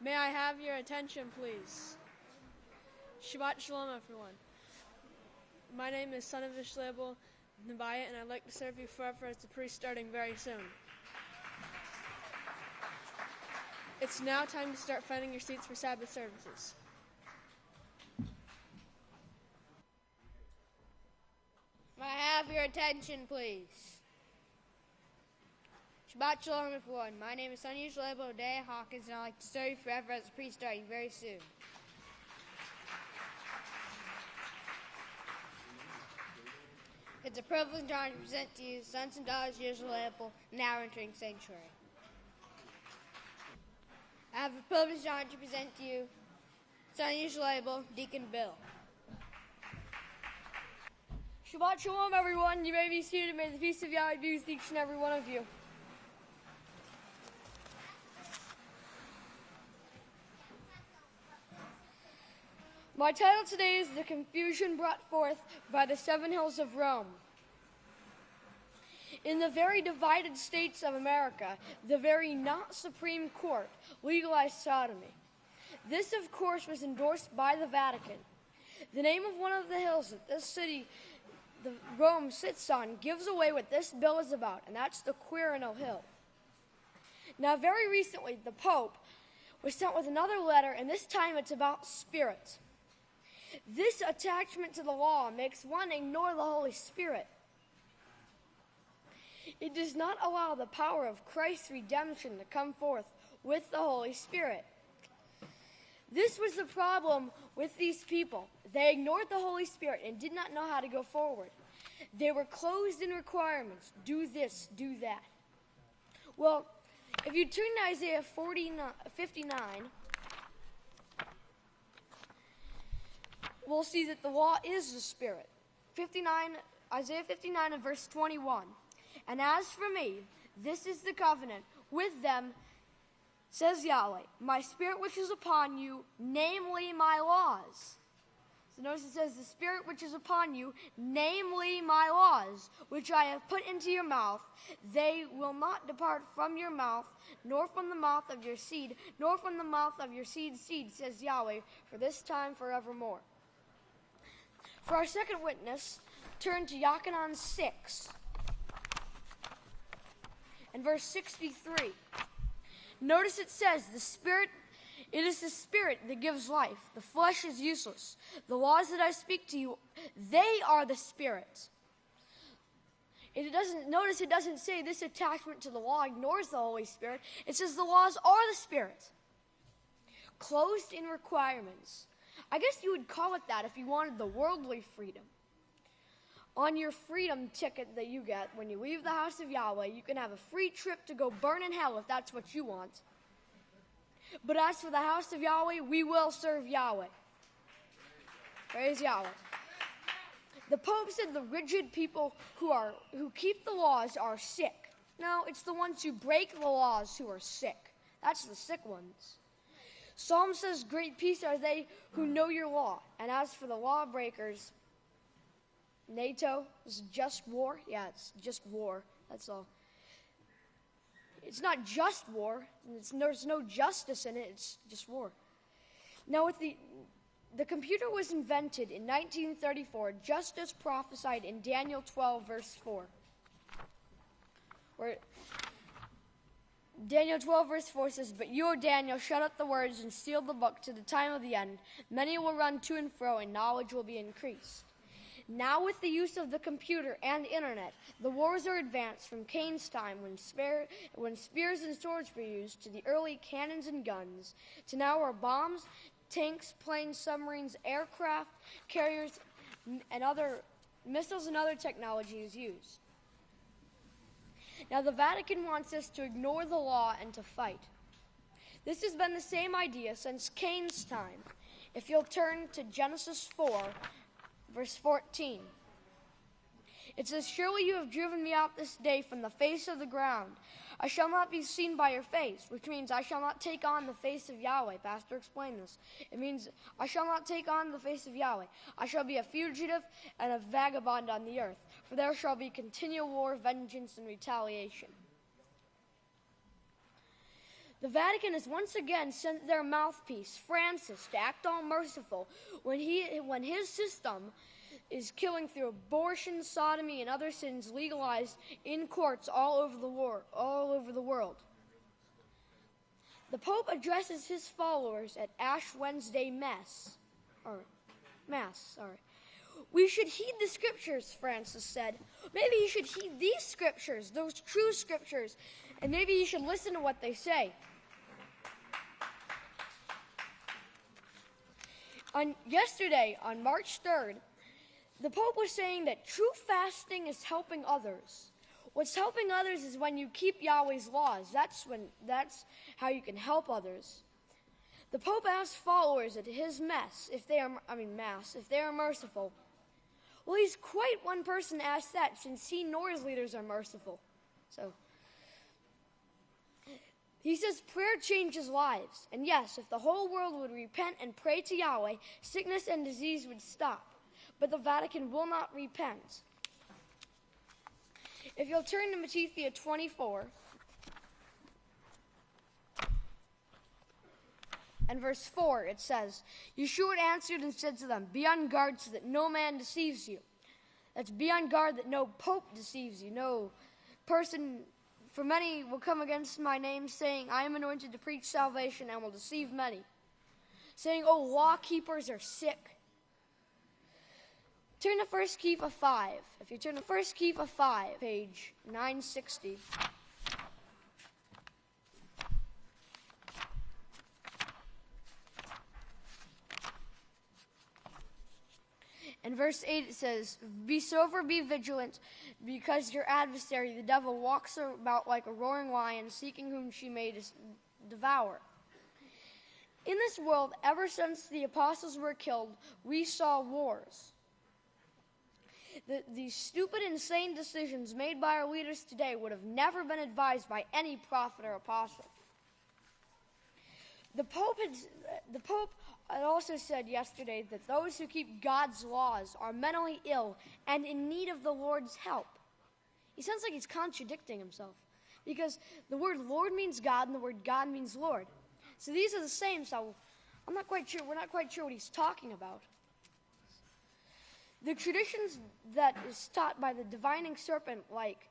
May I have your attention, please? Shabbat Shalom, everyone. My name is Son of Yisrayl Abel, and I'd like to serve you forever as the priest starting very soon. It's now time to start finding your seats for Sabbath services. May I have your attention, please? Shabbat Shalom, everyone. My name is Son of Yahweh, Deacon Yahaqob, and I'd like to serve you forever as a priest starting very soon. It's a privilege and honor to present to you sons and daughters of Yisrayl Abel, now entering sanctuary. I have the privilege and honor to present to you Son of Yahweh Abel, Deacon Bill. Shabbat Shalom, everyone. You may be seated. May the peace of Yahweh be with each and every one of you. My title today is The Confusion Brought Forth by the Seven Hills of Rome. In the very divided states of America, the very not Supreme Court legalized sodomy. This, of course, was endorsed by the Vatican. The name of one of the hills that this city, Rome, sits on gives away what this bill is about, and that's the Quirinal Hill. Now, very recently, the Pope was sent with another letter, and this time it's about spirits. This attachment to the law makes one ignore the Holy Spirit. It does not allow the power of Christ's redemption to come forth with the Holy Spirit. This was the problem with these people. They ignored the Holy Spirit and did not know how to go forward. They were closed in requirements. Do this, do that. Well, if you turn to Isaiah 59, we'll see that the law is the Spirit. Isaiah 59 and verse 21. And as for me, this is the covenant with them, says Yahweh, my Spirit which is upon you, namely my laws. So notice it says, the Spirit which is upon you, namely my laws, which I have put into your mouth, they will not depart from your mouth, nor from the mouth of your seed, nor from the mouth of your seed's seed, says Yahweh, for this time forevermore. For our second witness, turn to Yochanan 6 and verse 63. Notice it says, it is the Spirit that gives life. The flesh is useless. The laws that I speak to you, they are the Spirit. It doesn't say this attachment to the law ignores the Holy Spirit. It says the laws are the Spirit. Closed in requirements. I guess you would call it that if you wanted the worldly freedom. On your freedom ticket that you get when you leave the House of Yahweh, you can have a free trip to go burn in hell if that's what you want. But as for the House of Yahweh, we will serve Yahweh. Praise Yahweh. The Pope said the rigid people who keep the laws are sick. No, it's the ones who break the laws who are sick. That's the sick ones. Psalm says, great peace are they who know your law. And as for the lawbreakers, NATO is just war. Yeah, it's just war. That's all. It's not just war. There's no justice in it. It's just war. Now, with the computer was invented in 1934, just as prophesied in Daniel 12, verse 4. Where Daniel 12, verse 4 says, but you, O Daniel, shut up the words and seal the book to the time of the end. Many will run to and fro, and knowledge will be increased. Now with the use of the computer and internet, the wars are advanced from Cain's time when spears and swords were used to the early cannons and guns, to now where bombs, tanks, planes, submarines, aircraft, carriers, and other missiles and other technology is used. Now the Vatican wants us to ignore the law and to fight. This has been the same idea since Cain's time. If you'll turn to Genesis 4, verse 14. It says, surely you have driven me out this day from the face of the ground. I shall not be seen by your face, which means I shall not take on the face of Yahweh. Pastor explained this. It means I shall not take on the face of Yahweh. I shall be a fugitive and a vagabond on the earth, for there shall be continual war, vengeance, and retaliation. The Vatican has once again sent their mouthpiece, Francis, to act all merciful when his system is killing through abortion, sodomy, and other sins legalized in courts all over the world. The Pope addresses his followers at Ash Wednesday Mass. We should heed the scriptures, Francis said. Maybe you should heed these scriptures, those true scriptures, and maybe you should listen to what they say. Yesterday, on March 3rd, the Pope was saying that true fasting is helping others. What's helping others is when you keep Yahweh's laws. That's how you can help others. The Pope asked followers at his mass if they are merciful. Well, he's quite one person to ask that, since he nor his leaders are merciful. So he says prayer changes lives. And yes, if the whole world would repent and pray to Yahweh, sickness and disease would stop. But the Vatican will not repent. If you'll turn to Matthew 24, and verse 4, it says, Yahshua answered and said to them, Be on guard so that no man deceives you. That's be on guard that no pope deceives you. No person, for many will come against my name, saying, I am anointed to preach salvation, and will deceive many. Saying, oh, law keepers are sick. Turn to 1 Kepha 5. If you turn to 1 Kepha 5, page 960. In verse 8 it says, Be sober, be vigilant, because your adversary, the devil, walks about like a roaring lion, seeking whom she may devour. In this world, ever since the apostles were killed, we saw wars. These stupid, insane decisions made by our leaders today would have never been advised by any prophet or apostle. The Pope had also said yesterday that those who keep God's laws are mentally ill and in need of the Lord's help. He sounds like he's contradicting himself, because the word Lord means God and the word God means Lord. So these are the same, so we're not quite sure what he's talking about. The traditions that is taught by the divining serpent, like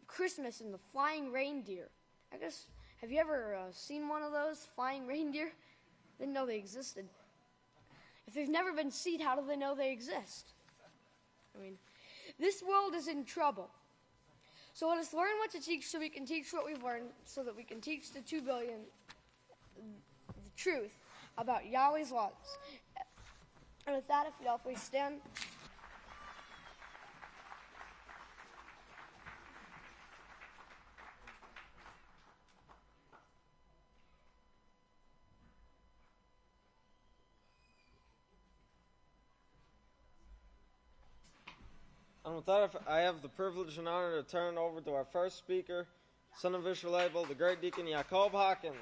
Christmas and the flying reindeer. I guess, have you ever seen one of those flying reindeer? Didn't know they existed. If they've never been seen, how do they know they exist? I mean, this world is in trouble. So let us learn what to teach so we can teach what we've learned, so that we can teach the 2 billion the truth about Yahweh's laws. And with that, if you all please stand. And with that, I have the privilege and honor to turn it over to our first speaker, Son of Yisrayl Abel, the great Deacon Yahaqob Hawkins.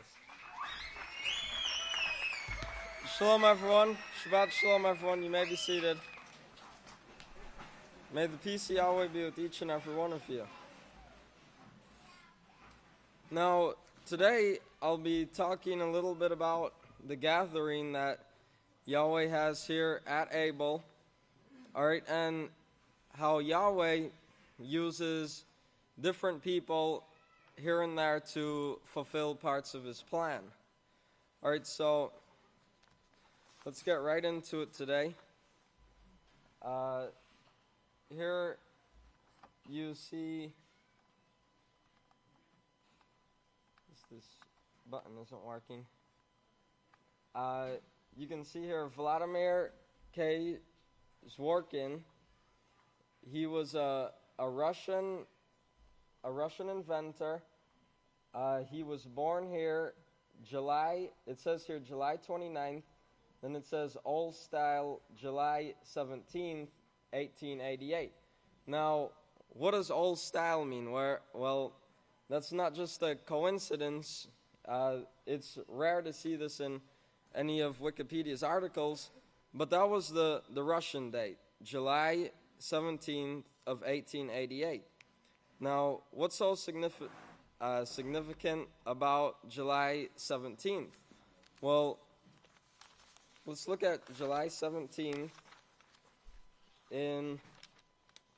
Shalom, everyone. Shabbat Shalom, everyone. You may be seated. May the peace of Yahweh be with each and every one of you. Now, today I'll be talking a little bit about the gathering that Yahweh has here at Abel. All right, and how Yahweh uses different people here and there to fulfill parts of his plan. All right, so let's get right into it today. Here you see, this button isn't working. You can see here Vladimir K. Zworykin. He was a Russian inventor. He was born here it says here July 29th, then it says Old Style, July 17th, 1888. Now, what does Old Style mean? Well, that's not just a coincidence. It's rare to see this in any of Wikipedia's articles, but that was the Russian date, July 17th of 1888. Now, what's so significant significant about July 17th? Well, let's look at July 17th in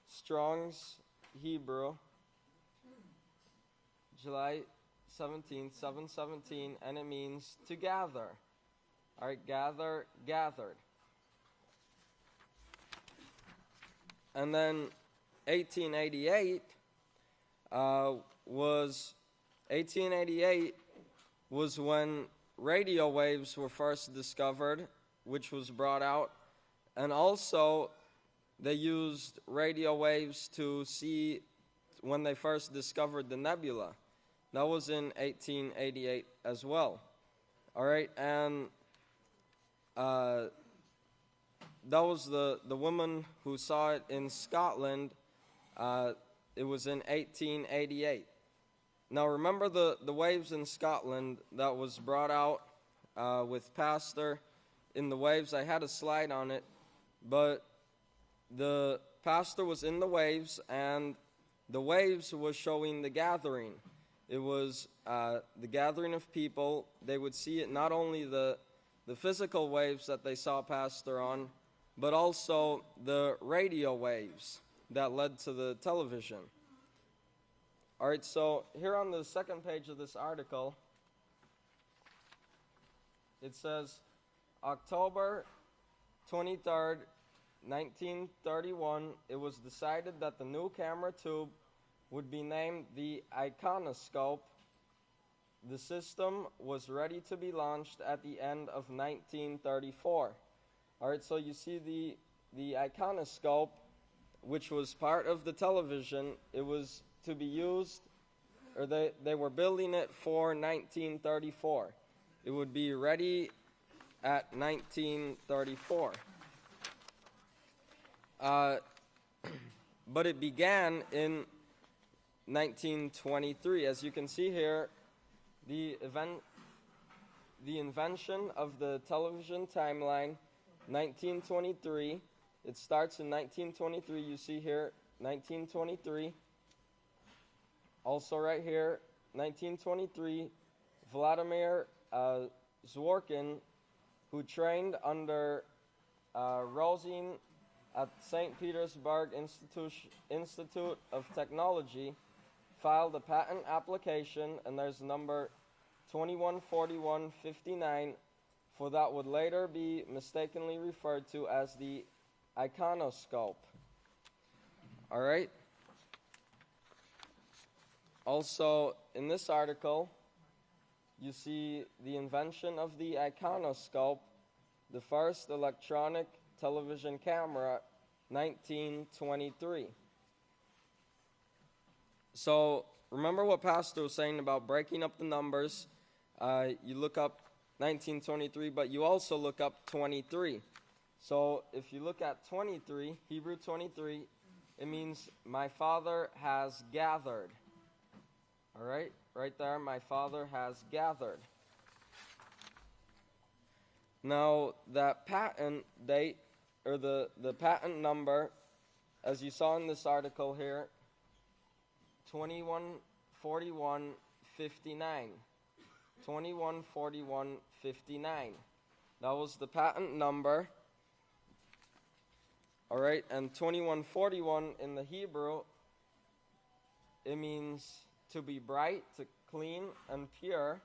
Strong's Hebrew. July 17th, 717, and it means to gather. All right, gather, gathered. And then 1888 was when radio waves were first discovered, which was brought out, and also they used radio waves to see when they first discovered the nebula. That was in 1888 as well. All right, and that was the woman who saw it in Scotland. It was in 1888. Now remember the waves in Scotland that was brought out with Pastor in the waves. I had a slide on it, but the pastor was in the waves, and the waves was showing the gathering. It was the gathering of people. They would see it, not only the physical waves that they saw Pastor on, but also the radio waves that led to the television. All right, so here on the second page of this article, it says, October 23rd, 1931, it was decided that the new camera tube would be named the iconoscope. The system was ready to be launched at the end of 1934. All right, so you see the iconoscope, which was part of the television. It was to be used, or they were building it for 1934. It would be ready at 1934. But it began in 1923. As you can see here, the invention of the television timeline, 1923. It starts in 1923. You see here, 1923. Also right here, 1923, Vladimir Zworykin, who trained under Rosin at St. Petersburg Institute of Technology, filed a patent application, and there's number 214159, for that would later be mistakenly referred to as the iconoscope. All right? Also, in this article, you see the invention of the iconoscope, the first electronic television camera, 1923. So, remember what Pastor was saying about breaking up the numbers. You look up 1923, but you also look up 23. So, if you look at 23, Hebrew 23, it means my Father has gathered. All right? Right there, my Father has gathered. Now, that patent date, or the patent number, as you saw in this article here, 214159. 214159. That was the patent number. All right, and 2141 in the Hebrew, it means to be bright, to clean and pure.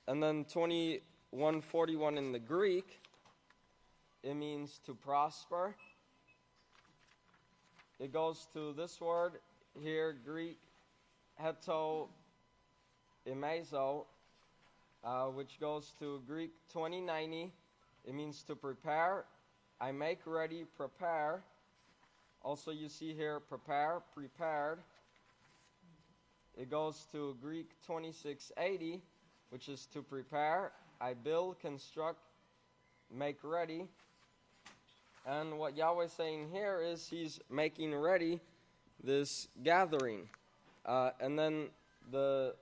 And then 2141 in the Greek, it means to prosper. It goes to this word here, Greek, heto imezo, which goes to Greek 2090. It means to prepare. I make ready, prepare. Also, you see here, prepare, prepared. It goes to Greek 2680, which is to prepare. I build, construct, make ready. And what Yahweh is saying here is he's making ready this gathering. And then the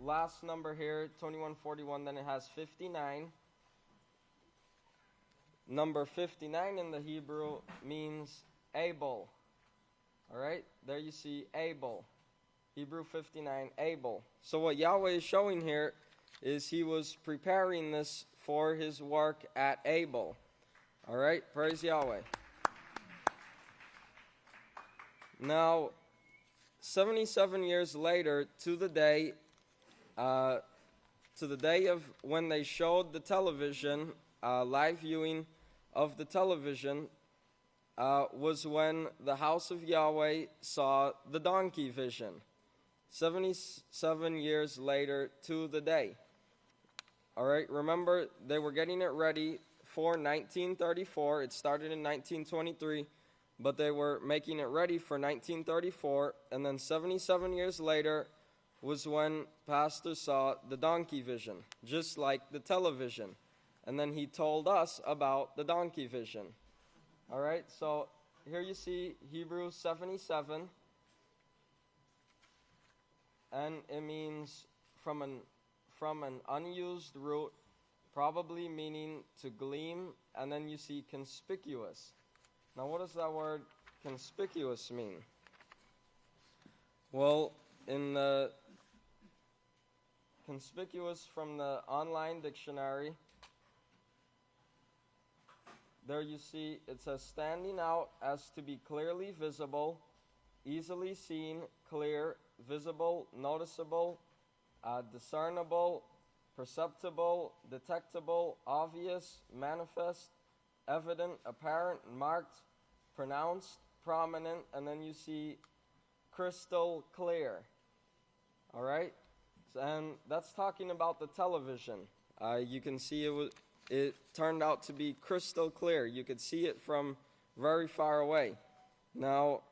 last number here, 2141, then it has 59. Number 59 in the Hebrew means Abel. All right, there you see Abel. Hebrew 59, Abel. So what Yahweh is showing here is he was preparing this for his work at Abel. All right, praise Yahweh. Now, 77 years later, to the day of when they showed the television, live viewing of the television, was when the House of Yahweh saw the donkey vision. 77 years later to the day. All right, remember, they were getting it ready for 1934. It started in 1923, but they were making it ready for 1934, and then 77 years later was when Pastor saw the donkey vision, just like the television. And then he told us about the donkey vision. All right, so here you see Hebrews 77, and it means from an unused root, probably meaning to gleam, and then you see conspicuous. Now, what does that word conspicuous mean? Well, in the conspicuous from the online dictionary, there you see it says standing out as to be clearly visible, easily seen, clear, visible, noticeable, discernible, perceptible, detectable, obvious, manifest, evident, apparent, marked, pronounced, prominent, and then you see crystal clear. All right? And that's talking about the television. You can see it turned out to be crystal clear. You could see it from very far away. Now,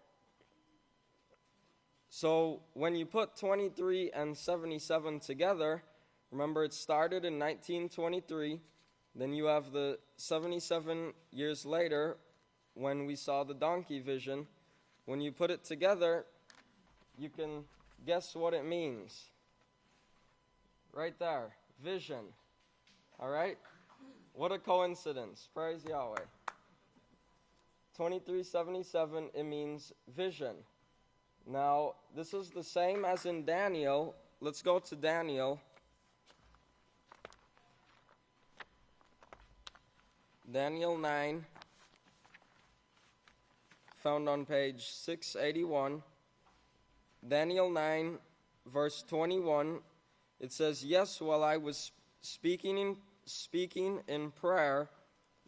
so when you put 23 and 77 together, remember it started in 1923, then you have the 77 years later when we saw the donkey vision. When you put it together, you can guess what it means. Right there, vision. All right? What a coincidence. Praise Yahweh. 2377, it means vision. Now, this is the same as in Daniel. Let's go to Daniel. Daniel 9, found on page 681. Daniel 9, verse 21, it says, "Yes, while I was speaking in prayer,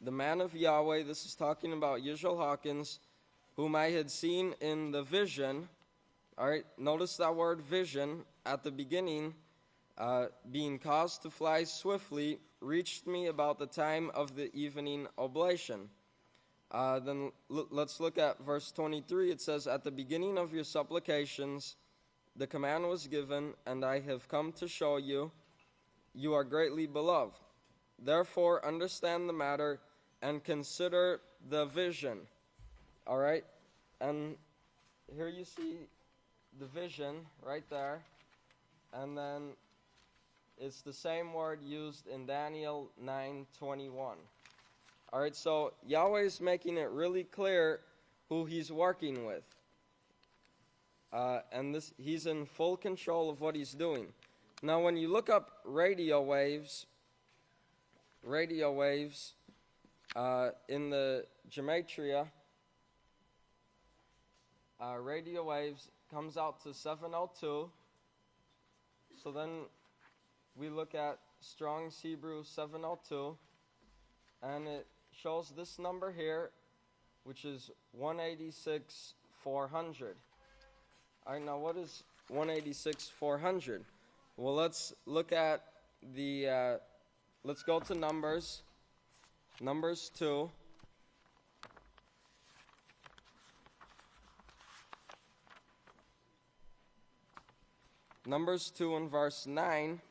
the man of Yahweh," this is talking about Yisrayl Hawkins, "whom I had seen in the vision," all right, notice that word vision at the beginning, "being caused to fly swiftly, reached me about the time of the evening oblation." Then let's look at verse 23. It says, "At the beginning of your supplications, the command was given, and I have come to show you, you are greatly beloved. Therefore, understand the matter and consider the vision." All right? And here you see the vision right there. And then it's the same word used in Daniel 9:21. All right, so Yahweh is making it really clear who he's working with. And he's in full control of what he's doing. Now, when you look up radio waves in the gematria, radio waves comes out to 702. So then we look at Strong's Hebrew 702, and it shows this number here, which is 186,400. All right, now what is 186,400? Well, let's look at let's go to Numbers 2. Numbers 2 and verse 9,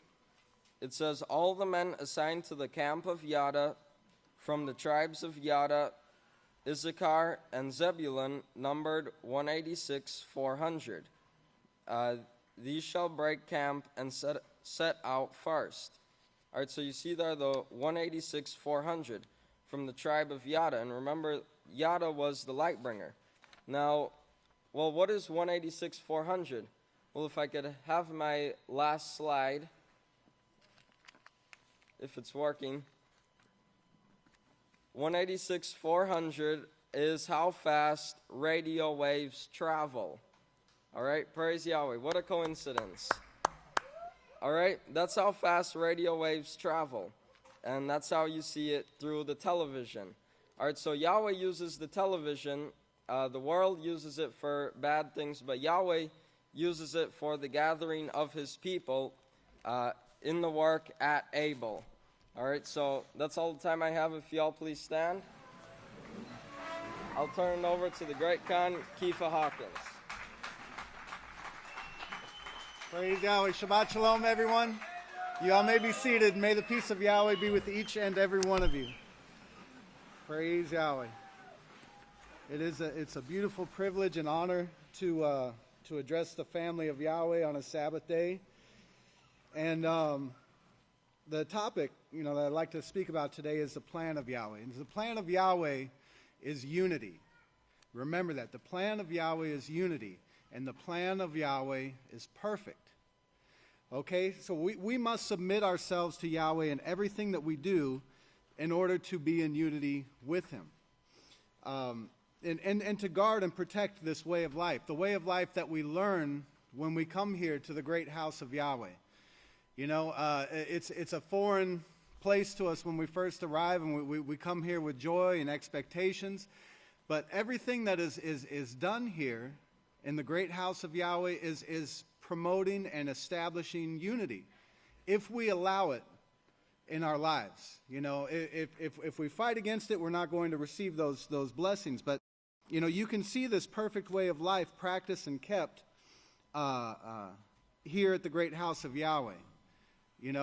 it says, "All the men assigned to the camp of Yada from the tribes of Yada, Issachar, and Zebulun numbered 186,400. These shall break camp and set out first." All right, so you see there the 186,400 from the tribe of Yada. And remember, Yada was the light bringer. Now, Well, what is 186,400? Well, if I could have my last slide, if it's working. 186,400 is how fast radio waves travel. All right, praise Yahweh. What a coincidence. All right, that's how fast radio waves travel. And that's how you see it through the television. All right, so Yahweh uses the television. The world uses it for bad things, but Yahweh uses it for the gathering of his people in the work at Abel. All right, so that's all the time I have. If y'all please stand. I'll turn it over to the great Khan, Kiefer Hawkins. Praise Yahweh. Shabbat Shalom, everyone. You all may be seated. May the peace of Yahweh be with each and every one of you. Praise Yahweh. It's a beautiful privilege and honor to address the family of Yahweh on a Sabbath day. And the topic, that I'd like to speak about today is the plan of Yahweh. And the plan of Yahweh is unity. Remember that. The plan of Yahweh is unity. And the plan of Yahweh is perfect. Okay? So we must submit ourselves to Yahweh in everything that we do in order to be in unity with Him. And to guard and protect this way of life. The way of life that we learn when we come here to the great house of Yahweh. It's a foreign place to us when we first arrive, and we come here with joy and expectations. But everything that is done here in the great house of Yahweh is promoting and establishing unity, if we allow it in our lives. If we fight against it, we're not going to receive those blessings. But you can see this perfect way of life practiced and kept here at the great house of Yahweh. In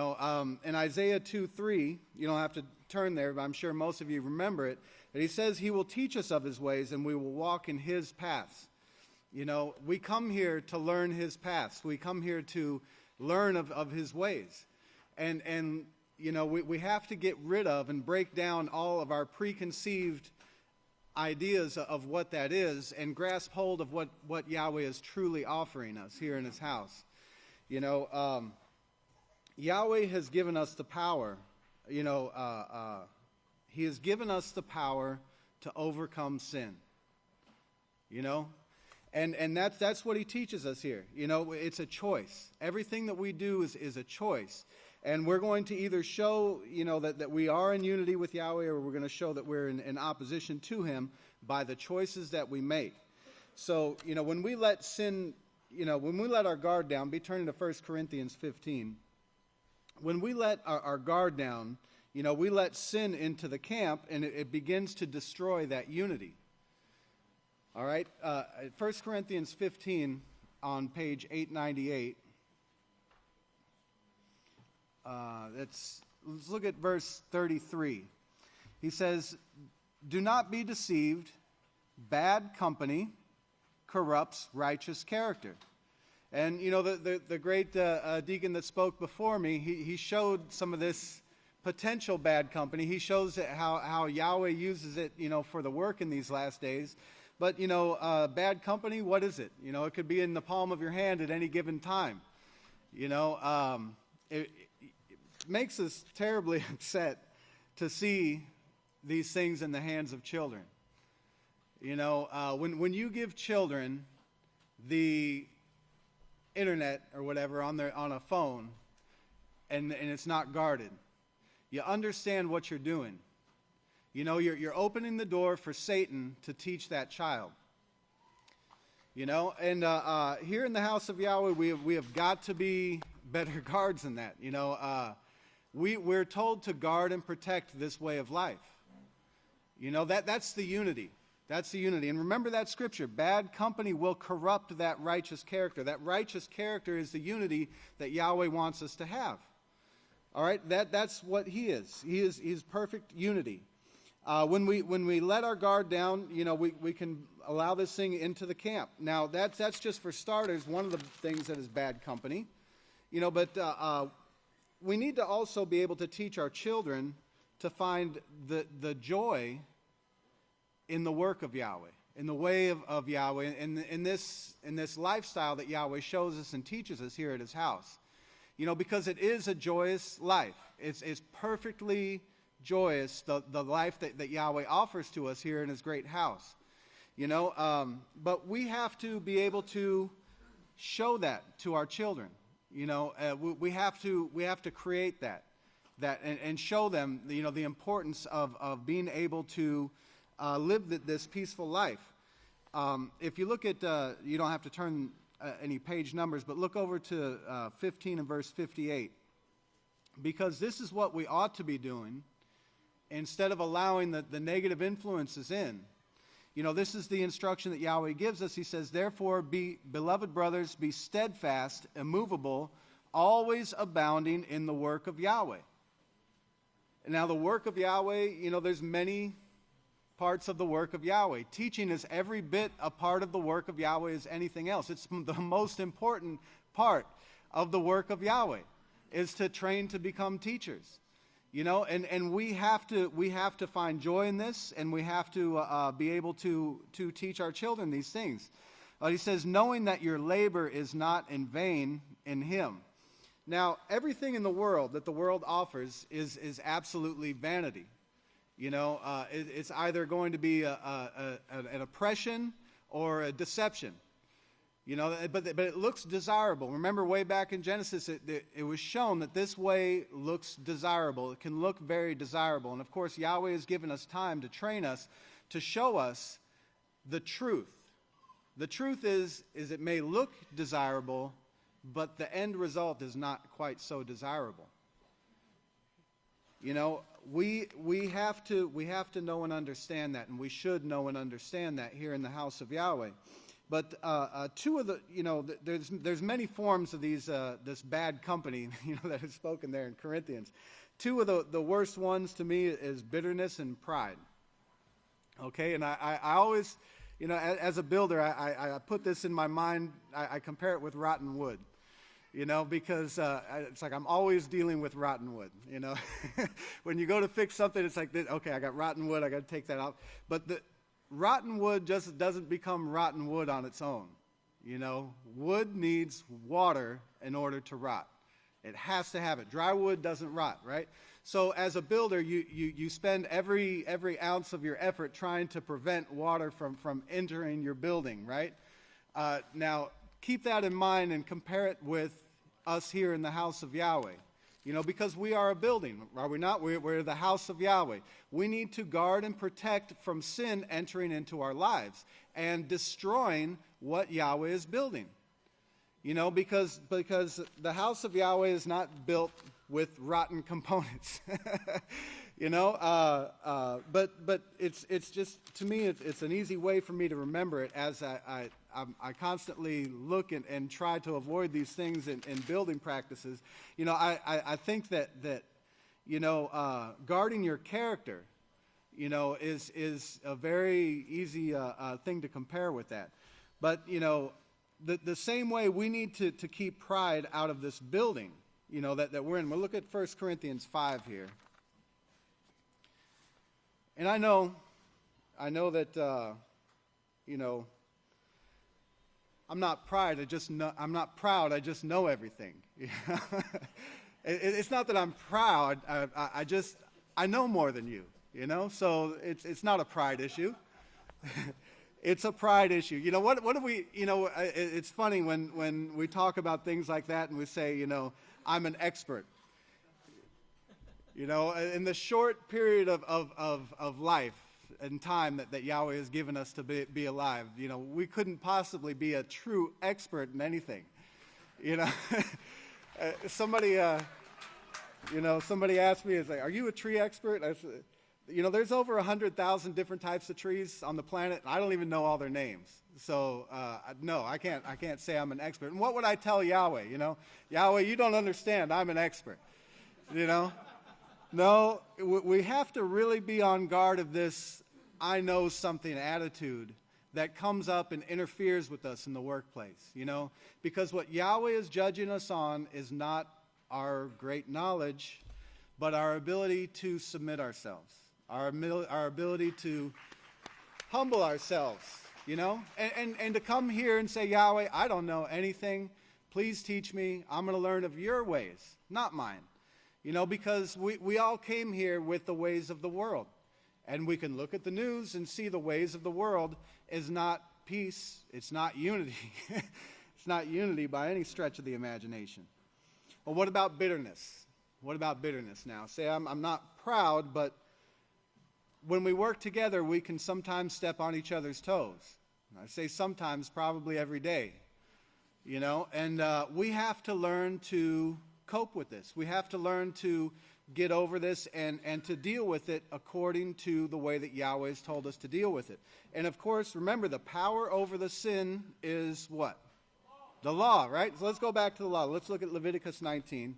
Isaiah 2:3, you don't have to turn there, but I'm sure most of you remember it, that he says he will teach us of his ways and we will walk in his paths. We come here to learn his paths. We come here to learn of his ways. And we have to get rid of and break down all of our preconceived ideas of what that is and grasp hold of what Yahweh is truly offering us here in his house. Yahweh has given us the power, he has given us the power to overcome sin, and that's what he teaches us here. It's a choice. Everything that we do is a choice, and we're going to either show, that we are in unity with Yahweh, or we're going to show that we're in opposition to him by the choices that we make. So, when we let sin, when we let our guard down, be turning to 1 Corinthians 15, when we let our guard down, we let sin into the camp, and it begins to destroy that unity. All right? 1 Corinthians 15 on page 898. Let's look at verse 33. He says, "Do not be deceived. Bad company corrupts righteous character." And, the great deacon that spoke before me, he showed some of this potential bad company. He shows how Yahweh uses it, for the work in these last days. But, bad company, what is it? It could be in the palm of your hand at any given time. It makes us terribly upset to see these things in the hands of children. When you give children the internet or whatever on a phone, and it's not guarded, you understand what you're doing. You're opening the door for Satan to teach that child. And here in the house of Yahweh, we have got to be better guards than that. We're told to guard and protect this way of life. That's the unity. That's the unity. And remember that scripture, bad company will corrupt that righteous character. That righteous character is the unity that Yahweh wants us to have. All right, that's what he is. He's perfect unity. When we let our guard down, we can allow this thing into the camp. Now, that's just for starters, one of the things that is bad company. But we need to also be able to teach our children to find the joy in the work of Yahweh. in the way of Yahweh, in this lifestyle that Yahweh shows us and teaches us here at his house. Because it is a joyous life. It's perfectly joyous, the life that Yahweh offers to us here in his great house. But we have to be able to show that to our children. We have to create that and show them the importance of being able to live this peaceful life. If you look at, you don't have to turn any page numbers, but look over to 15 and verse 58. Because this is what we ought to be doing instead of allowing the negative influences in. This is the instruction that Yahweh gives us. He says, therefore, beloved brothers, be steadfast, immovable, always abounding in the work of Yahweh. Now, the work of Yahweh, there's many parts of the work of Yahweh. Teaching is every bit a part of the work of Yahweh as anything else. It's the most important part of the work of Yahweh is to train to become teachers. And we have to find joy in this, and we have to be able to teach our children these things. He says, knowing that your labor is not in vain in him. Now, everything in the world that the world offers is absolutely vanity. It's either going to be an oppression or a deception. But it looks desirable. Remember, way back in Genesis, it was shown that this way looks desirable. It can look very desirable. And of course, Yahweh has given us time to train us, to show us the truth. The truth is it may look desirable, but the end result is not quite so desirable. We have to know and understand that, and we should know and understand that here in the house of Yahweh. But two of the, there's many forms of this bad company, that is spoken there in Corinthians. Two of the worst ones to me is bitterness and pride. Okay, and I always, as a builder, I put this in my mind. I compare it with rotten wood. Because it's like I'm always dealing with rotten wood, When you go to fix something, it's like, okay, I got rotten wood, I got to take that out. But the rotten wood just doesn't become rotten wood on its own. Wood needs water in order to rot. It has to have it. Dry wood doesn't rot, right? So as a builder, you spend every ounce of your effort trying to prevent water from entering your building, right? Now, keep that in mind and compare it with us here in the house of Yahweh. Because we are a building, are we not? We're the house of Yahweh. We need to guard and protect from sin entering into our lives and destroying what Yahweh is building. Because the house of Yahweh is not built with rotten components. But it's just, to me, it's an easy way for me to remember it as I constantly look and try to avoid these things in building practices. I think that guarding your character, is a very easy thing to compare with that. But, the same way we need to keep pride out of this building, that we're in. We'll look at 1 Corinthians 5 here. And I know that, I'm not proud. I just know everything. It's not that I'm proud. I know more than you. So it's not a pride issue. It's a pride issue. What do we? It's funny when we talk about things like that and we say, I'm an expert. In the short period of life and time that Yahweh has given us to be alive, we couldn't possibly be a true expert in anything. Somebody asked me, "Are you a tree expert?" I said, there's over 100,000 different types of trees on the planet. And I don't even know all their names. So no, I can't say I'm an expert. And what would I tell Yahweh? Yahweh, you don't understand. I'm an expert. No, we have to really be on guard of this I know something attitude that comes up and interferes with us in the workplace, because what Yahweh is judging us on is not our great knowledge, but our ability to submit ourselves, our ability to humble ourselves, you know, and to come here and say, Yahweh, I don't know anything. Please teach me. I'm going to learn of your ways, not mine. You know, because we all came here with the ways of the world. And we can look at the news and see the ways of the world is not peace. It's not unity. It's not unity by any stretch of the imagination. Well, what about bitterness? What about bitterness now? Say, I'm not proud, but when we work together, we can sometimes step on each other's toes. I say sometimes, probably every day. You know, and we have to learn to cope with this. We have to learn to get over this and to deal with it according to the way that Yahweh has told us to deal with it. And of course, remember, the power over the sin is what? The law, right? So let's go back to the law. Let's look at Leviticus 19.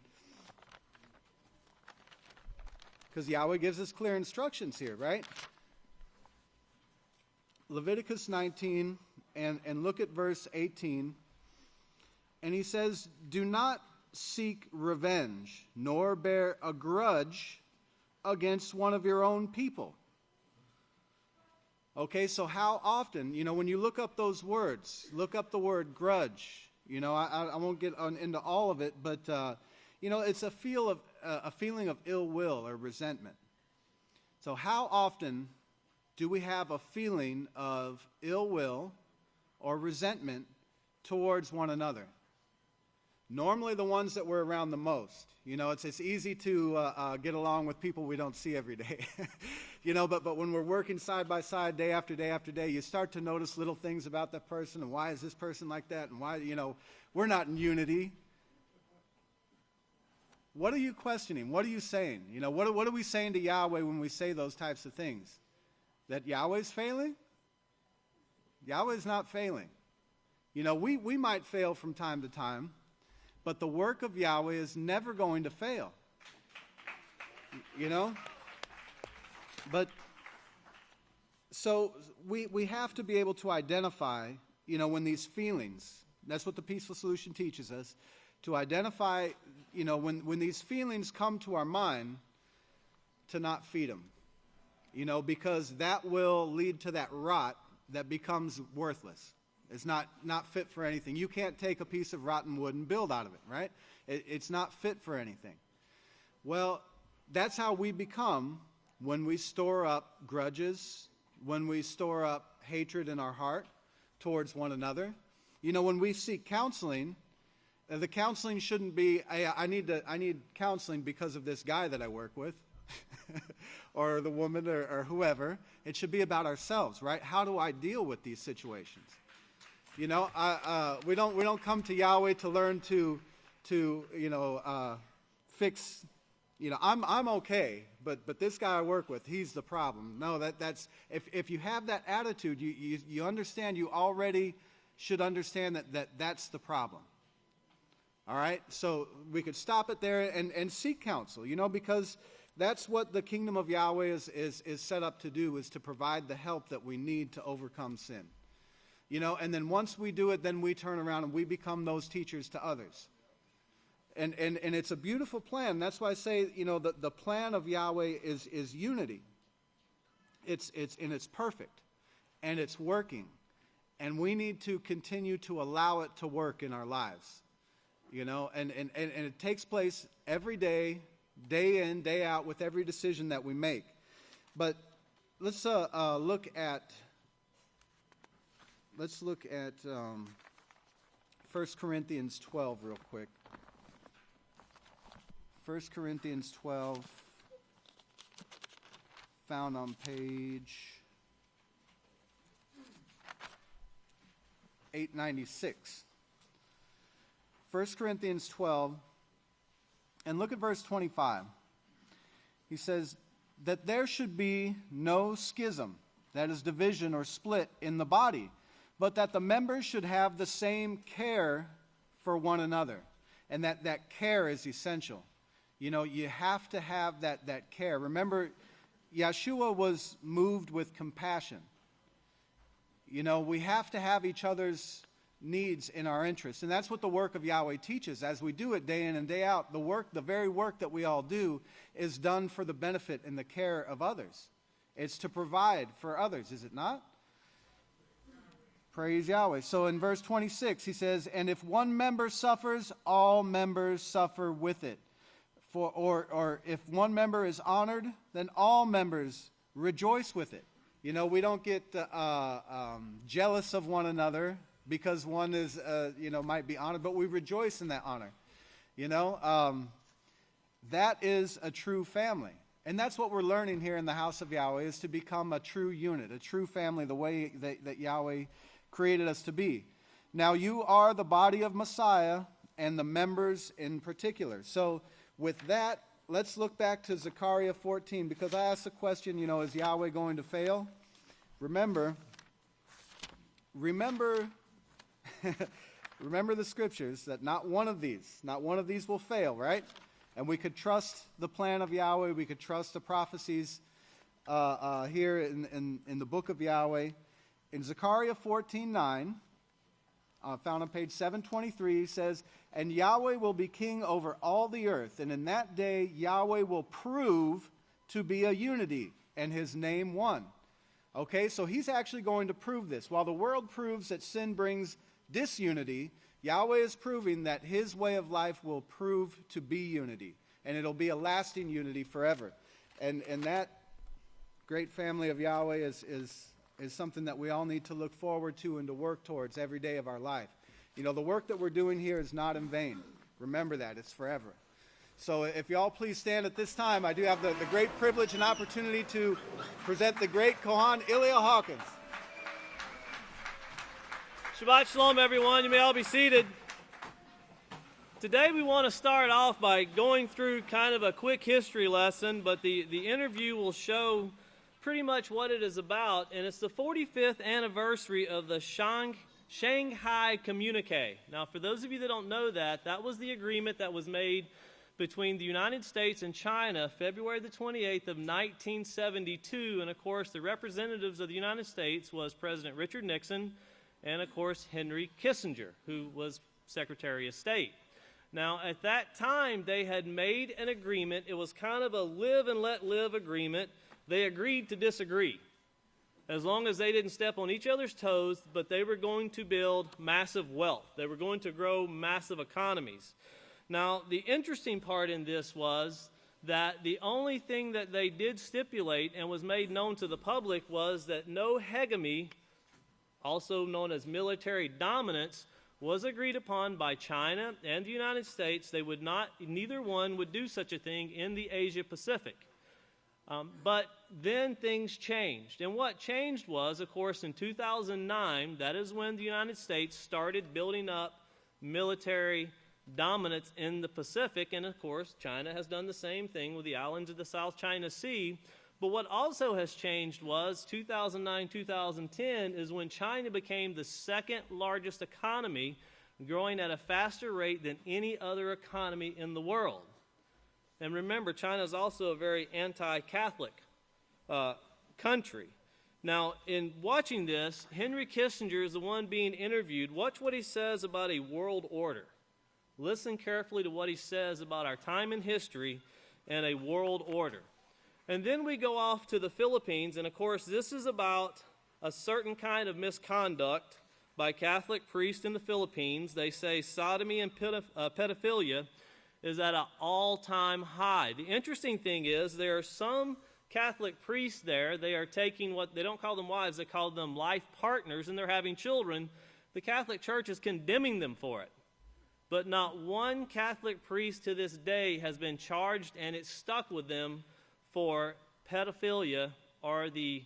Because Yahweh gives us clear instructions here, right? Leviticus 19, and look at verse 18. And he says, do not seek revenge, nor bear a grudge against one of your own people. Okay, so how often, you know, when you look up those words, look up the word grudge. You know, I won't get into all of it, but, you know, it's a feeling of ill will or resentment. So how often do we have a feeling of ill will or resentment towards one another? Normally the ones that we're around the most. You know, it's easy to get along with people we don't see every day. You know, but when we're working side by side day after day after day, you start to notice little things about that person, and why is this person like that, and why, you know, we're not in unity. What are you questioning? What are you saying? You know, what are we saying to Yahweh when we say those types of things? That Yahweh's failing? Yahweh's not failing. You know, we might fail from time to time, but the work of Yahweh is never going to fail. You know? But, so we have to be able to identify, you know, when these feelings, that's what the Peaceful Solution teaches us, to identify, you know, when these feelings come to our mind, to not feed them. You know, because that will lead to that rot that becomes worthless. It's not fit for anything. You can't take a piece of rotten wood and build out of it, right? It's not fit for anything. Well, that's how we become when we store up grudges, when we store up hatred in our heart towards one another. You know, when we seek counseling, the counseling shouldn't be, I need counseling because of this guy that I work with, or the woman, or whoever. It should be about ourselves, right? How do I deal with these situations? You know, we don't come to Yahweh to learn to you know, fix. You know, I'm okay, but this guy I work with, he's the problem. No, that's if you have that attitude, you understand. You already should understand that's the problem. All right, so we could stop it there and seek counsel. You know, because that's what the kingdom of Yahweh is set up to do, is to provide the help that we need to overcome sin. You know, and then once we do it, then we turn around and we become those teachers to others. And it's a beautiful plan. That's why I say, you know, the plan of Yahweh is unity. It's perfect, and it's working, and we need to continue to allow it to work in our lives. You know, and it takes place every day, day in, day out, with every decision that we make. But let's look at 1 Corinthians 12 real quick. 1 Corinthians 12, found on page 896. 1 Corinthians 12, and look at verse 25. He says, that there should be no schism, that is division or split in the body, but that the members should have the same care for one another. And that care is essential. You know, you have to have that care. Remember, Yahshua was moved with compassion. You know, we have to have each other's needs in our interests. And that's what the work of Yahweh teaches. As we do it day in and day out, the very work that we all do is done for the benefit and the care of others. It's to provide for others, is it not? Praise Yahweh. So in verse 26, he says, and if one member suffers, all members suffer with it. Or if one member is honored, then all members rejoice with it. You know, we don't get jealous of one another because one is, might be honored, but we rejoice in that honor. You know, that is a true family. And that's what we're learning here in the House of Yahweh, is to become a true unit, a true family, the way that Yahweh created us to be. Now, you are the body of Messiah and the members in particular. So with that, let's look back to Zechariah 14, because I asked the question, is Yahweh going to fail? Remember the scriptures, that not one of these will fail, right? And we could trust the plan of Yahweh. We could trust the prophecies here in the book of Yahweh. In Zechariah 14:9, found on page 723, he says, and Yahweh will be king over all the earth, and in that day Yahweh will prove to be a unity, and his name one. Okay, so he's actually going to prove this. While the world proves that sin brings disunity, Yahweh is proving that his way of life will prove to be unity, and it'll be a lasting unity forever. And that great family of Yahweh is something that we all need to look forward to and to work towards every day of our life. The work that we're doing here is not in vain. Remember that. It's forever. So if you all please stand at this time, I do have the great privilege and opportunity to present the great Kohan Ilya Hawkins. Shabbat Shalom, everyone. You may all be seated. Today we want to start off by going through kind of a quick history lesson, but the interview will show pretty much what it is about, and it's the 45th anniversary of the Shanghai Communique. Now, for those of you that don't know that was the agreement that was made between the United States and China February the 28th of 1972, and of course the representatives of the United States was President Richard Nixon and of course Henry Kissinger, who was Secretary of State. Now, at that time, they had made an agreement. It was kind of a live and let live agreement. They agreed to disagree, as long as they didn't step on each other's toes, but they were going to build massive wealth. They were going to grow massive economies. Now, the interesting part in this was that the only thing that they did stipulate and was made known to the public was that no hegemony, also known as military dominance, was agreed upon by China and the United States. They would not, neither one would do such a thing in the Asia Pacific. But then things changed. And what changed was, of course, in 2009, that is when the United States started building up military dominance in the Pacific. And, of course, China has done the same thing with the islands of the South China Sea. But what also has changed was 2009-2010 is when China became the second largest economy, growing at a faster rate than any other economy in the world. And remember, China is also a very anti-Catholic country. Now, in watching this, Henry Kissinger is the one being interviewed. Watch what he says about a world order. Listen carefully to what he says about our time in history and a world order. And then we go off to the Philippines, and of course, this is about a certain kind of misconduct by Catholic priests in the Philippines. They say sodomy and pedophilia is at an all-time high. The interesting thing is there are some Catholic priests there. They are taking what, they don't call them wives, they call them life partners, and they're having children. The Catholic Church is condemning them for it. But not one Catholic priest to this day has been charged, and it's stuck with them for pedophilia or the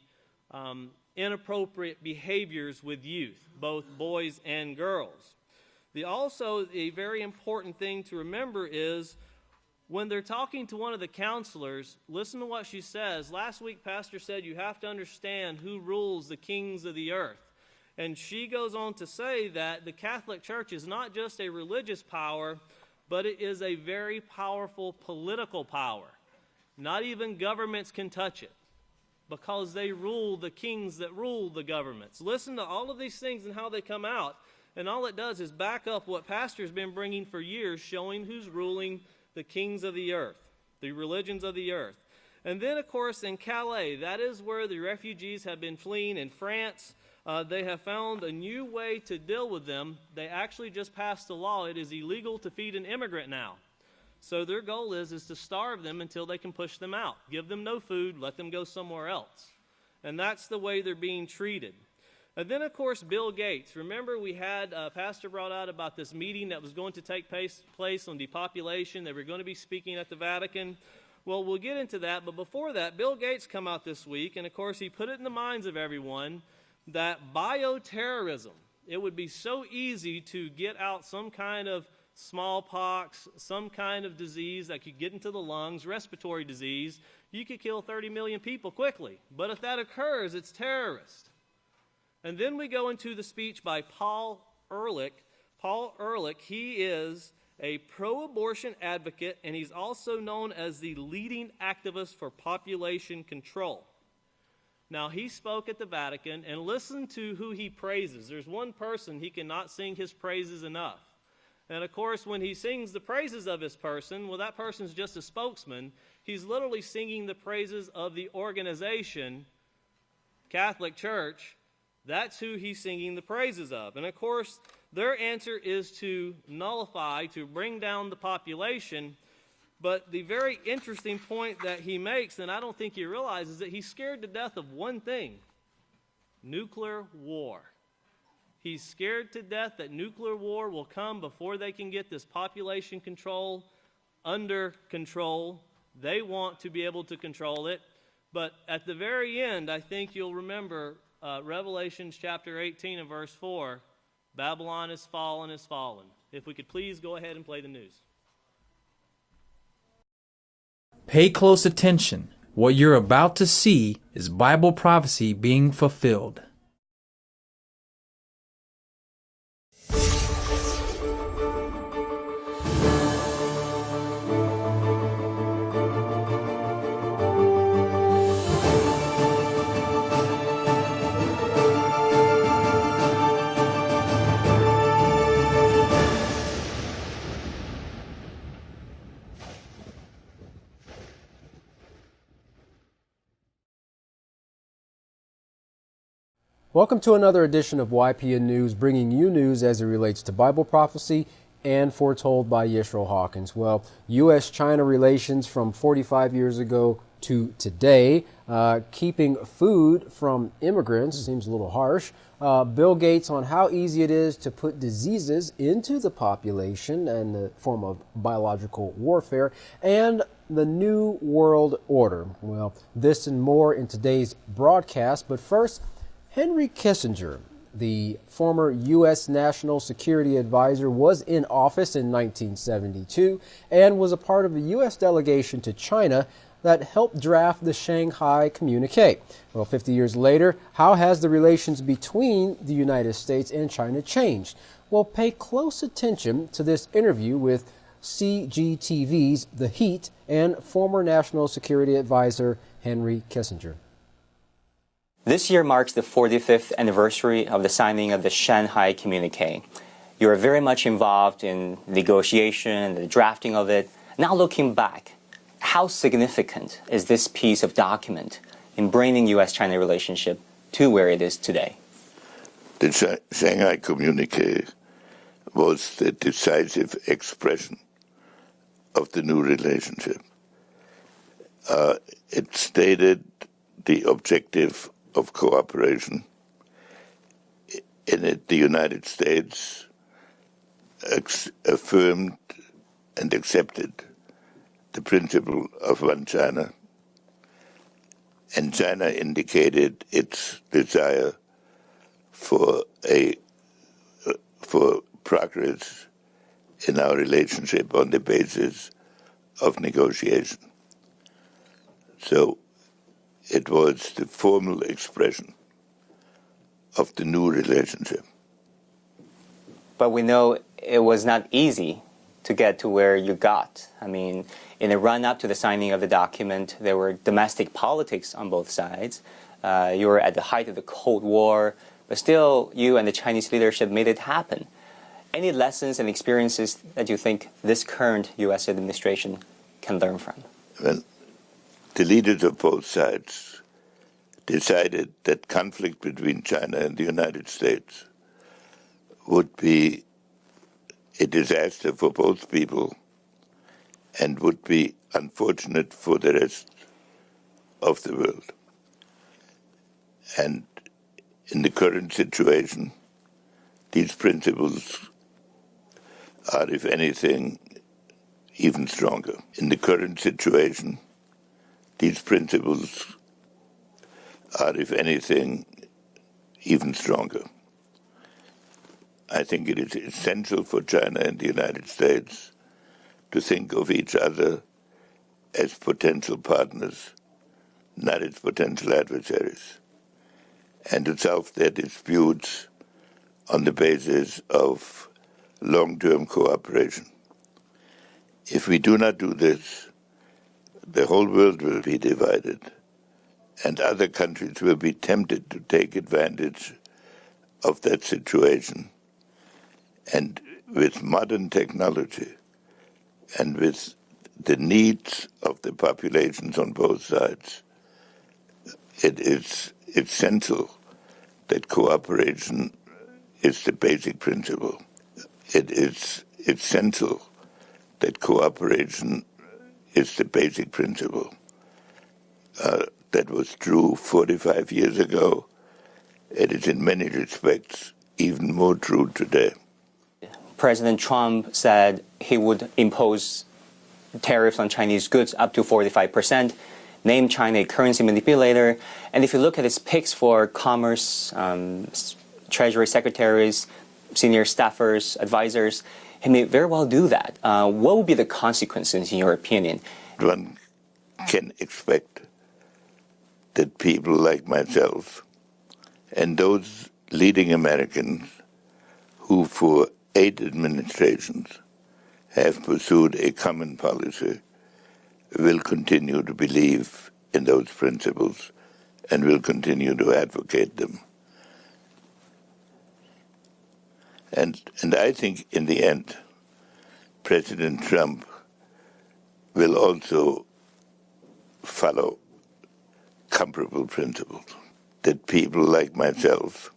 inappropriate behaviors with youth, both boys and girls. Also, a very important thing to remember is when they're talking to one of the counselors, listen to what she says. Last week, Pastor said you have to understand who rules the kings of the earth. And she goes on to say that the Catholic Church is not just a religious power, but it is a very powerful political power. Not even governments can touch it, because they rule the kings that rule the governments. Listen to all of these things and how they come out. And all it does is back up what Pastor's been bringing for years, showing who's ruling the kings of the earth, the religions of the earth. And then, of course, in Calais, that is where the refugees have been fleeing in France. they have found a new way to deal with them. They actually just passed a law. It is illegal to feed an immigrant now. So their goal is to starve them until they can push them out. Give them no food, let them go somewhere else. And that's the way they're being treated. And then, of course, Bill Gates. Remember, we had Pastor brought out about this meeting that was going to take place on depopulation. They were going to be speaking at the Vatican. Well, we'll get into that. But before that, Bill Gates come out this week, and, of course, he put it in the minds of everyone that bioterrorism, it would be so easy to get out some kind of smallpox, some kind of disease that could get into the lungs, respiratory disease. You could kill 30 million people quickly. But if that occurs, it's terrorist. And then we go into the speech by Paul Ehrlich. Paul Ehrlich, he is a pro-abortion advocate, and he's also known as the leading activist for population control. Now, he spoke at the Vatican, and listen to who he praises. There's one person he cannot sing his praises enough. And, of course, when he sings the praises of his person, well, that person's just a spokesman. He's literally singing the praises of the organization, Catholic Church. That's who he's singing the praises of. And, of course, their answer is to nullify, to bring down the population. But the very interesting point that he makes, and I don't think he realizes, is that he's scared to death of one thing: nuclear war. He's scared to death that nuclear war will come before they can get this population control under control. They want to be able to control it. But at the very end, I think you'll remember Revelation chapter 18 and verse 4, Babylon is fallen, is fallen. If we could please go ahead and play the news. Pay close attention. What you're about to see is Bible prophecy being fulfilled. Welcome to another edition of YPN News, bringing you news as it relates to Bible prophecy and foretold by Yisrayl Hawkins. Well, U.S.-China relations from 45 years ago to today, keeping food from immigrants seems a little harsh. Bill Gates on how easy it is to put diseases into the population and the form of biological warfare, and the New World Order. Well, this and more in today's broadcast, but first, Henry Kissinger, the former U.S. National Security Advisor, was in office in 1972 and was a part of the U.S. delegation to China that helped draft the Shanghai Communique. Well, 50 years later, how has the relations between the United States and China changed? Well, pay close attention to this interview with CGTV's The Heat and former National Security Advisor Henry Kissinger. This year marks the 45th anniversary of the signing of the Shanghai Communique. You are very much involved in negotiation and the drafting of it. Now looking back, how significant is this piece of document in bringing U.S.-China relationship to where it is today? The Shanghai Communique was the decisive expression of the new relationship. It stated the objective of cooperation. In it, the United States affirmed and accepted the principle of one China, and China indicated its desire for progress in our relationship on the basis of negotiation. So it was the formal expression of the new relationship. But we know it was not easy to get to where you got. I mean, in the run-up to the signing of the document, there were domestic politics on both sides. You were at the height of the Cold War, but still you and the Chinese leadership made it happen. Any lessons and experiences that you think this current U.S. administration can learn from? Well, the leaders of both sides decided that conflict between China and the United States would be a disaster for both people and would be unfortunate for the rest of the world. And in the current situation, these principles are, if anything, even stronger. In the current situation, these principles are, if anything, even stronger. I think it is essential for China and the United States to think of each other as potential partners, not as potential adversaries, and to solve their disputes on the basis of long-term cooperation. If we do not do this, the whole world will be divided, and other countries will be tempted to take advantage of that situation. And with modern technology and with the needs of the populations on both sides, it is essential that cooperation is the basic principle. It is essential that cooperation is the basic principle. That was true 45 years ago. It is in many respects even more true today. President Trump said he would impose tariffs on Chinese goods up to 45%, named China a currency manipulator. And if you look at his picks for commerce, treasury secretaries, senior staffers, advisors, he may very well do that. What would be the consequences, in your opinion? One can expect that people like myself and those leading Americans who for 8 administrations have pursued a common policy will continue to believe in those principles and will continue to advocate them. And I think in the end, President Trump will also follow comparable principles, that people like myself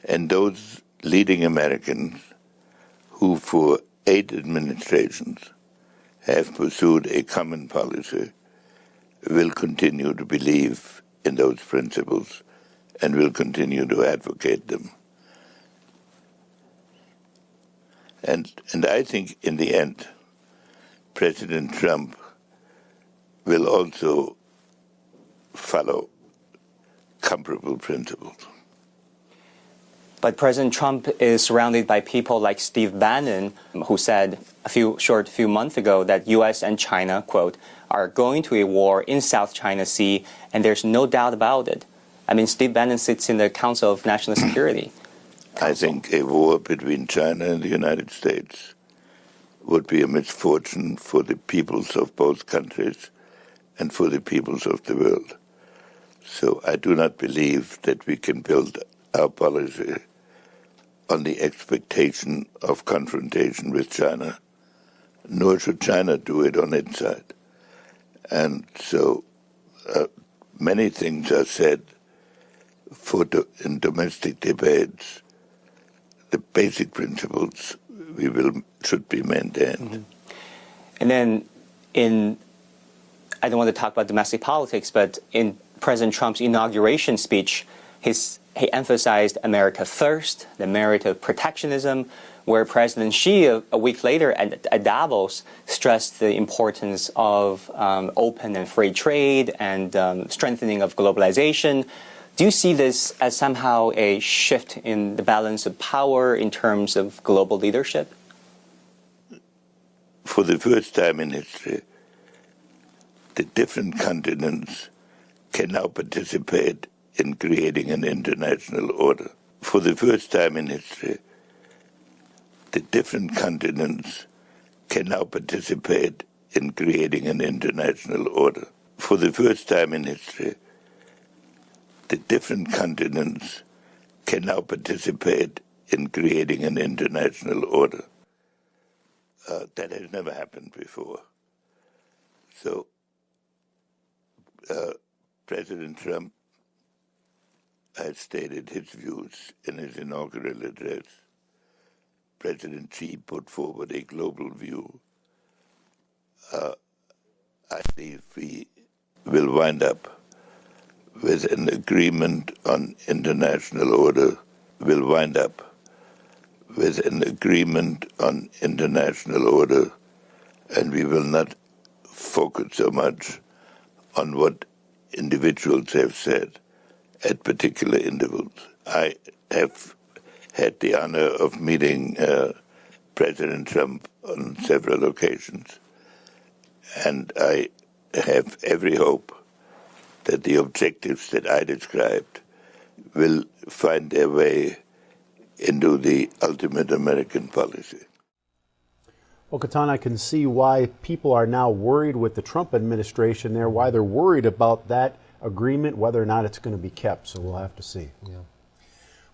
and those leading Americans who for 8 administrations have pursued a common policy will continue to believe in those principles and will continue to advocate them. And I think in the end, President Trump will also follow comparable principles. But President Trump is surrounded by people like Steve Bannon, who said a few months ago that U.S. and China, quote, are going to a war in South China Sea, and there's no doubt about it. I mean, Steve Bannon sits in the Council of National Security. I think a war between China and the United States would be a misfortune for the peoples of both countries and for the peoples of the world. So I do not believe that we can build our policy on the expectation of confrontation with China, nor should China do it on its side. And so many things are said in domestic debates. The basic principles should be maintained. Mm-hmm. And then I don't want to talk about domestic politics, but in President Trump's inauguration speech, he emphasized America first, the merit of protectionism, where President Xi, a week later at Davos, stressed the importance of open and free trade and strengthening of globalization. Do you see this as somehow a shift in the balance of power in terms of global leadership? For the first time in history, the different continents can now participate in creating an international order. For the first time in history, the different continents can now participate in creating an international order. For the first time in history, the different continents can now participate in creating an international order. That has never happened before. So President Trump I stated his views in his inaugural address. President Xi put forward a global view. I believe we will wind up with an agreement on international order, will wind up with an agreement on international order, and we will not focus so much on what individuals have said at particular intervals. I have had the honor of meeting President Trump on several occasions, and I have every hope that the objectives that I described will find their way into the ultimate American policy. Well, Katan, I can see why people are now worried with the Trump administration there, why they're worried about that agreement, whether or not it's going to be kept. So we'll have to see. Yeah.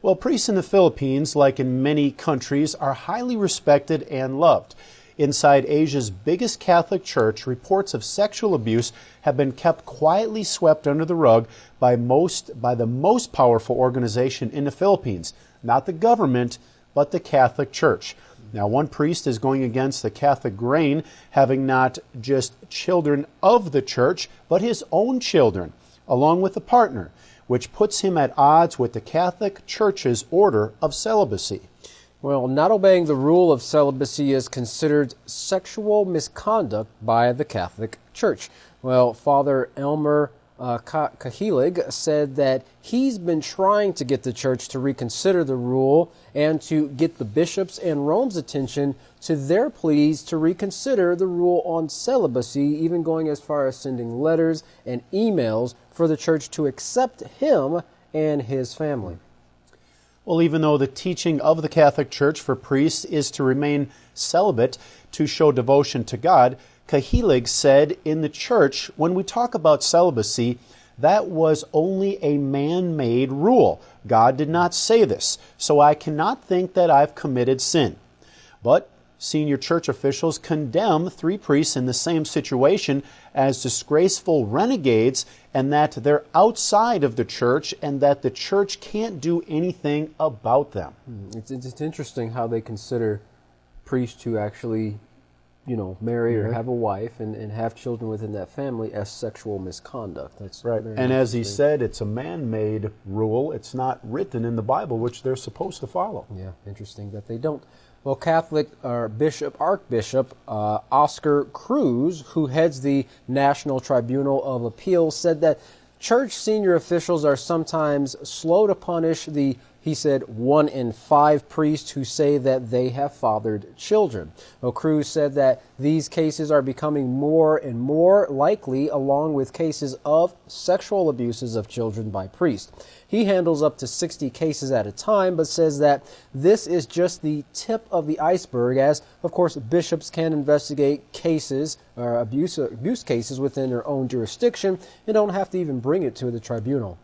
Well, priests in the Philippines, like in many countries, are highly respected and loved. Inside Asia's biggest Catholic church, reports of sexual abuse have been kept quietly swept under the rug by the most powerful organization in the Philippines. Not the government, but the Catholic Church. Now, one priest is going against the Catholic grain, having not just children of the church, but his own children, along with a partner, which puts him at odds with the Catholic Church's order of celibacy. Well, not obeying the rule of celibacy is considered sexual misconduct by the Catholic Church. Well, Father Elmer Cahilig said that he's been trying to get the church to reconsider the rule and to get the bishops and Rome's attention to their pleas to reconsider the rule on celibacy, even going as far as sending letters and emails for the church to accept him and his family. Well, even though the teaching of the Catholic Church for priests is to remain celibate to show devotion to God, Cahilig said in the church, when we talk about celibacy, that was only a man-made rule. God did not say this, so I cannot think that I've committed sin. But senior church officials condemn 3 priests in the same situation as disgraceful renegades, and that they're outside of the church and that the church can't do anything about them. It's interesting how they consider priests who actually, marry or have a wife and have children within that family as sexual misconduct. That's right. And as he said, it's a man-made rule. It's not written in the Bible, which they're supposed to follow. Yeah, interesting that they don't. Well, Catholic Archbishop Oscar Cruz, who heads the National Tribunal of Appeals, said that church senior officials are sometimes slow to punish the, he said, 1 in 5 priests who say that they have fathered children. Well, Cruz said that these cases are becoming more and more likely, along with cases of sexual abuses of children by priests. He handles up to 60 cases at a time, but says that this is just the tip of the iceberg, as, of course, bishops can investigate cases or abuse cases within their own jurisdiction and don't have to even bring it to the tribunal.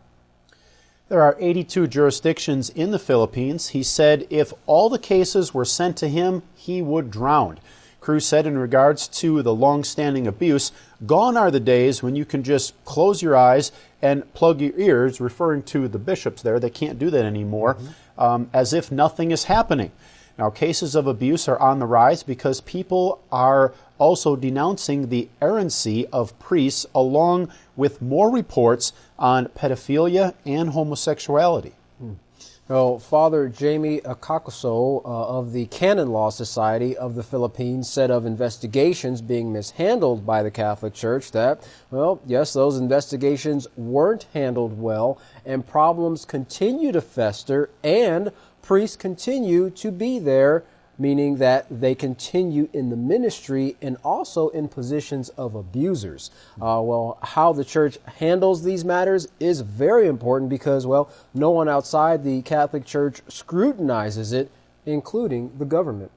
There are 82 jurisdictions in the Philippines. He said if all the cases were sent to him, he would drown. Cruz said in regards to the long-standing abuse, gone are the days when you can just close your eyes and plug your ears, referring to the bishops there. They can't do that anymore, as if nothing is happening. Now, cases of abuse are on the rise because people are also denouncing the errancy of priests, along with more reports on pedophilia and homosexuality. Well, Father Jamie Akakoso of the Canon Law Society of the Philippines said of investigations being mishandled by the Catholic Church that, well, yes, those investigations weren't handled well, and problems continue to fester, and priests continue to be there, meaning that they continue in the ministry and also in positions of abusers. Well, how the church handles these matters is very important because, well, no one outside the Catholic Church scrutinizes it, including the government.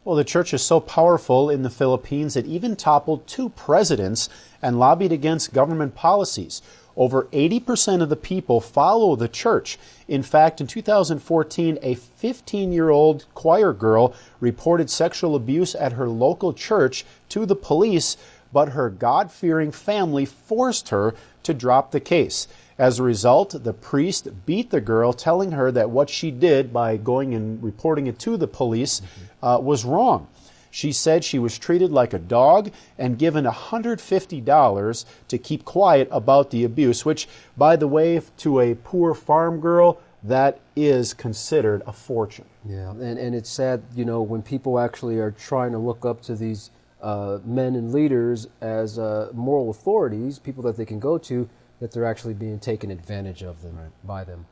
Well, the church is so powerful in the Philippines it even toppled 2 presidents and lobbied against government policies. Over 80% of the people follow the church. In fact, in 2014, a 15-year-old choir girl reported sexual abuse at her local church to the police, but her God-fearing family forced her to drop the case. As a result, the priest beat the girl, telling her that what she did by going and reporting it to the police was wrong. She said she was treated like a dog and given $150 to keep quiet about the abuse, which, by the way, to a poor farm girl, that is considered a fortune. Yeah, and it's sad, you know, when people actually are trying to look up to these men and leaders as moral authorities, people that they can go to, that they're actually being taken advantage of them by them.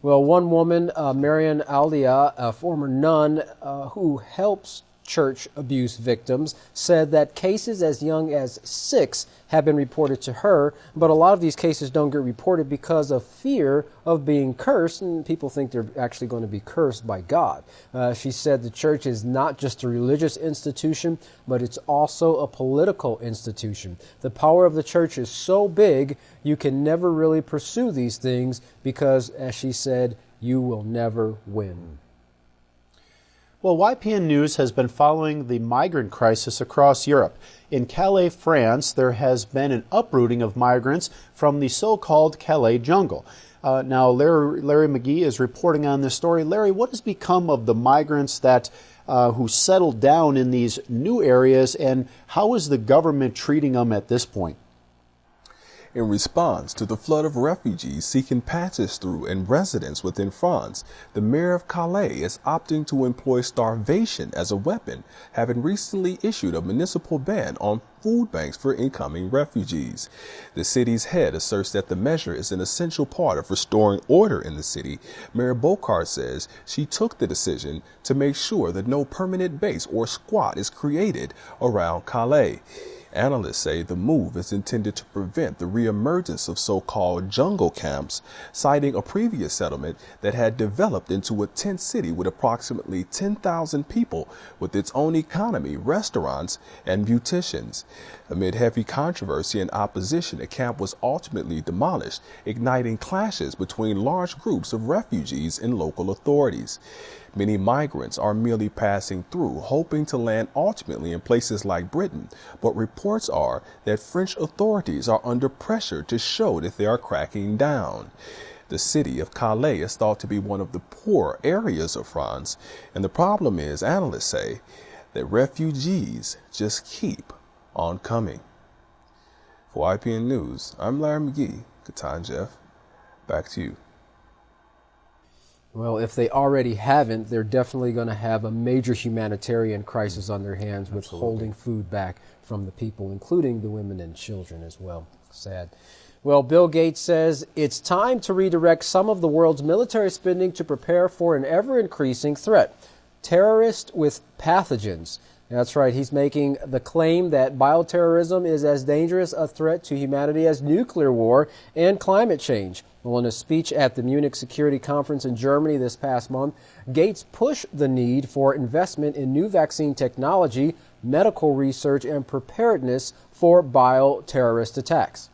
Well, one woman, Marian Aldia, a former nun who helps church abuse victims, said that cases as young as 6 have been reported to her, but a lot of these cases don't get reported because of fear of being cursed, and people think they're actually going to be cursed by God. She said the church is not just a religious institution, but it's also a political institution. The power of the church is so big, you can never really pursue these things because, as she said, you will never win. Well, YPN News has been following the migrant crisis across Europe. In Calais, France, there has been an uprooting of migrants from the so-called Calais jungle. Now, Larry McGee is reporting on this story. Larry, what has become of the migrants that who settled down in these new areas, and how is the government treating them at this point? In response to the flood of refugees seeking passage through and residence within France, the mayor of Calais is opting to employ starvation as a weapon, having recently issued a municipal ban on food banks for incoming refugees. The city's head asserts that the measure is an essential part of restoring order in the city. Mayor Bocard says she took the decision to make sure that no permanent base or squat is created around Calais. Analysts say the move is intended to prevent the reemergence of so-called jungle camps, citing a previous settlement that had developed into a tent city with approximately 10,000 people with its own economy, restaurants, and beauticians. Amid heavy controversy and opposition, the camp was ultimately demolished, igniting clashes between large groups of refugees and local authorities. Many migrants are merely passing through, hoping to land ultimately in places like Britain, but reports are that French authorities are under pressure to show that they are cracking down. The city of Calais is thought to be one of the poor areas of France, and the problem is, analysts say, that refugees just keep on coming. For IPN News, I'm Larry McGee. Katan Jeff, back to you. Well, if they already haven't, they're definitely going to have a major humanitarian crisis on their hands with holding food back from the people, including the women and children as well. Sad. Well, Bill Gates says it's time to redirect some of the world's military spending to prepare for an ever-increasing threat, terrorists with pathogens. That's right. He's making the claim that bioterrorism is as dangerous a threat to humanity as nuclear war and climate change. Well, in a speech at the Munich Security Conference in Germany this past month, Gates pushed the need for investment in new vaccine technology, medical research, and preparedness for bioterrorist attacks.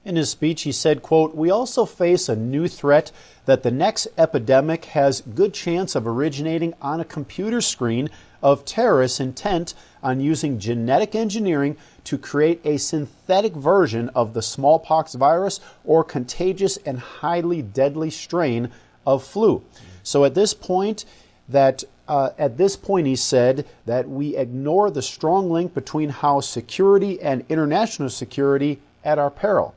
In his speech, he said, quote, "We also face a new threat that the next epidemic has good chance of originating on a computer screen of terrorists intent on using genetic engineering to create a synthetic version of the smallpox virus or contagious and highly deadly strain of flu." So at this point, he said that we ignore the strong link between house security and international security at our peril.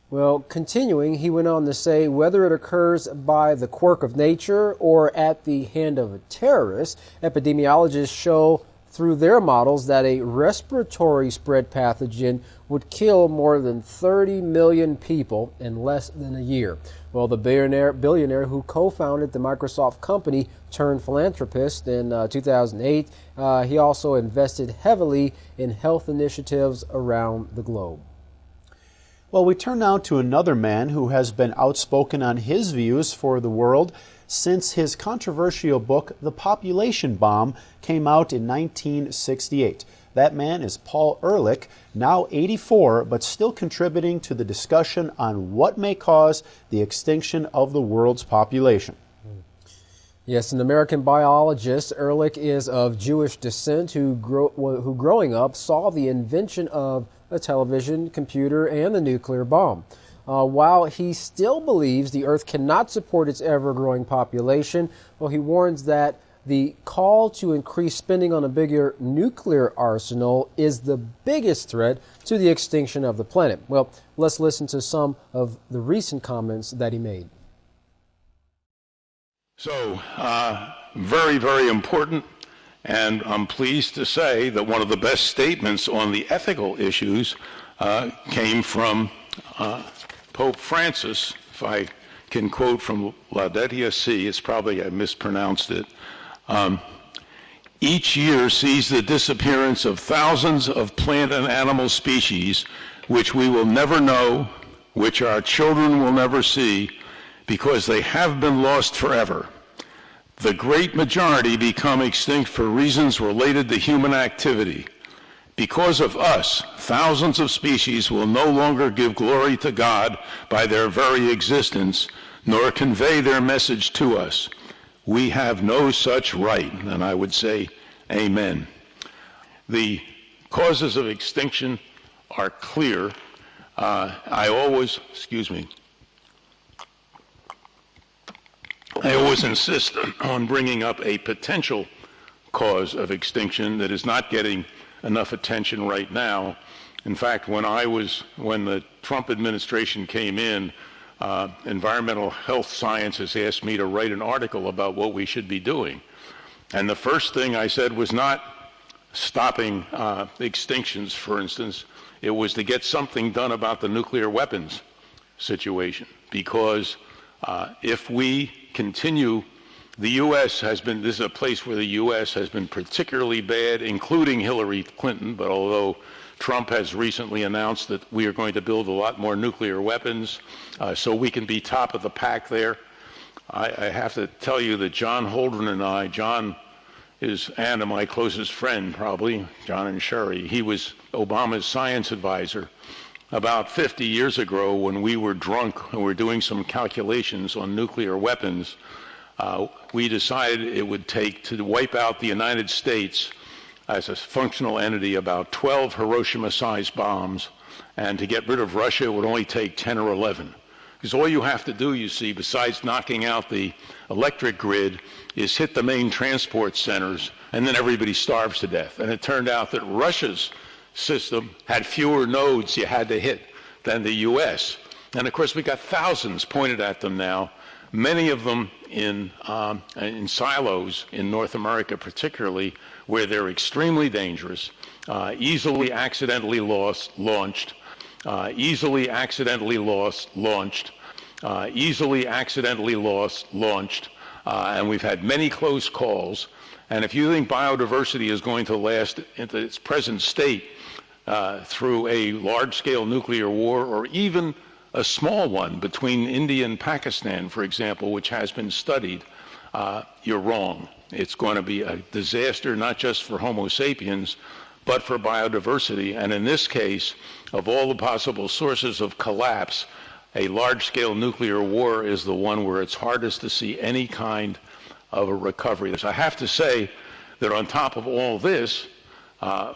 Well, continuing, he went on to say, whether it occurs by the quirk of nature or at the hand of a terrorist, epidemiologists show through their models that a respiratory spread pathogen would kill more than 30 million people in less than a year. Well, the billionaire who co-founded the Microsoft company turned philanthropist in 2008, he also invested heavily in health initiatives around the globe. Well, we turn now to another man who has been outspoken on his views for the world since his controversial book, The Population Bomb, came out in 1968. That man is Paul Ehrlich, now 84, but still contributing to the discussion on what may cause the extinction of the world's population. Yes, an American biologist, Ehrlich is of Jewish descent, who growing up saw the invention of a television, computer, and the nuclear bomb. While he still believes the Earth cannot support its ever-growing population, well, he warns that the call to increase spending on a bigger nuclear arsenal is the biggest threat to the extinction of the planet. Well, let's listen to some of the recent comments that he made. So, very, very important, and I'm pleased to say that one of the best statements on the ethical issues came from Pope Francis. If I can quote from Laudatia Si, it's probably I mispronounced it. Each year sees the disappearance of thousands of plant and animal species which we will never know, which our children will never see, because they have been lost forever. The great majority become extinct for reasons related to human activity. Because of us, thousands of species will no longer give glory to God by their very existence, nor convey their message to us. We have no such right, and I would say, amen. The causes of extinction are clear. I always insist on bringing up a potential cause of extinction that is not getting enough attention right now. In fact, when the Trump administration came in, Environmental Health Sciences asked me to write an article about what we should be doing. And the first thing I said was not stopping extinctions, for instance. It was to get something done about the nuclear weapons situation, because if we continue, the U.S. this is a place where the U.S. has been particularly bad, including Hillary Clinton, but although Trump has recently announced that we are going to build a lot more nuclear weapons so we can be top of the pack there. I have to tell you that John Holdren and I, John is Anna, my closest friend probably, John and Sherry, he was Obama's science advisor. About 50 years ago, when we were drunk and we were doing some calculations on nuclear weapons, we decided it would take to wipe out the United States as a functional entity about 12 Hiroshima-sized bombs, and to get rid of Russia it would only take 10 or 11. Because all you have to do, you see, besides knocking out the electric grid, is hit the main transport centers, and then everybody starves to death. And it turned out that Russia's system had fewer nodes you had to hit than the U.S. And of course, we got thousands pointed at them now, many of them in silos in North America particularly, where they're extremely dangerous, easily accidentally launched, easily accidentally launched, and we've had many close calls. And if you think biodiversity is going to last into its present state through a large-scale nuclear war, or even a small one between India and Pakistan, for example, which has been studied, you're wrong. It's going to be a disaster, not just for Homo sapiens, but for biodiversity. And in this case, of all the possible sources of collapse, a large-scale nuclear war is the one where it's hardest to see any kind of a recovery. So I have to say that on top of all this,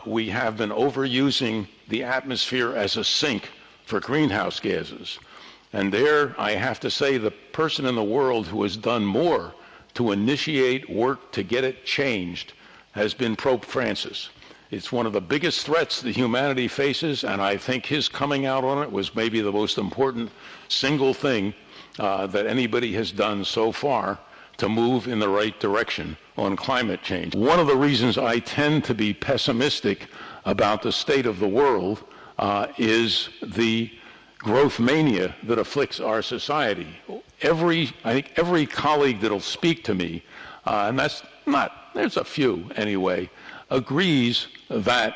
we have been overusing the atmosphere as a sink for greenhouse gases. And there, I have to say, the person in the world who has done more to initiate work to get it changed has been Pope Francis. It's one of the biggest threats that humanity faces, and I think his coming out on it was maybe the most important single thing that anybody has done so far to move in the right direction on climate change. One of the reasons I tend to be pessimistic about the state of the world is the growth mania that afflicts our society. I think every colleague that'll speak to me, and there's a few anyway, agrees that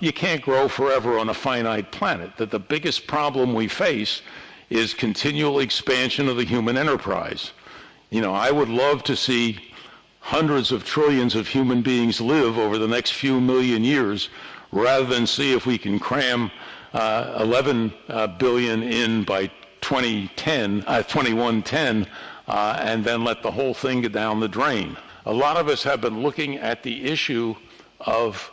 you can't grow forever on a finite planet, that the biggest problem we face is continual expansion of the human enterprise. You know, I would love to see hundreds of trillions of human beings live over the next few million years, rather than see if we can cram 11 billion in by 2110 and then let the whole thing go down the drain. A lot of us have been looking at the issue of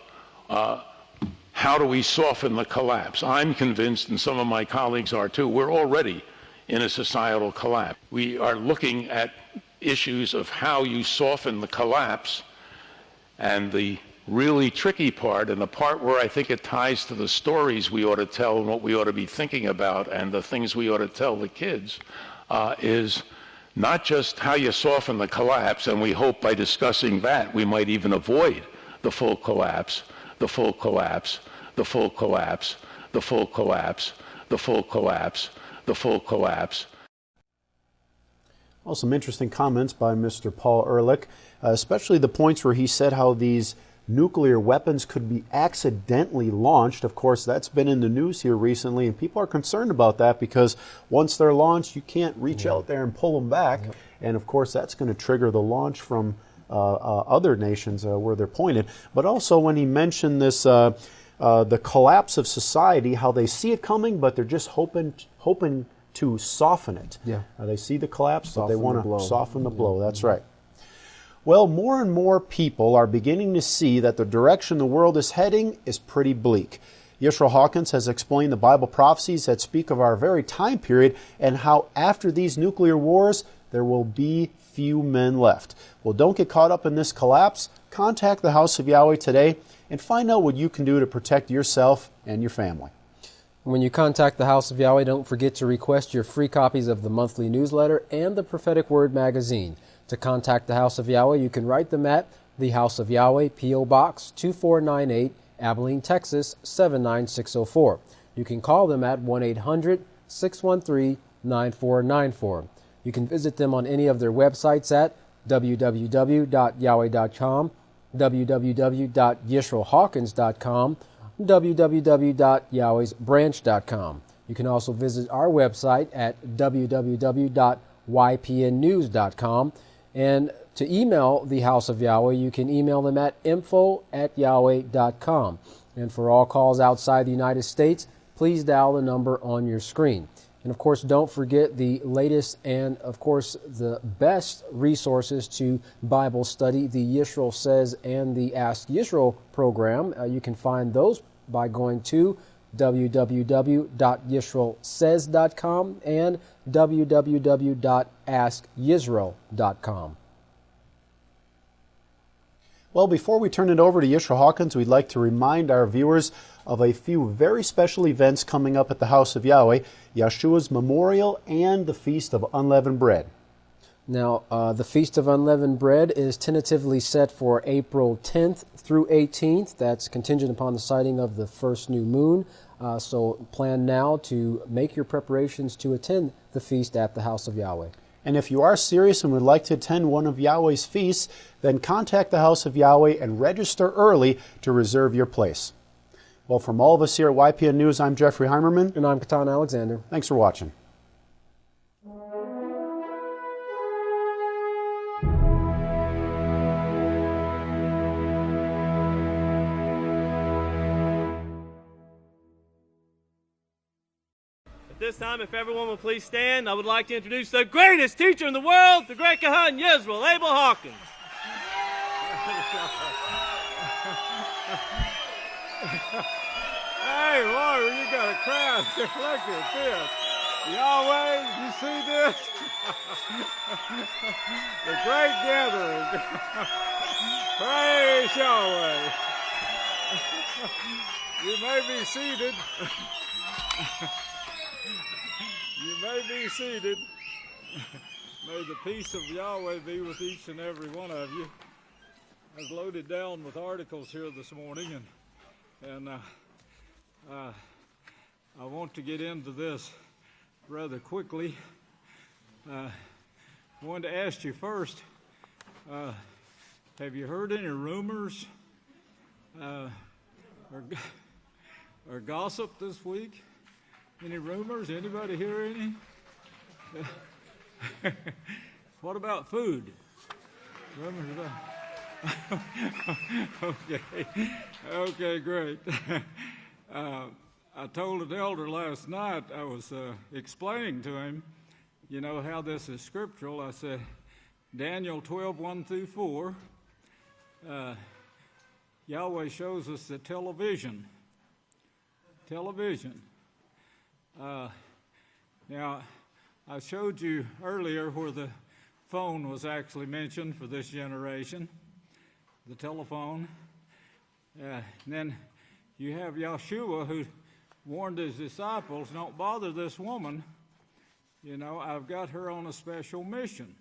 how do we soften the collapse. I'm convinced, and some of my colleagues are too, we're already in a societal collapse. We are looking at issues of how you soften the collapse, and the really tricky part, and the part where I think it ties to the stories we ought to tell and what we ought to be thinking about and the things we ought to tell the kids, is not just how you soften the collapse, and we hope by discussing that we might even avoid the full collapse, the full collapse, the full collapse, the full collapse, the full collapse, the full collapse. Well, some interesting comments by Mr. Paul Ehrlich, especially the points where he said how these nuclear weapons could be accidentally launched. Of course, that's been in the news here recently, and people are concerned about that because once they're launched, you can't reach out there and pull them back. Yep. And of course, that's going to trigger the launch from other nations where they're pointed. But also when he mentioned this, the collapse of society, how they see it coming, but they're just hoping to soften it. Yeah. They see the collapse, but they want to soften the blow. That's right. Well, more and more people are beginning to see that the direction the world is heading is pretty bleak. Yisrayl Hawkins has explained the Bible prophecies that speak of our very time period and how after these nuclear wars, there will be few men left. Well, don't get caught up in this collapse. Contact the House of Yahweh today and find out what you can do to protect yourself and your family. When you contact the House of Yahweh, don't forget to request your free copies of the monthly newsletter and the Prophetic Word magazine. To contact the House of Yahweh, you can write them at the House of Yahweh, P.O. Box 2498, Abilene, Texas 79604. You can call them at 1-800-613-9494. You can visit them on any of their websites at www.yahweh.com, www.yisraelhawkins.com, www.yahwehsbranch.com. You can also visit our website at www.ypnnews.com. And to email the House of Yahweh, you can email them at info@yahweh.com. And for all calls outside the United States, please dial the number on your screen. And of course, don't forget the latest and of course the best resources to Bible study, the Yisrael Says and the Ask Yisrael program. You can find those by going to www.yisraelsays.com and www.askyisrael.com. Well, before we turn it over to Yisrayl Hawkins, we'd like to remind our viewers of a few very special events coming up at the House of Yahweh, Yahshua's Memorial and the Feast of Unleavened Bread. Now, the Feast of Unleavened Bread is tentatively set for April 10th through 18th. That's contingent upon the sighting of the first new moon. So plan now to make your preparations to attend the feast at the House of Yahweh. And if you are serious and would like to attend one of Yahweh's feasts, then contact the House of Yahweh and register early to reserve your place. Well, from all of us here at YPN News, I'm Jeffrey Heimerman. And I'm Katan Alexander. Thanks for watching. This time, if everyone will please stand, I would like to introduce the greatest teacher in the world, the great Kahan Yisrayl Abel Hawkins. Hey, Lord, you got a crowd. Look at this. Yahweh, you see this? The great gathering. Praise Yahweh. You may be seated. You may be seated. May the peace of Yahweh be with each and every one of you. I was loaded down with articles here this morning, and I want to get into this rather quickly. I wanted to ask you first, have you heard any rumors or gossip this week? Any rumors? Anybody hear any? What about food? Rumors about... Okay, great. I told an elder last night, I was explaining to him you know how this is scriptural. I said, Daniel 12:1-4, Yahweh shows us the television. Now, I showed you earlier where the phone was actually mentioned for this generation, the telephone. And then you have Yahshua, who warned his disciples, don't bother this woman. You know, I've got her on a special mission.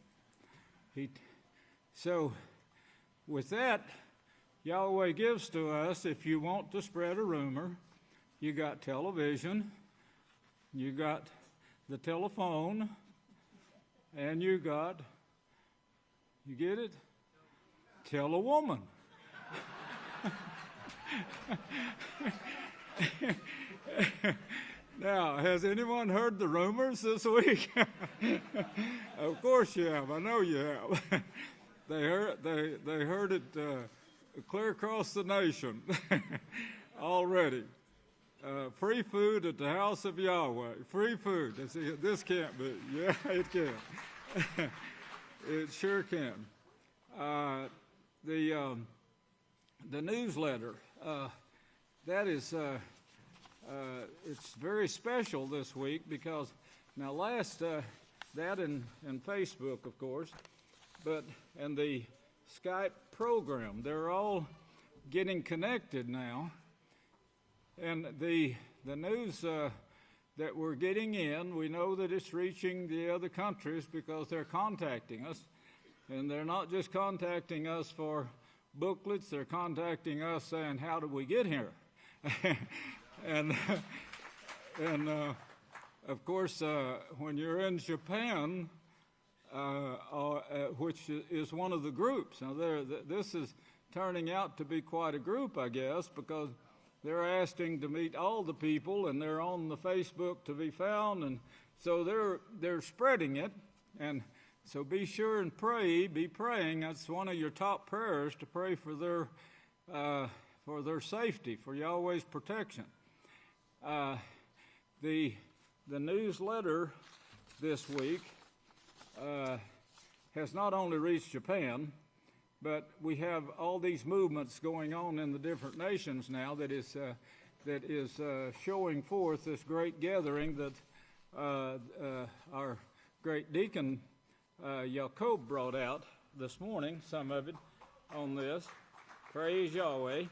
So with that, Yahweh gives to us, if you want to spread a rumor, you got television, you got the telephone, and you get it? Tell a woman. Now, has anyone heard the rumors this week? Of course you have. I know you have. They heard it clear across the nation already. Free food at the House of Yahweh. Free food. This can't be. Yeah, it can. It sure can. The newsletter. That is. It's very special this week because now that and Facebook, of course, and the Skype program, they're all getting connected now. And the news that we're getting in, we know that it's reaching the other countries because they're contacting us. And they're not just contacting us for booklets, they're contacting us saying, how did we get here? and of course, when you're in Japan, which is one of the groups, now this is turning out to be quite a group, I guess, because they're asking to meet all the people, and they're on the Facebook to be found, and so they're spreading it. And so be sure and be praying. That's one of your top prayers, to pray for their safety, for Yahweh's protection. The newsletter this week has not only reached Japan, but we have all these movements going on in the different nations now that is showing forth this great gathering that our great Deacon Yahaqob brought out this morning, some of it on this. Praise Yahweh.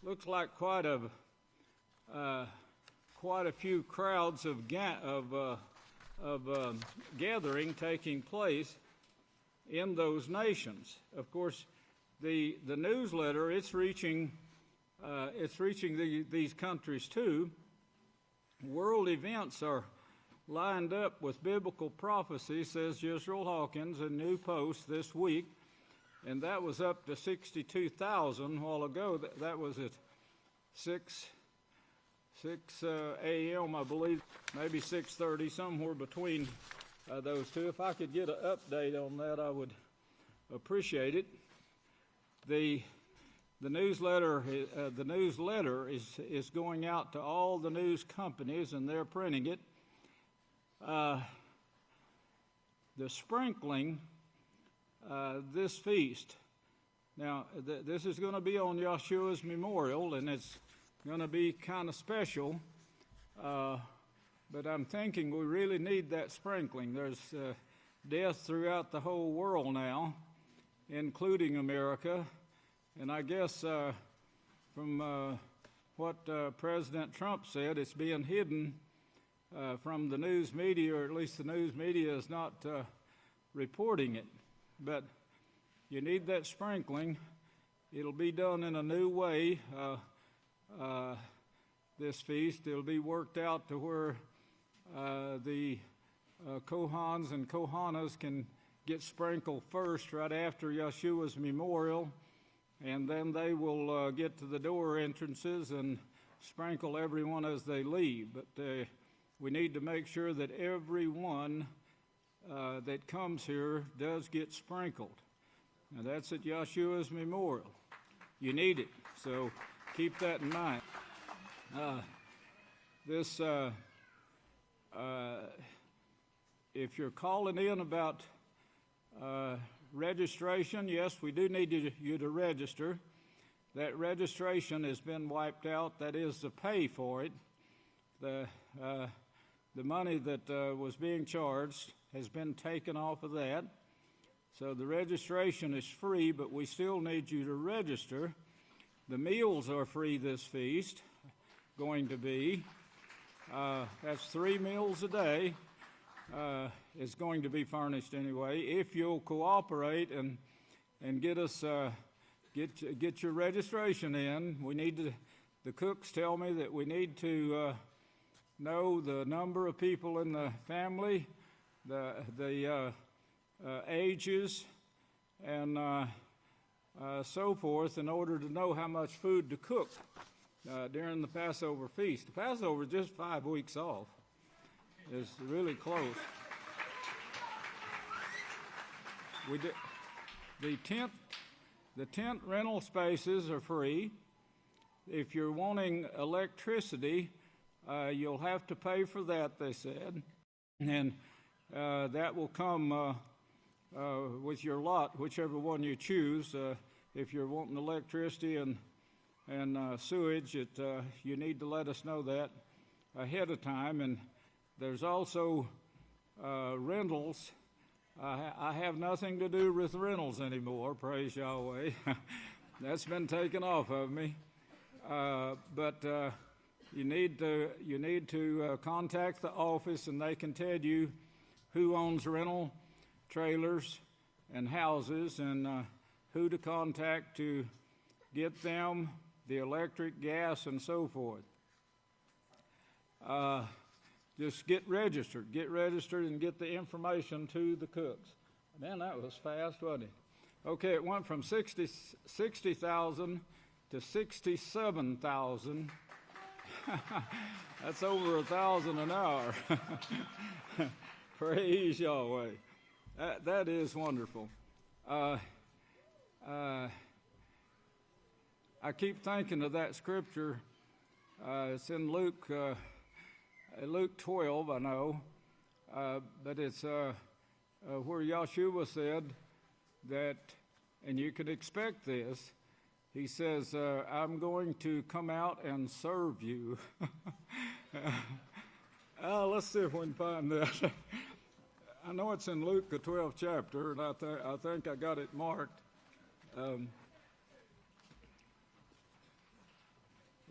Looks like quite a few crowds of gathering taking place in those nations. Of course, the newsletter, it's reaching these countries too. World events are lined up with biblical prophecy, says Yisrayl Hawkins, a new post this week, and that was up to 62,000 a while ago. That was at 6 a.m., I believe, maybe 6:30, somewhere between those two. If I could get an update on that, I would appreciate it. The newsletter is going out to all the news companies, and they're printing it. The sprinkling, this feast. Now, this is going to be on Yahshua's memorial, and it's going to be kind of special. But I'm thinking we really need that sprinkling. There's death throughout the whole world now, including America. And I guess from what President Trump said, it's being hidden from the news media, or at least the news media is not reporting it. But you need that sprinkling. It'll be done in a new way, this feast. It'll be worked out to where the Kohans and Kohanas can get sprinkled first right after Yahshua's memorial, and then they will get to the door entrances and sprinkle everyone as they leave. But we need to make sure that everyone that comes here does get sprinkled. Now that's at Yahshua's memorial. You need it, so keep that in mind. if you're calling in about registration, yes, we do need you to register. That registration has been wiped out. That is to pay for it. The money that was being charged has been taken off of that. So the registration is free, but we still need you to register. The meals are free this feast, going to be. That's 3 meals a day. Is going to be furnished anyway. If you'll cooperate and get us get your registration in, we need to. The cooks tell me that we need to know the number of people in the family, the ages, and so forth, in order to know how much food to cook during the Passover feast. The Passover is just 5 weeks off. It's really close. The tent rental spaces are free. If you're wanting electricity, you'll have to pay for that, they said, and that will come with your lot, whichever one you choose. If you're wanting electricity and sewage, you need to let us know that ahead of time. And there's also rentals. I have nothing to do with rentals anymore, praise Yahweh. That's been taken off of me. But you need to contact the office, and they can tell you who owns rental trailers and houses, and who to contact to get them, the electric, gas, and so forth. Just get registered, and get the information to the cooks. Man, that was fast, wasn't it? Okay, it went from 60,000 to 67,000. That's over 1,000 an hour. Praise Yahweh. That is wonderful. I keep thinking of that scripture. It's in Luke 12, I know, but it's where Yahshua said that, and you can expect this, he says, I'm going to come out and serve you. Let's see if we can find that. I know it's in Luke, the 12th chapter, and I think I got it marked.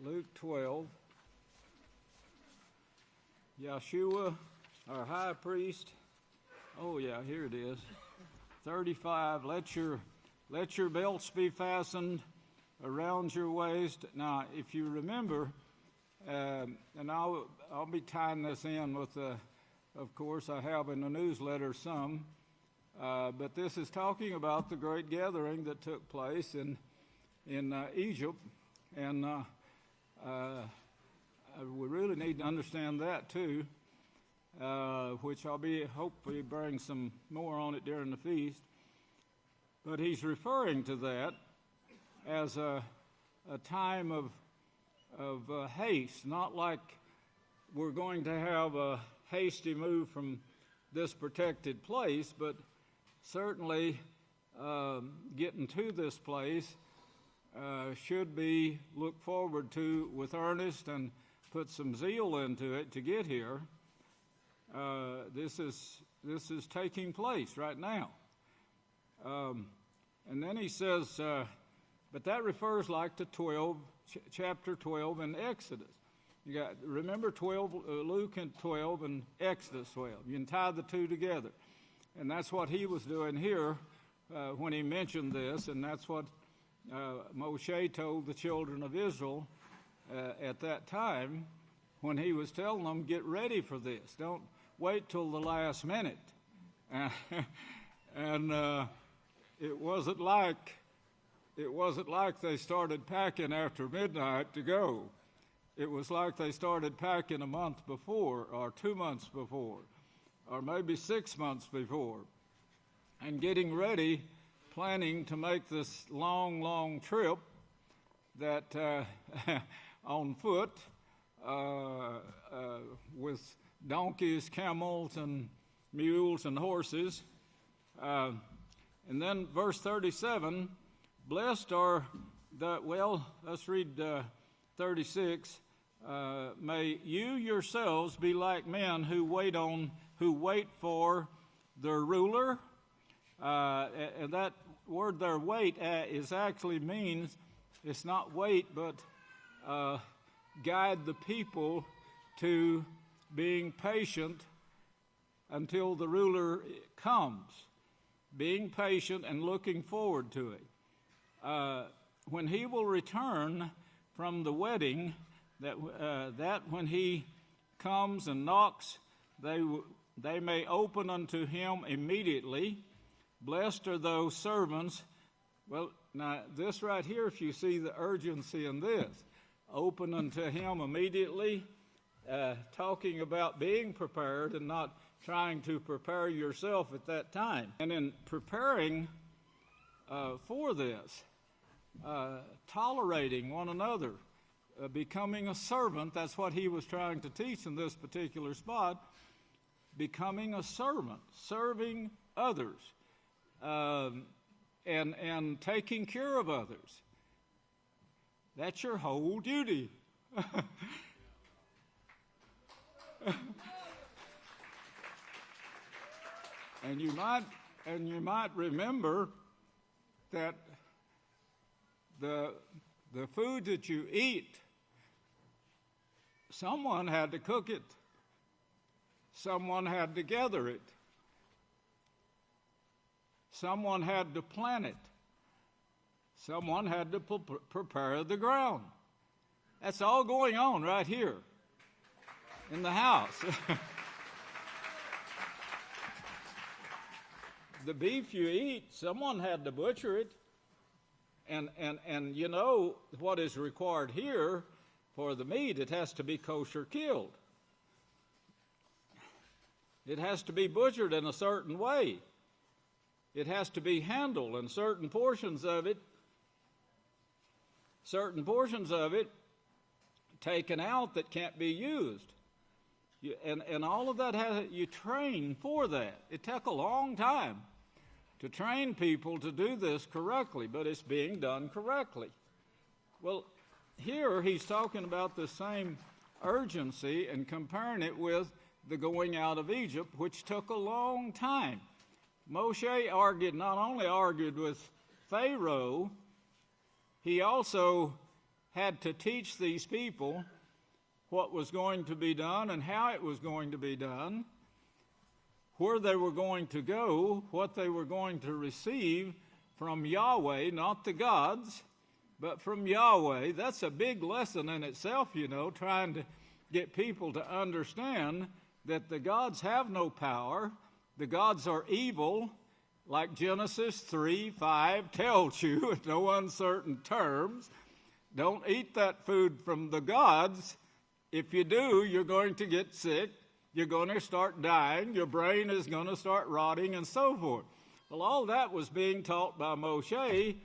Luke 12. Yahshua, our high priest. Oh yeah, here it is. 35. Let your belts be fastened around your waist. Now, if you remember, and I'll be tying this in with, of course, I have in the newsletter some, but this is talking about the great gathering that took place in Egypt, and we really need to understand that too, which I'll be hopefully bring some more on it during the feast. But he's referring to that as a time of haste, not like we're going to have a hasty move from this protected place, but certainly getting to this place should be looked forward to with earnest and put some zeal into it to get here. This is taking place right now. And then he says, but that refers like to chapter 12 in Exodus. You got, remember 12, Luke and 12 and Exodus 12. You can tie the two together. And that's what he was doing here when he mentioned this, and that's what Moshe told the children of Israel at that time when he was telling them, get ready for this. Don't wait till the last minute. And it wasn't like they started packing after midnight to go. It was like they started packing a month before, or 2 months before, or maybe 6 months before, and getting ready, planning to make this long trip that on foot with donkeys, camels, and mules and horses. And then verse 37, blessed are the, well, let's read 36. May you yourselves be like men who wait for their ruler. And that word there, wait, is actually means, it's not wait, but guide the people to being patient until the ruler comes. Being patient and looking forward to it. When he will return from the wedding, that when he comes and knocks, they may open unto him immediately. Blessed are those servants. Well, now this right here, if you see the urgency in this, open unto him immediately, talking about being prepared and not trying to prepare yourself at that time. And in preparing for this, tolerating one another, becoming a servant, that's what he was trying to teach in this particular spot, becoming a servant, serving others, and taking care of others. That's your whole duty. And you might remember that the food that you eat, someone had to cook it. Someone had to gather it. Someone had to plant it. Someone had to prepare the ground. That's all going on right here in the house. The beef you eat, someone had to butcher it. And you know what is required here for the meat, it has to be kosher killed. It has to be butchered in a certain way. It has to be handled, and certain portions of it taken out that can't be used. And all of that, you train for that. It took a long time to train people to do this correctly, but it's being done correctly. Well, here he's talking about the same urgency and comparing it with the going out of Egypt, which took a long time. Moshe not only argued with Pharaoh, he also had to teach these people what was going to be done and how it was going to be done, where they were going to go, what they were going to receive from Yahweh, not the gods, but from Yahweh. That's a big lesson in itself, you know, trying to get people to understand that the gods have no power. The gods are evil, like Genesis 3:5 tells you in no uncertain terms. Don't eat that food from the gods. If you do, you're going to get sick. You're going to start dying. Your brain is going to start rotting and so forth. Well, all that was being taught by Moshe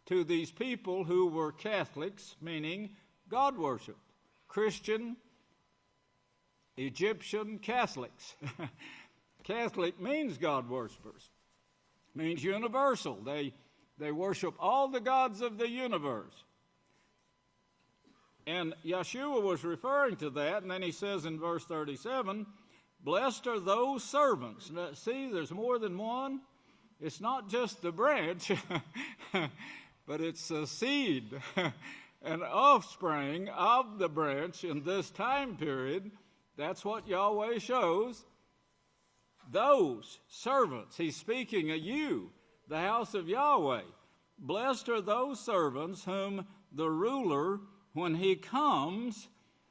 to these people who were Catholics, meaning God worship. Christian, Egyptian Catholics. Catholic means God worshipers. Means universal. They worship all the gods of the universe. And Yahshua was referring to that, and then he says in verse 37, blessed are those servants. Now, see, there's more than one. It's not just the branch, but it's a seed, an offspring of the branch in this time period. That's what Yahweh shows. Those servants, he's speaking of you, the house of Yahweh. Blessed are those servants whom the ruler, when he comes,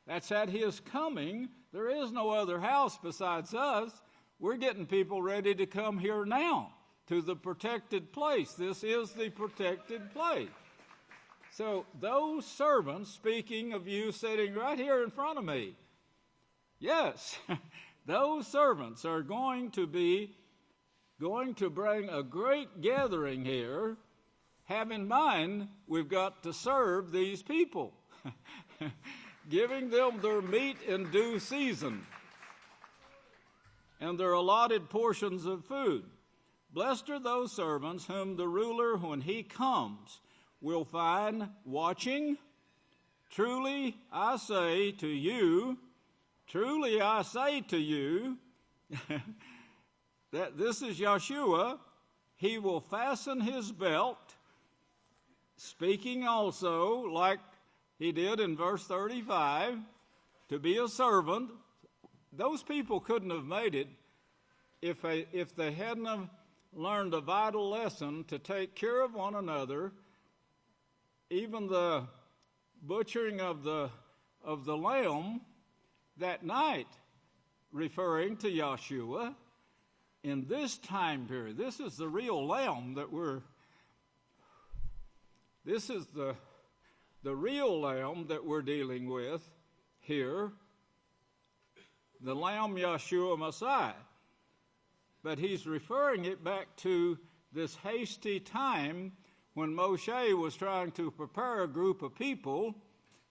that's at his coming. There is no other house besides us. We're getting people ready to come here now to the protected place. This is the protected place. So those servants, speaking of you sitting right here in front of me, yes, those servants are going to bring a great gathering here. Have in mind, we've got to serve these people. Giving them their meat in due season. and their allotted portions of food. Blessed are those servants whom the ruler, when he comes, will find watching. Truly I say to you, that this is Yahshua, he will fasten his belt, speaking also, like he did in verse 35, to be a servant. Those people couldn't have made it if they hadn't have learned a vital lesson to take care of one another. Even the butchering of the lamb that night, referring to Yahshua, in this time period. This is the real lamb this is the real lamb that we're dealing with here, the Lamb Yahshua Messiah. But he's referring it back to this hasty time when Moshe was trying to prepare a group of people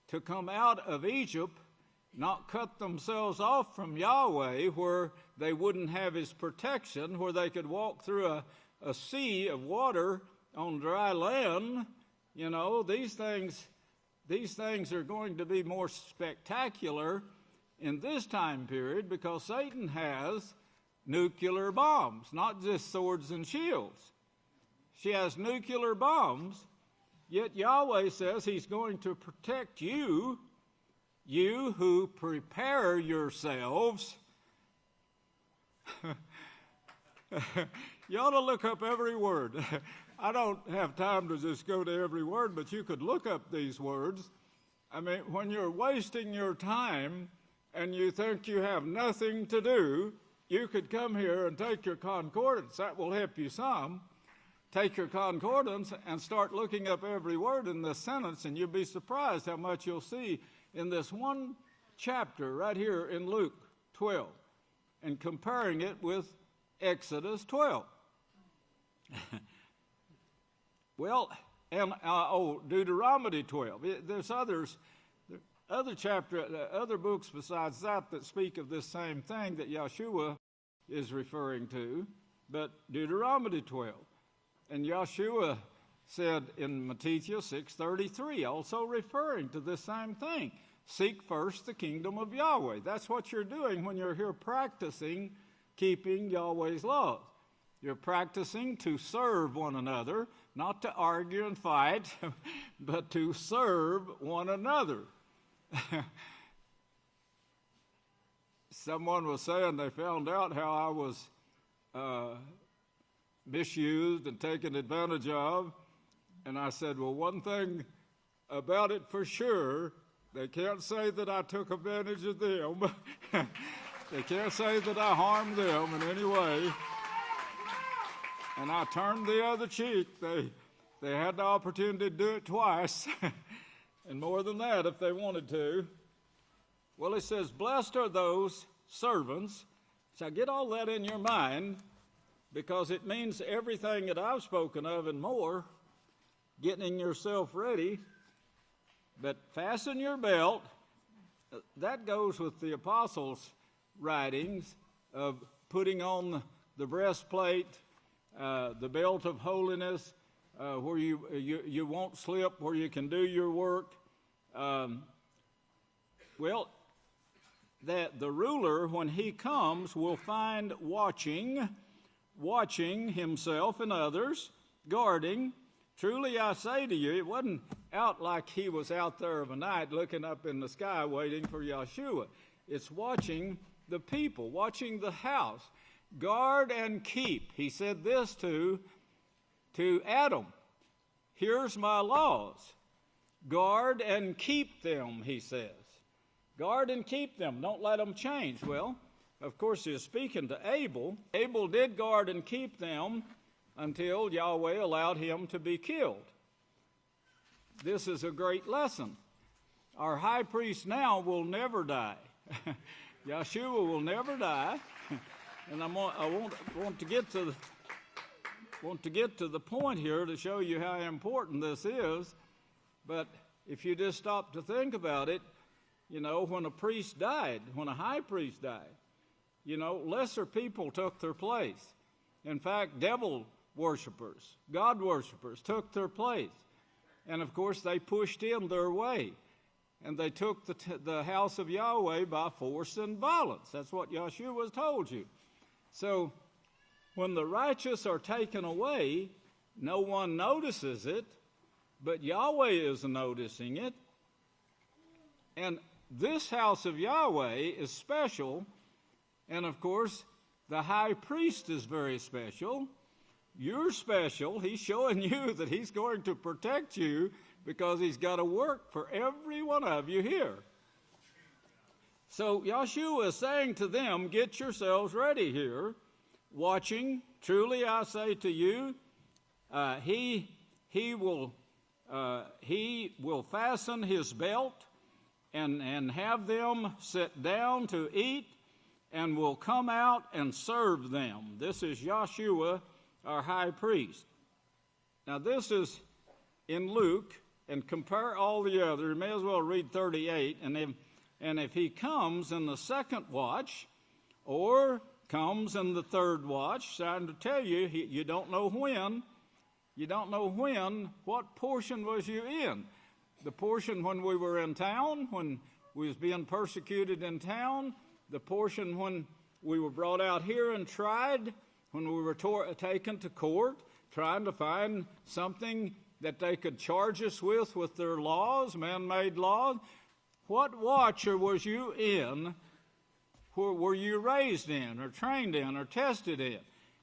to come out of Egypt, not cut themselves off from Yahweh, where they wouldn't have his protection, where they could walk through a sea of water on dry land. You know, these things are going to be more spectacular in this time period because Satan has nuclear bombs, not just swords and shields. She has nuclear bombs, yet Yahweh says he's going to protect you who prepare yourselves. You ought to look up every word. I don't have time to just go to every word, but you could look up these words. I mean, when you're wasting your time and you think you have nothing to do, you could come here and take your concordance. That will help you some. Take your concordance and start looking up every word in this sentence, and you'll be surprised how much you'll see in this one chapter right here in Luke 12, and comparing it with Exodus 12. Well, and Deuteronomy 12. There's other books besides that speak of this same thing that Yahshua is referring to, but Deuteronomy 12. And Yahshua said in Matthew 6:33, also referring to this same thing, seek first the kingdom of Yahweh. That's what you're doing when you're here practicing keeping Yahweh's laws. You're practicing to serve one another, not to argue and fight, but to serve one another. Someone was saying they found out how I was misused and taken advantage of. And I said, well, one thing about it for sure, they can't say that I took advantage of them. They can't say that I harmed them in any way. And I turned the other cheek. They had the opportunity to do it twice, and more than that if they wanted to. Well, it says, blessed are those servants. So get all that in your mind, because it means everything that I've spoken of and more, getting yourself ready. But fasten your belt. That goes with the apostles' writings of putting on the breastplate, the belt of holiness, where you won't slip, where you can do your work. Well, that the ruler, when he comes, will find watching himself and others, guarding. Truly I say to you, it wasn't out like he was out there of a night looking up in the sky waiting for Yahshua. It's watching the people, watching the house. Guard and keep. He said this to Adam. Here's my laws. Guard and keep them, he says. Guard and keep them. Don't let them change. Well, of course, he's speaking to Abel. Abel did guard and keep them until Yahweh allowed him to be killed. This is a great lesson. Our high priest now will never die. Yahshua will never die. And I want to get to the point here to show you how important this is. But if you just stop to think about it, you know, when a priest died, when a high priest died, lesser people took their place. In fact, devil worshipers, God worshipers took their place. And of course, they pushed in their way. And they took the house of Yahweh by force and violence. That's what Yahshua told you. So, when the righteous are taken away, no one notices it, but Yahweh is noticing it. And this house of Yahweh is special. And of course, the high priest is very special. You're special. He's showing you that he's going to protect you because he's got to work for every one of you here. So Yahshua is saying to them, get yourselves ready here, watching. Truly I say to you, he will fasten his belt and have them sit down to eat, and will come out and serve them. This is Yahshua, our high priest. Now this is in Luke, and compare all the others. You may as well read 38, and if he comes in the second watch, or comes in the third watch, trying to tell you, you don't know when, what portion was you in? The portion when we were in town, when we was being persecuted in town, the portion when we were brought out here and tried, when we were taken to court, trying to find something that they could charge us with their laws, man-made laws. What watch was you in? Were you raised in, or trained in, or tested in?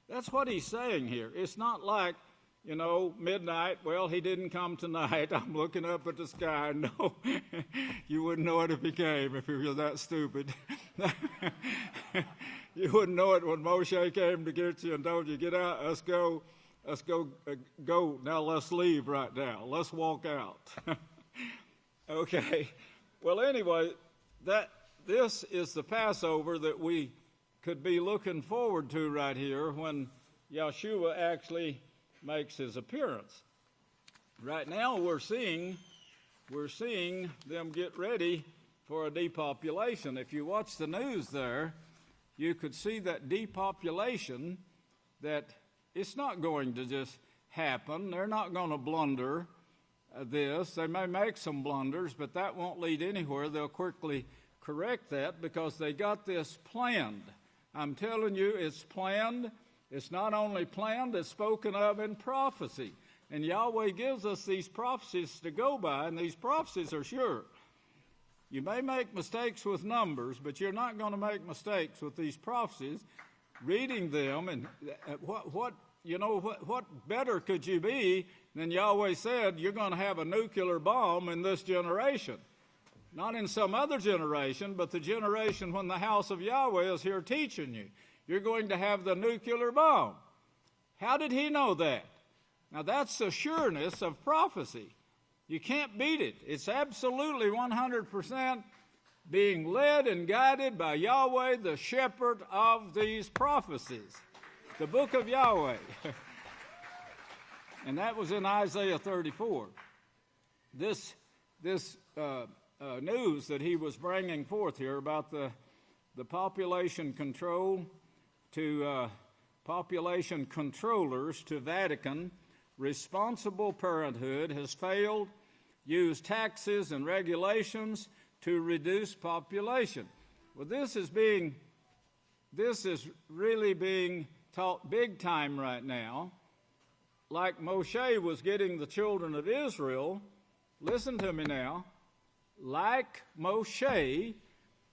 That's what he's saying here. It's not like, midnight, well, he didn't come tonight. I'm looking up at the sky. No, you wouldn't know it if he came, if he was that stupid. You wouldn't know it when Moshe came to get you and told you, get out, let's go, now let's leave right now. Let's walk out. Okay. Well, anyway, this is the Passover that we could be looking forward to right here when Yahshua actually makes his appearance. Right now we're seeing them get ready for a depopulation. If you watch the news there, you could see that depopulation, that it's not going to just happen. They're not going to blunder this. They may make some blunders, but that won't lead anywhere. They'll quickly correct that because they got this planned. I'm telling you, it's planned. It's not only planned, it's spoken of in prophecy. And Yahweh gives us these prophecies to go by, and these prophecies are sure. You may make mistakes with numbers, but you're not going to make mistakes with these prophecies. Reading them, and what better could you be than Yahweh said, you're going to have a nuclear bomb in this generation. Not in some other generation, but the generation when the house of Yahweh is here teaching you. You're going to have the nuclear bomb. How did he know that? Now that's the sureness of prophecy. You can't beat it. It's absolutely 100% being led and guided by Yahweh, the shepherd of these prophecies. The book of Yahweh. And that was in Isaiah 34. This news that he was bringing forth here about the population control to population controllers to Vatican, responsible parenthood has failed, used taxes and regulations to reduce population. Well, this is really being taught big time right now. Like Moshe was getting the children of Israel, listen to me now, like Moshe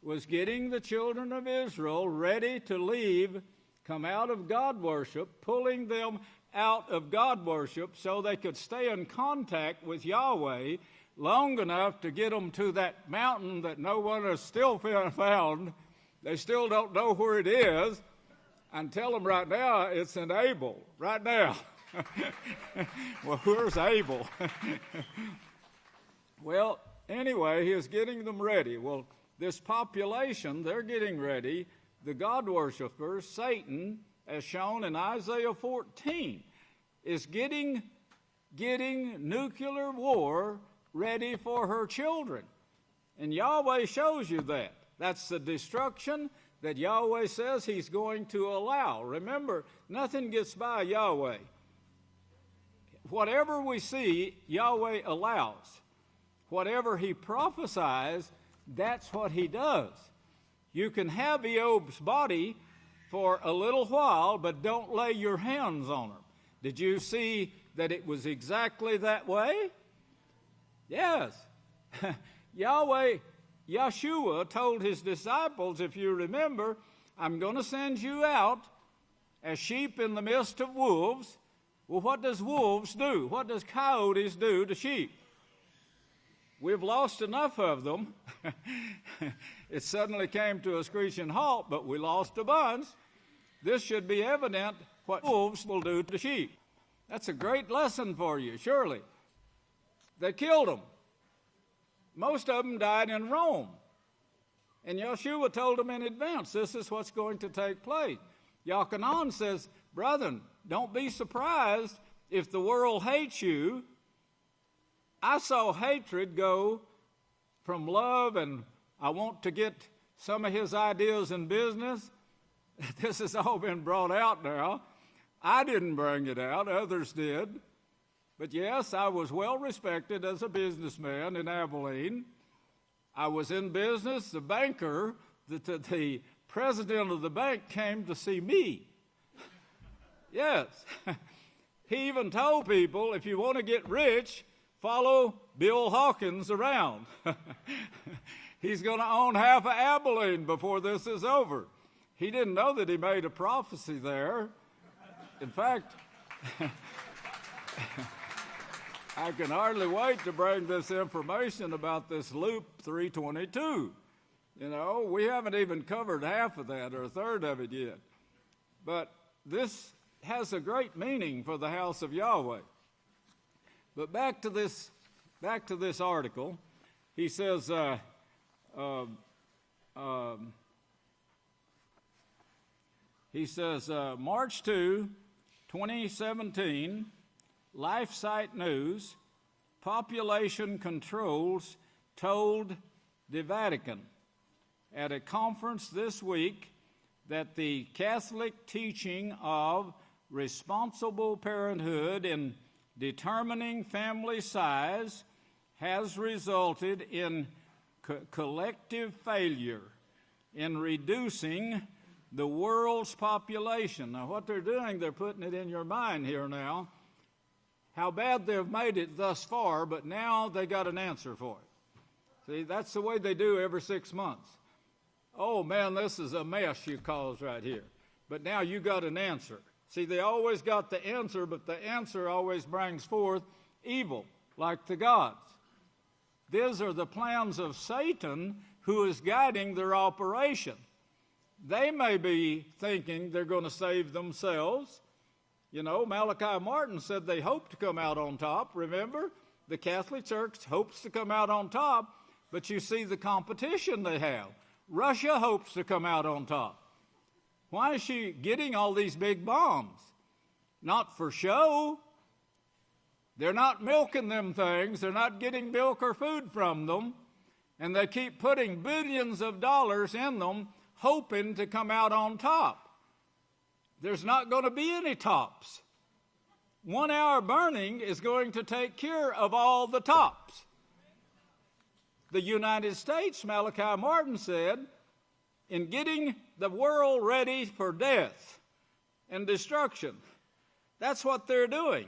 was getting the children of Israel ready to leave, come out of God worship, pulling them out of God worship so they could stay in contact with Yahweh long enough to get them to that mountain that no one has still found. They still don't know where it is. And tell them right now it's in Abel, right now. Well, where's Abel? Well, anyway, he is getting them ready. Well, this population, they're getting ready. The God worshipers, Satan, as shown in Isaiah 14, is getting nuclear war ready for her children. And Yahweh shows you that. That's the destruction that Yahweh says he's going to allow. Remember, nothing gets by Yahweh. Whatever we see, Yahweh allows. Whatever he prophesies, that's what he does. You can have Eob's body for a little while, but don't lay your hands on her. Did you see that it was exactly that way? Yes. Yahweh, Yahshua told his disciples, if you remember, I'm going to send you out as sheep in the midst of wolves. Well, what does wolves do? What does coyotes do to sheep? We've lost enough of them. It suddenly came to a screeching halt, but we lost a bunch. This should be evident what wolves will do to sheep. That's a great lesson for you, surely. They killed them. Most of them died in Rome. And Yahshua told them in advance, this is what's going to take place. Yachanan says, brethren, don't be surprised if the world hates you. I saw hatred go from love and I want to get some of his ideas in business. This has all been brought out now. I didn't bring it out, others did. But yes, I was well respected as a businessman in Abelin. I was in business. The banker, the president of the bank came to see me. Yes. He even told people, if you want to get rich, follow Bill Hawkins around. He's going to own half of Abelin before this is over. He didn't know that he made a prophecy there. In fact, I can hardly wait to bring this information about this loop 322. You know, we haven't even covered half of that or a third of it yet. But this has a great meaning for the house of Yahweh. But back to this article, he says, March 2, 2017, LifeSite News, population controls told the Vatican at a conference this week that the Catholic teaching of responsible parenthood in determining family size has resulted in collective failure in reducing the world's population. Now, what they're doing, they're putting it in your mind here now, how bad they've made it thus far, but now they got an answer for it. See, that's the way they do every 6 months. Oh, man, this is a mess you caused right here. But now you got an answer. See, they always got the answer, but the answer always brings forth evil, like the gods. These are the plans of Satan, who is guiding their operation. They may be thinking they're going to save themselves. You know, Malachi Martin said they hope to come out on top. Remember, the Catholic Church hopes to come out on top, but you see the competition they have. Russia hopes to come out on top. Why is she getting all these big bombs? Not for show. They're not milking them things. They're not getting milk or food from them. And they keep putting billions of dollars in them, hoping to come out on top. There's not going to be any tops. 1 hour burning is going to take care of all the tops. The United States, Malachi Martin said, in getting the world ready for death and destruction, that's what they're doing.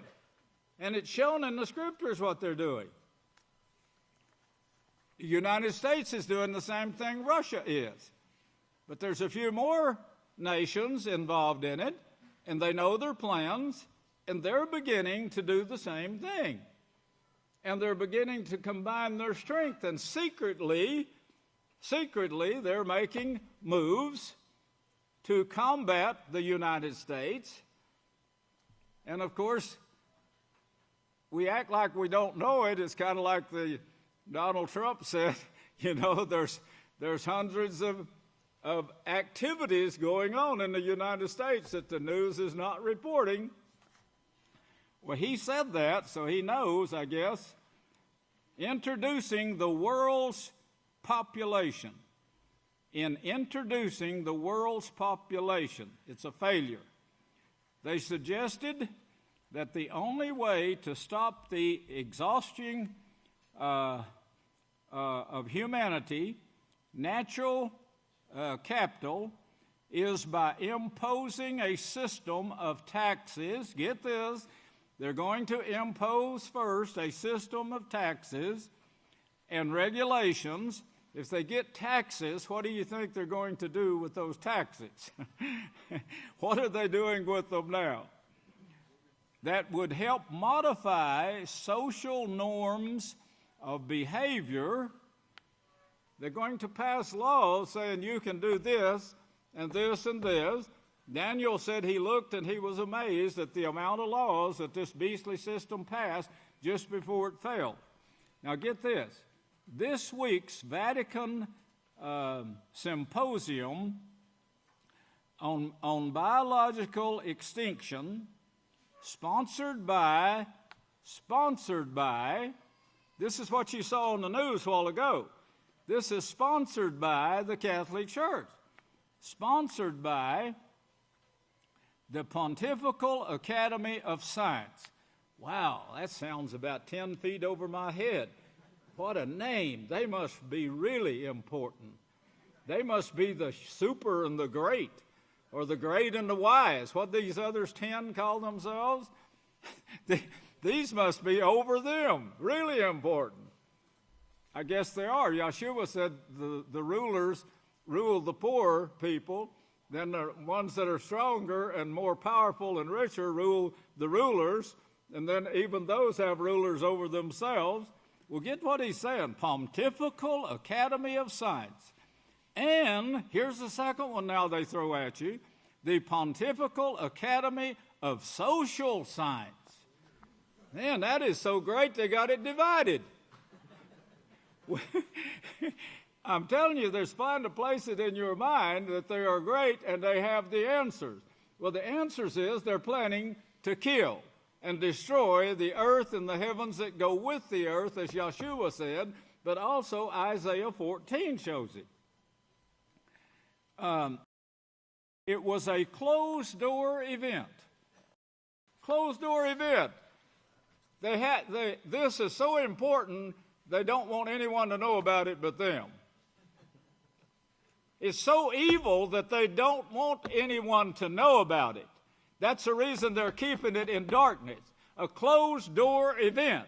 And it's shown in the scriptures what they're doing. The United States is doing the same thing Russia is. But there's a few more nations involved in it, and they know their plans, and they're beginning to do the same thing. And they're beginning to combine their strength, and secretly, they're making moves to combat the United States. And of course, we act like we don't know it. It's kind of like the Donald Trump said, you know, there's hundreds of activities going on in the United States that the news is not reporting. Well, he said that, so he knows, I guess. Introducing the world's population. in introducing the world's population. It's a failure. They suggested that the only way to stop the exhaustion of humanity, natural capital, is by imposing a system of taxes. Get this, they're going to impose first a system of taxes and regulations. If they get taxes, what do you think they're going to do with those taxes? What are they doing with them now? That would help modify social norms of behavior. They're going to pass laws saying you can do this and this and this. Daniel said he looked and he was amazed at the amount of laws that this beastly system passed just before it fell. Now get this. This week's Vatican symposium on biological extinction, sponsored by, this is what you saw on the news a while ago. This is sponsored by the Catholic Church, sponsored by the Pontifical Academy of Science. Wow, that sounds about 10 feet over my head. What a name. They must be really important. They must be the super and the great, or the great and the wise. What these others 10 call themselves? These must be over them, really important. I guess they are. Yahshua said the rulers rule the poor people, then the ones that are stronger and more powerful and richer rule the rulers, and then even those have rulers over themselves. Well, get what he's saying, Pontifical Academy of Science. And here's the second one now they throw at you, the Pontifical Academy of Social Science. Man, that is so great they got it divided. I'm telling you, there's fine to place it in your mind that they are great and they have the answers. Well, the answers is they're planning to kill and destroy the earth and the heavens that go with the earth, as Yahshua said, but also Isaiah 14 shows it. It was a closed-door event. Closed-door event. This is so important, they don't want anyone to know about it but them. It's so evil that they don't want anyone to know about it. That's the reason they're keeping it in darkness. A closed-door event.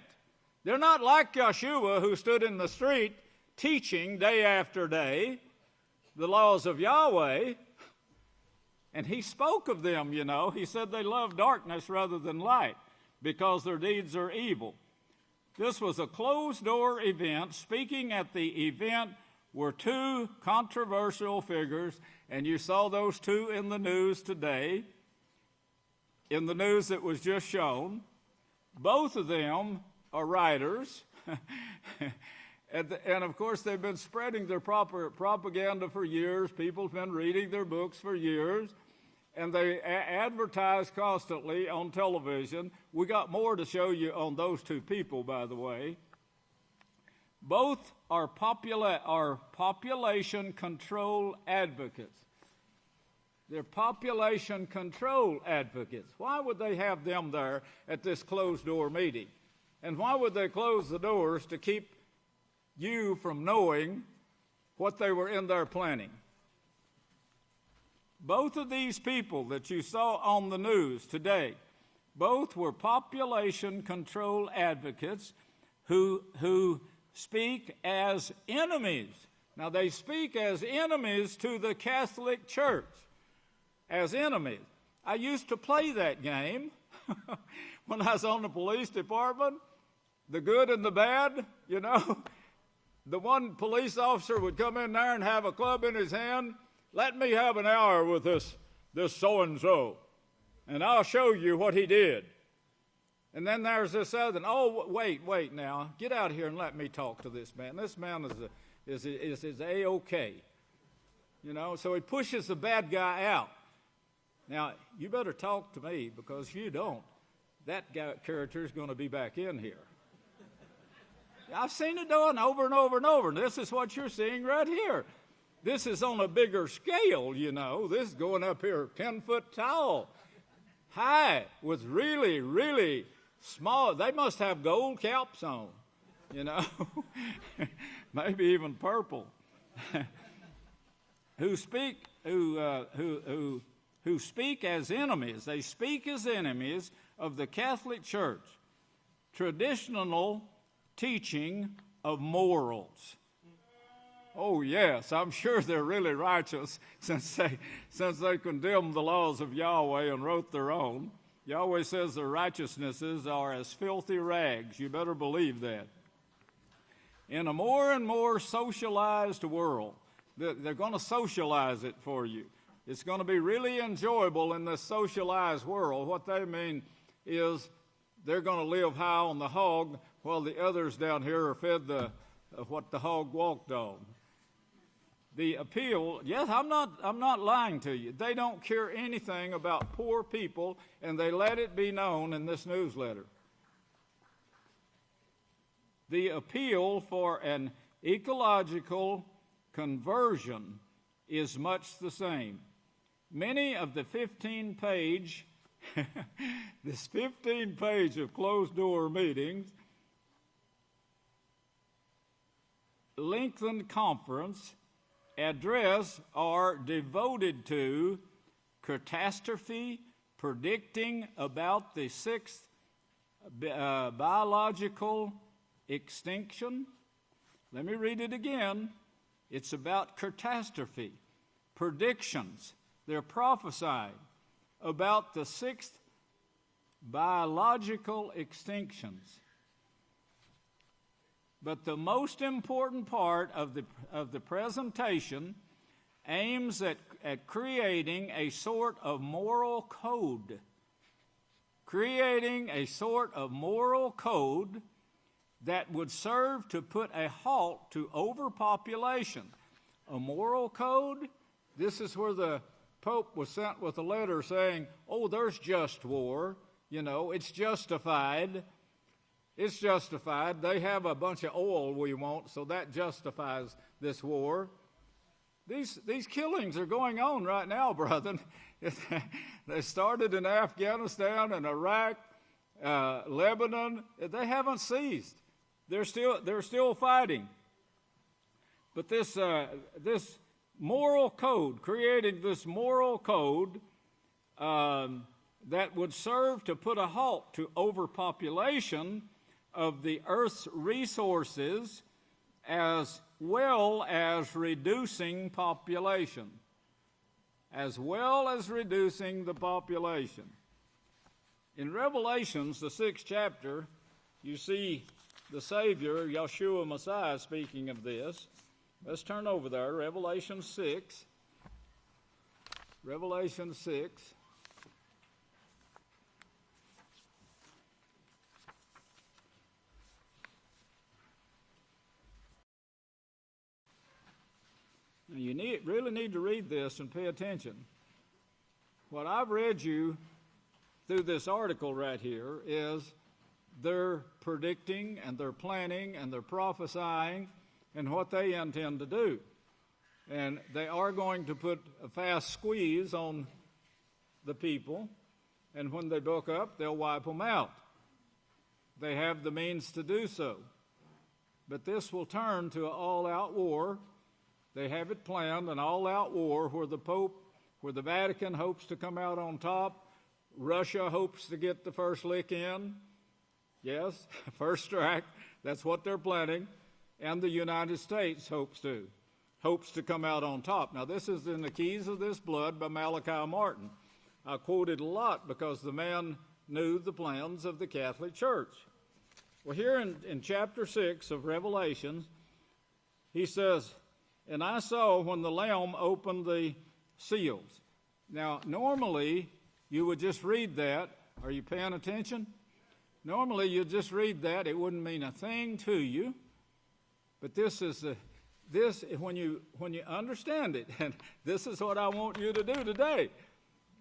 They're not like Yahshua, who stood in the street teaching day after day the laws of Yahweh. And he spoke of them, you know. He said they love darkness rather than light because their deeds are evil. This was a closed-door event. Speaking at the event were two controversial figures, and you saw those two in the news today, in the news that was just shown. Both of them are writers, and of course they've been spreading their propaganda for years. People have been reading their books for years, and they advertise constantly on television. We got more to show you on those two people, by the way. Both are population control advocates. They're population control advocates. Why would they have them there at this closed-door meeting? And why would they close the doors to keep you from knowing what they were in there planning? Both of these people that you saw on the news today, both were population control advocates who speak as enemies. Now, they speak as enemies to the Catholic Church. As enemies. I used to play that game when I was on the police department, the good and the bad, you know. The one police officer would come in there and have a club in his hand. Let me have an hour with this so-and-so, and I'll show you what he did. And then there's this other, oh, wait now. Get out here and let me talk to this man. This man is A-OK. You know, so he pushes the bad guy out. Now, you better talk to me, because if you don't, that character is going to be back in here. I've seen it done over and over and over, and this is what you're seeing right here. This is on a bigger scale, you know. This is going up here 10 foot tall, high, with really, really small. They must have gold caps on, you know, maybe even purple. who speak as enemies. They speak as enemies of the Catholic Church. Traditional teaching of morals. Oh yes, I'm sure they're really righteous since they condemned the laws of Yahweh and wrote their own. Yahweh says their righteousnesses are as filthy rags. You better believe that. In a more and more socialized world, they're going to socialize it for you. It's going to be really enjoyable in this socialized world. What they mean is they're going to live high on the hog while the others down here are fed what the hog walked on. The appeal, yes, I'm not lying to you. They don't care anything about poor people, and they let it be known in this newsletter. The appeal for an ecological conversion is much the same. Many of the 15-page, this 15-page of closed-door meetings, lengthened conference, address are devoted to catastrophe, predicting about the sixth biological extinction. Let me read it again. It's about catastrophe, predictions. They're prophesying about the sixth biological extinctions. But the most important part of the presentation aims at creating a sort of moral code. Creating a sort of moral code that would serve to put a halt to overpopulation. A moral code, this is where the Pope was sent with a letter saying, oh, there's just war. You know, it's justified. It's justified. They have a bunch of oil we want, so that justifies this war. These killings are going on right now, brethren. They started in Afghanistan and Iraq, Lebanon. They haven't ceased. They're still fighting. But this moral code, creating this moral code that would serve to put a halt to overpopulation of the earth's resources, as well as reducing population. As well as reducing the population. In Revelations, the 6th chapter, you see the Savior, Yahshua Messiah, speaking of this. Let's turn over there, Revelation 6. Revelation 6. Now you really need to read this and pay attention. What I've read you through this article right here is they're predicting and they're planning and they're prophesying and what they intend to do. And they are going to put a fast squeeze on the people, and when they book up, they'll wipe them out. They have the means to do so. But this will turn to an all-out war. They have it planned, an all-out war where the Vatican hopes to come out on top. Russia hopes to get the first lick in. Yes, first strike. That's what they're planning. And the United States hopes to come out on top. Now, this is in the Keys of This Blood by Malachi Martin. I quoted a lot because the man knew the plans of the Catholic Church. Well, here in chapter 6 of Revelation, he says, and I saw when the Lamb opened the seals. Now, normally, you would just read that. Are you paying attention? Normally, you'd just read that. It wouldn't mean a thing to you. But when you understand it, and this is what I want you to do today.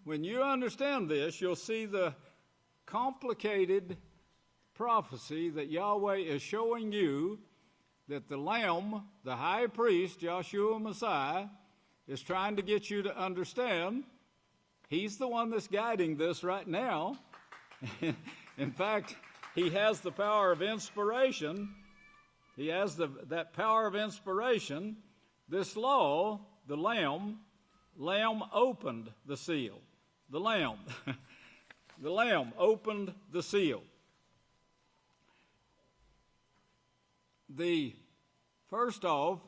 When you understand this, you'll see the complicated prophecy that Yahweh is showing you that the Lamb, the high priest, Yahshua Messiah, is trying to get you to understand. He's the one that's guiding this right now. In fact, he has the power of inspiration. He has that power of inspiration. This law, the Lamb opened the seal. The Lamb. The Lamb opened the seal. First off,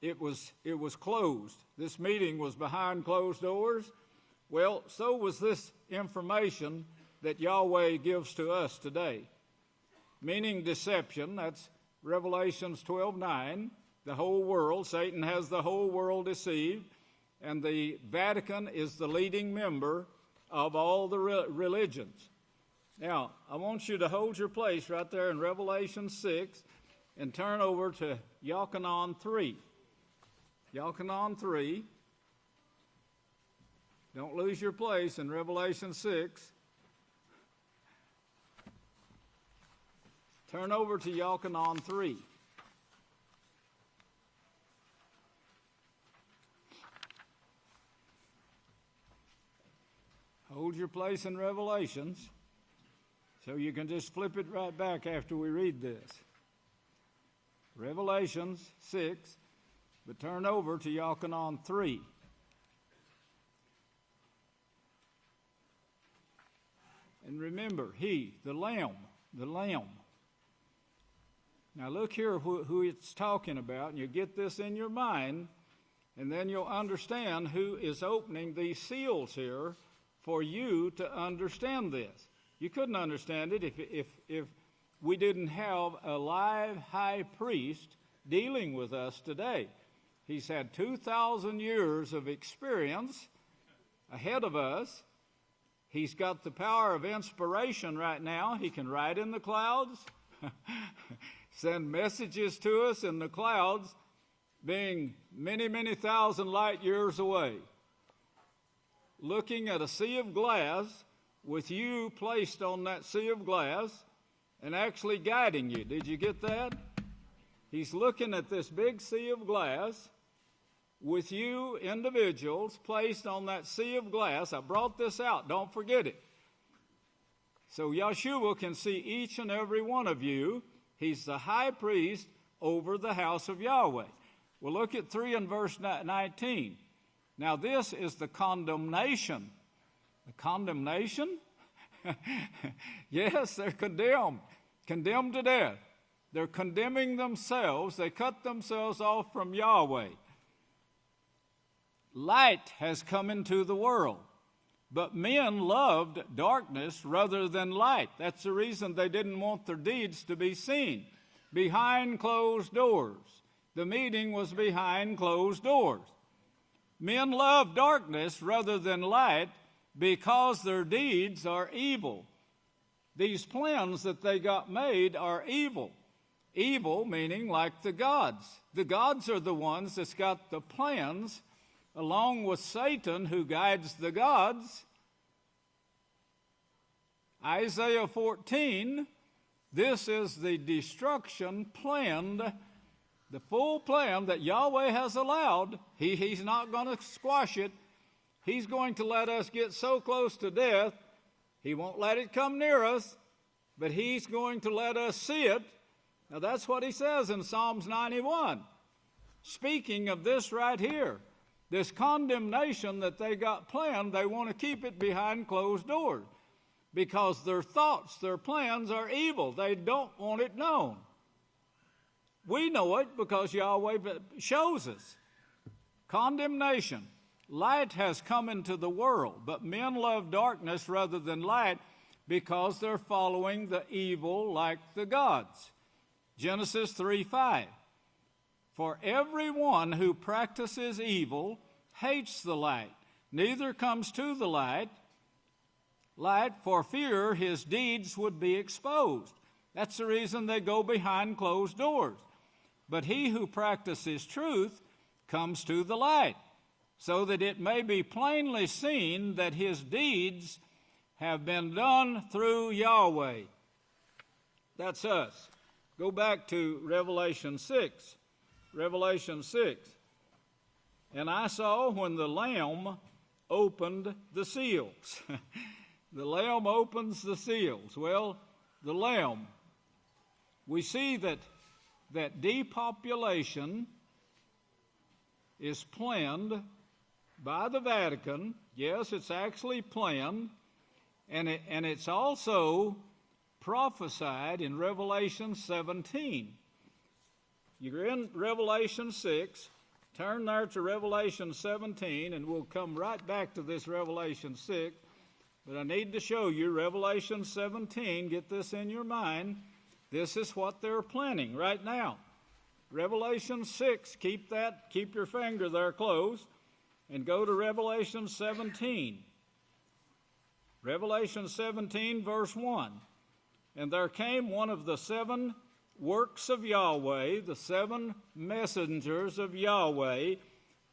it was closed. This meeting was behind closed doors. Well, so was this information that Yahweh gives to us today. Meaning deception, that's Revelations 12:9, the whole world. Satan has the whole world deceived, and the Vatican is the leading member of all the religions. Now, I want you to hold your place right there in Revelation 6 and turn over to Yochanan 3. Yochanan 3. Don't lose your place in Revelation 6. Turn over to Yochanan 3. Hold your place in Revelations so you can just flip it right back after we read this. Revelations 6, but turn over to Yochanan 3. And remember, he, the Lamb. Now look here who it's talking about, and you get this in your mind, and then you'll understand who is opening these seals here for you to understand this. You couldn't understand it if we didn't have a live high priest dealing with us today. He's had 2,000 years of experience ahead of us. He's got the power of inspiration right now. He can ride in the clouds, send messages to us in the clouds, being many, many thousand light years away. Looking at a sea of glass with you placed on that sea of glass and actually guiding you. Did you get that? He's looking at this big sea of glass with you individuals placed on that sea of glass. I brought this out. Don't forget it. So Yahshua can see each and every one of you. He's the high priest over the house of Yahweh. Well, look at 3 and verse 19. Now, this is the condemnation. The condemnation? Yes, they're condemned to death. They're condemning themselves. They cut themselves off from Yahweh. Light has come into the world, but men loved darkness rather than light. That's the reason they didn't want their deeds to be seen. Behind closed doors. The meeting was behind closed doors. Men love darkness rather than light because their deeds are evil. These plans that they got made are evil. Evil meaning like the gods. The gods are the ones that's got the plans, along with Satan who guides the gods. Isaiah 14, this is the destruction planned, the full plan that Yahweh has allowed. He's not going to squash it. He's going to let us get so close to death. He won't let it come near us, but he's going to let us see it. Now that's what he says in Psalms 91. Speaking of this right here, this condemnation that they got planned, they want to keep it behind closed doors because their thoughts, their plans are evil. They don't want it known. We know it because Yahweh shows us. Condemnation. Light has come into the world, but men love darkness rather than light because they're following the evil like the gods. Genesis 3:5. For everyone who practices evil hates the light, neither comes to the light for fear his deeds would be exposed. That's the reason they go behind closed doors. But he who practices truth comes to the light, so that it may be plainly seen that his deeds have been done through Yahweh. That's us. Go back to Revelation 6. Revelation 6. And I saw when the Lamb opened the seals. The Lamb opens the seals. Well, the Lamb. We see that depopulation is planned by the Vatican. Yes, it's actually planned. And it's also prophesied in Revelation 17. You're in Revelation 6. Turn there to Revelation 17, and we'll come right back to this Revelation 6. But I need to show you Revelation 17. Get this in your mind. This is what they're planning right now. Revelation 6, keep your finger there close, and go to Revelation 17. Revelation 17, verse 1. And there came one of the 7 works of Yahweh, the 7 messengers of Yahweh,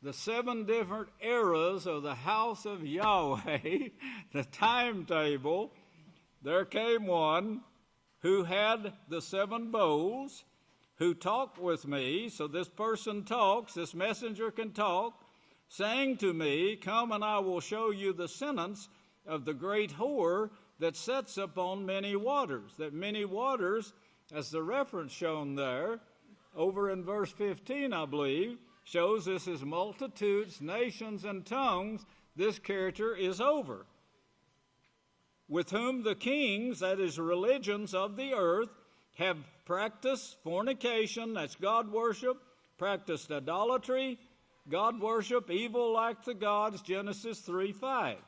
the 7 different eras of the House of Yahweh, the timetable. There came one who had the 7 bowls, who talked with me. So this person talks, this messenger can talk, saying to me, come and I will show you the sentence of the great whore that sits upon many waters. That many waters, as the reference shown there, over in verse 15, I believe, shows this is multitudes, nations, and tongues. This character is over. With whom the kings, that is religions of the earth, have practiced fornication, that's God worship, practiced idolatry, God worship, evil like the gods, Genesis 3:5.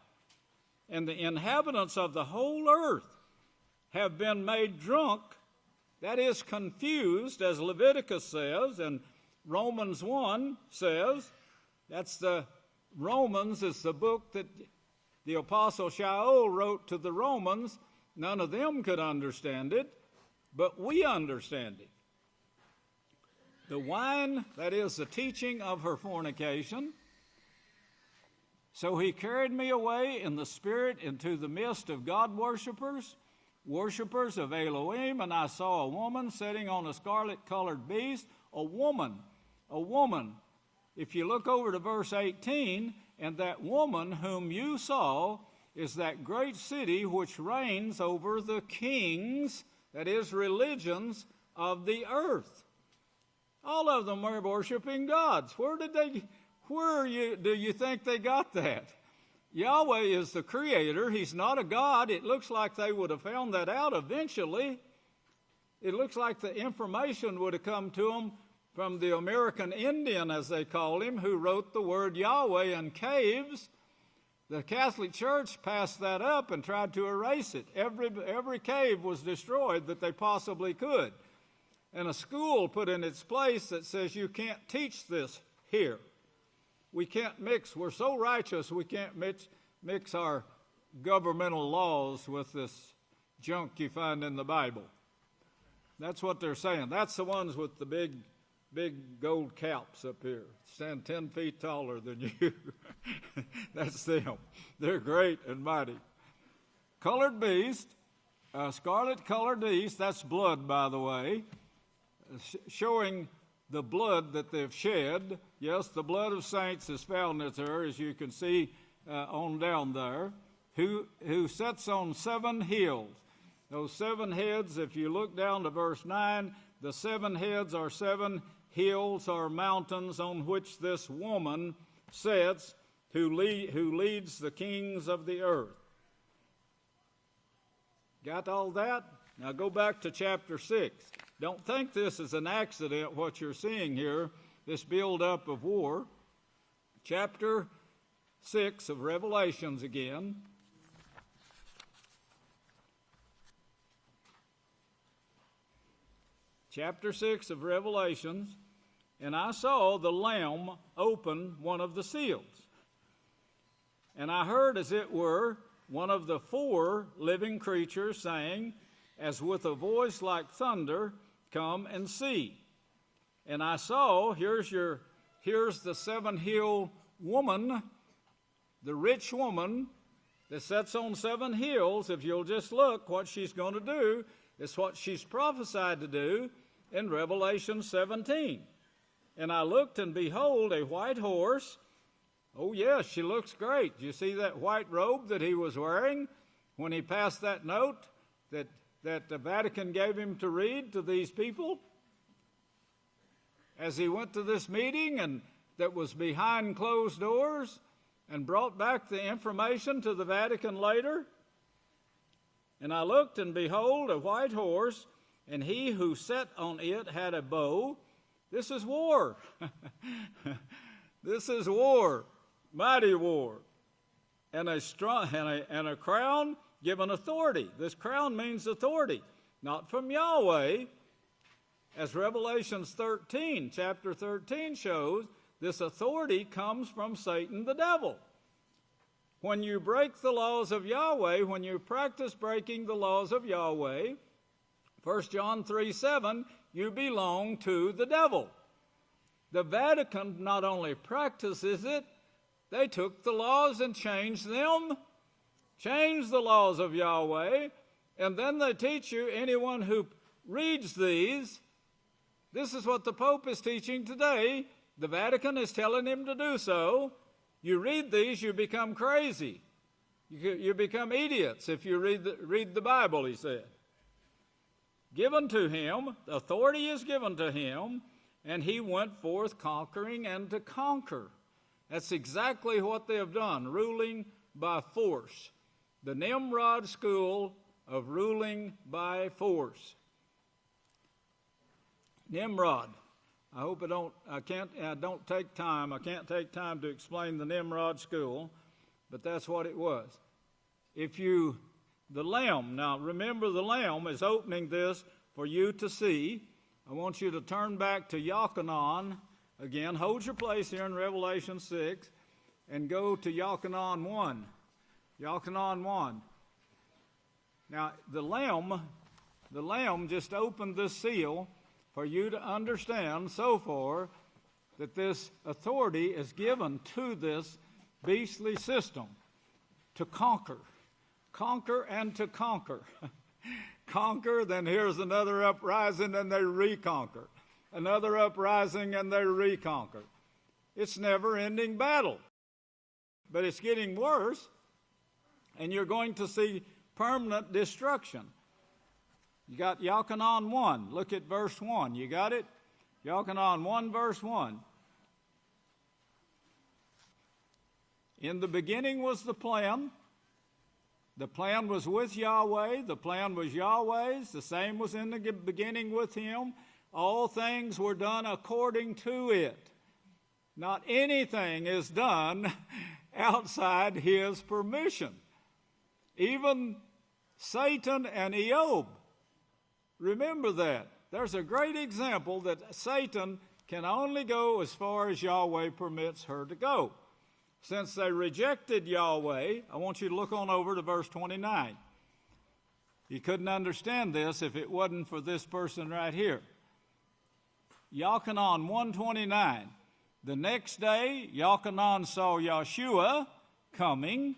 And the inhabitants of the whole earth have been made drunk, that is confused, as Leviticus says, and Romans 1 says, that's the Romans is the book that the Apostle Shaul wrote to the Romans. None of them could understand it, but we understand it. The wine, that is the teaching of her fornication. So he carried me away in the spirit into the midst of God worshippers, worshippers of Elohim, and I saw a woman sitting on a scarlet-colored beast, a woman. If you look over to verse 18, and that woman whom you saw is that great city which reigns over the kings, that is, religions of the earth. All of them are worshiping gods. Do you think they got that? Yahweh is the creator. He's not a god. It looks like they would have found that out eventually. It looks like the information would have come to them from the American Indian, as they call him, who wrote the word Yahweh in caves. The Catholic Church passed that up and tried to erase it. Every cave was destroyed that they possibly could. And a school put in its place that says you can't teach this here. We can't mix. We're so righteous we can't mix our governmental laws with this junk you find in the Bible. That's what they're saying. That's the ones with the big gold caps up here. Stand 10 feet taller than you. That's them. They're great and mighty. Colored beast, scarlet-colored beast, that's blood, by the way, showing the blood that they've shed. Yes, the blood of saints is found in there, as you can see on down there, who sits on 7 hills. Those 7 heads, if you look down to verse 9, the 7 heads are 7 hills or mountains on which this woman sits, who leads the kings of the earth. Got all that? Now go back to chapter 6. Don't think this is an accident, what you're seeing here, this build-up of war. Chapter 6 of Revelations again. Chapter 6 of Revelations. And I saw the Lamb open one of the seals. And I heard, as it were, one of the 4 living creatures saying, as with a voice like thunder, come and see. And I saw, here's the 7-hill woman, the rich woman that sits on 7 hills. If you'll just look, what she's going to do is what she's prophesied to do. in Revelation 17. And I looked, and behold, a white horse. Oh, yes, she looks great. You see that white robe that he was wearing when he passed that note that the Vatican gave him to read to these people? As he went to this meeting, and that was behind closed doors, and brought back the information to the Vatican later. And I looked, and behold, a white horse, and he who sat on it had a bow. This is war. This is war, mighty war. And a crown given authority. This crown means authority, not from Yahweh. As Revelations 13, chapter 13 shows, this authority comes from Satan the devil. When you break the laws of Yahweh, when you practice breaking the laws of Yahweh, 1 John 3:7, you belong to the devil. The Vatican not only practices it, they took the laws and changed them, changed the laws of Yahweh, and then they teach you, anyone who reads these, this is what the Pope is teaching today. The Vatican is telling him to do so. You read these, you become crazy. You become idiots if you read the Bible, he said. Given to him, authority is given to him, and he went forth conquering and to conquer. That's exactly what they have done, ruling by force. The Nimrod school of ruling by force. Nimrod. I hope I don't take time. I can't take time to explain the Nimrod school, but that's what it was. The Lamb, now remember the Lamb is opening this for you to see. I want you to turn back to Yochanan again. Hold your place here in Revelation 6 and go to Yochanan 1. Yochanan 1. Now, the Lamb just opened this seal for you to understand so far that this authority is given to this beastly system to conquer. Conquer and to conquer. Conquer, then here's another uprising and they reconquer. Another uprising and they reconquer. It's never-ending battle. But it's getting worse, and you're going to see permanent destruction. You got Yochanan 1. Look at verse 1. You got it? Yochanan 1, verse 1. In the beginning was the plan. The plan was with Yahweh. The plan was Yahweh's. The same was in the beginning with him. All things were done according to it. Not anything is done outside his permission. Even Satan and Job. Remember that. There's a great example that Satan can only go as far as Yahweh permits her to go. Since they rejected Yahweh, I want you to look on over to verse 29. You couldn't understand this if it wasn't for this person right here. Yochanan 1:29. The next day, Yochanan saw Yahshua coming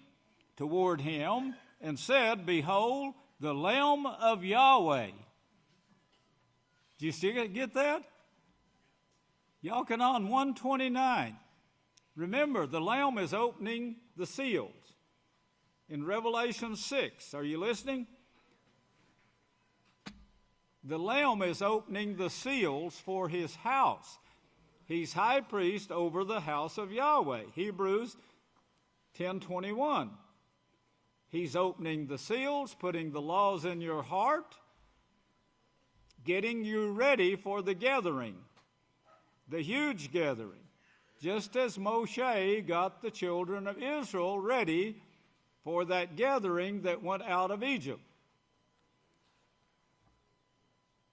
toward him and said, Behold, the Lamb of Yahweh. Do you get that? Yochanan 1:29. Remember, the Lamb is opening the seals. In Revelation 6, are you listening? The Lamb is opening the seals for his house. He's high priest over the house of Yahweh. Hebrews 10:21. He's opening the seals, putting the laws in your heart, getting you ready for the gathering, the huge gathering, just as Moshe got the children of Israel ready for that gathering that went out of Egypt.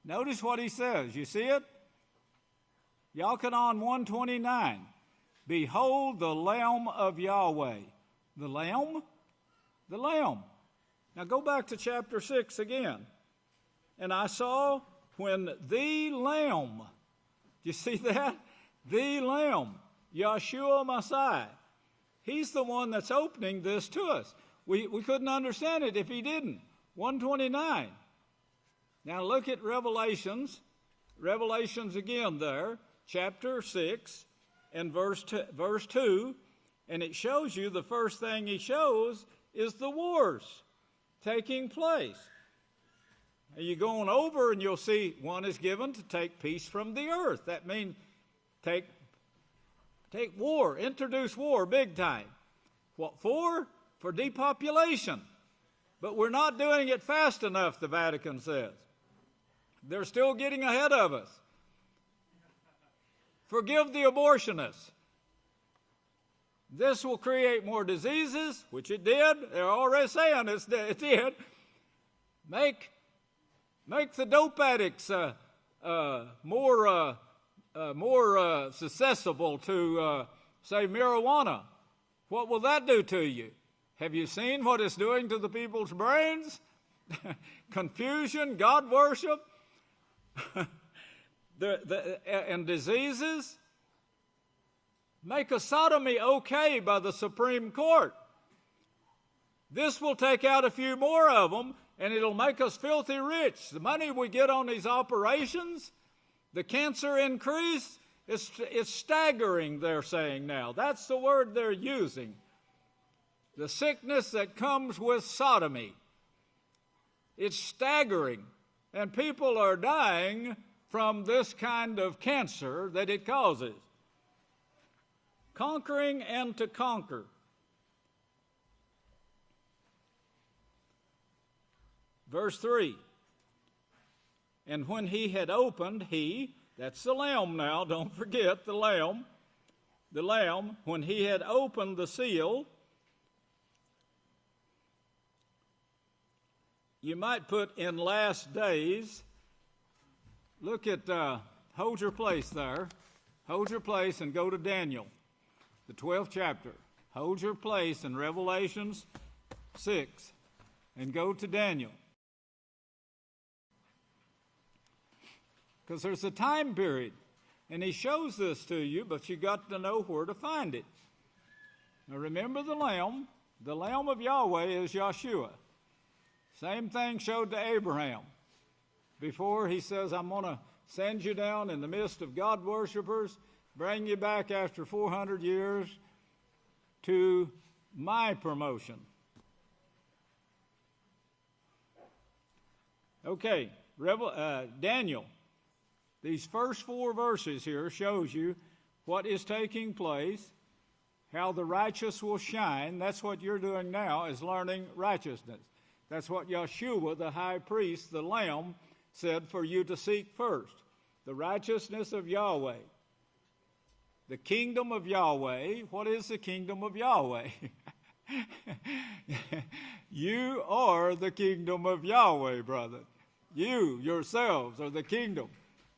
Notice what he says. You see it? Yochanan 1:29. Behold the Lamb of Yahweh. The Lamb? The Lamb. Now go back to chapter 6 again. And I saw when the Lamb, do you see that? The Lamb, Yahshua Messiah. He's the one that's opening this to us. We couldn't understand it if he didn't. 129. Now look at Revelations Revelations again there, chapter 6 and verse 2, and it shows you the first thing he shows is the wars taking place. And you go on over and you'll see one is given to take peace from the earth. That means take war, introduce war big time. What for? For depopulation. But we're not doing it fast enough, the Vatican says. They're still getting ahead of us. Forgive the abortionists. This will create more diseases, which it did. They're already saying it did. Make the dope addicts more susceptible to, say, marijuana. What will that do to you? Have you seen what it's doing to the people's brains? Confusion, God worship, and diseases. Make a sodomy okay by the Supreme Court. This will take out a few more of them, and it'll make us filthy rich. The money we get on these operations, the cancer increase, it's staggering, they're saying now. That's the word they're using. The sickness that comes with sodomy. It's staggering. And people are dying from this kind of cancer that it causes. Conquering and to conquer. Verse 3. And when he had opened, that's the Lamb now, don't forget the Lamb, when he had opened the seal, you might put in last days. Look at, hold your place there. Hold your place and go to Daniel, the 12th chapter. Hold your place in Revelations 6 and go to Daniel. Because there's a time period, and he shows this to you, but you got to know where to find it. Now remember the Lamb of Yahweh is Yahshua. Same thing showed to Abraham. Before he says, I'm going to send you down in the midst of God worshipers, bring you back after 400 years to my promotion. Okay, Daniel. These first 4 verses here shows you what is taking place, how the righteous will shine. That's what you're doing now, is learning righteousness. That's what Yahshua, the high priest, the Lamb, said for you to seek first. The righteousness of Yahweh. The kingdom of Yahweh. What is the kingdom of Yahweh? You are the kingdom of Yahweh, brother. You yourselves are the kingdom.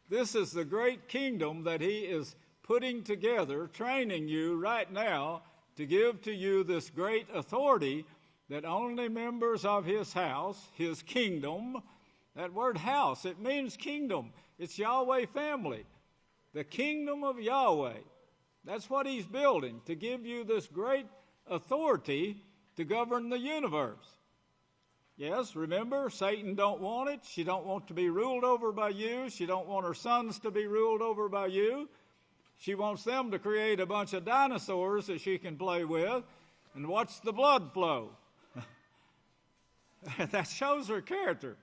This is the great kingdom that he is putting together, training you right now to give to you this great authority that only members of his house, his kingdom, that word house, it means kingdom. It's Yahweh family. The kingdom of Yahweh. That's what he's building, to give you this great authority to govern the universe. Yes, remember, Satan don't want it. She don't want to be ruled over by you. She don't want her sons to be ruled over by you. She wants them to create a bunch of dinosaurs that she can play with and watch the blood flow. That shows her character.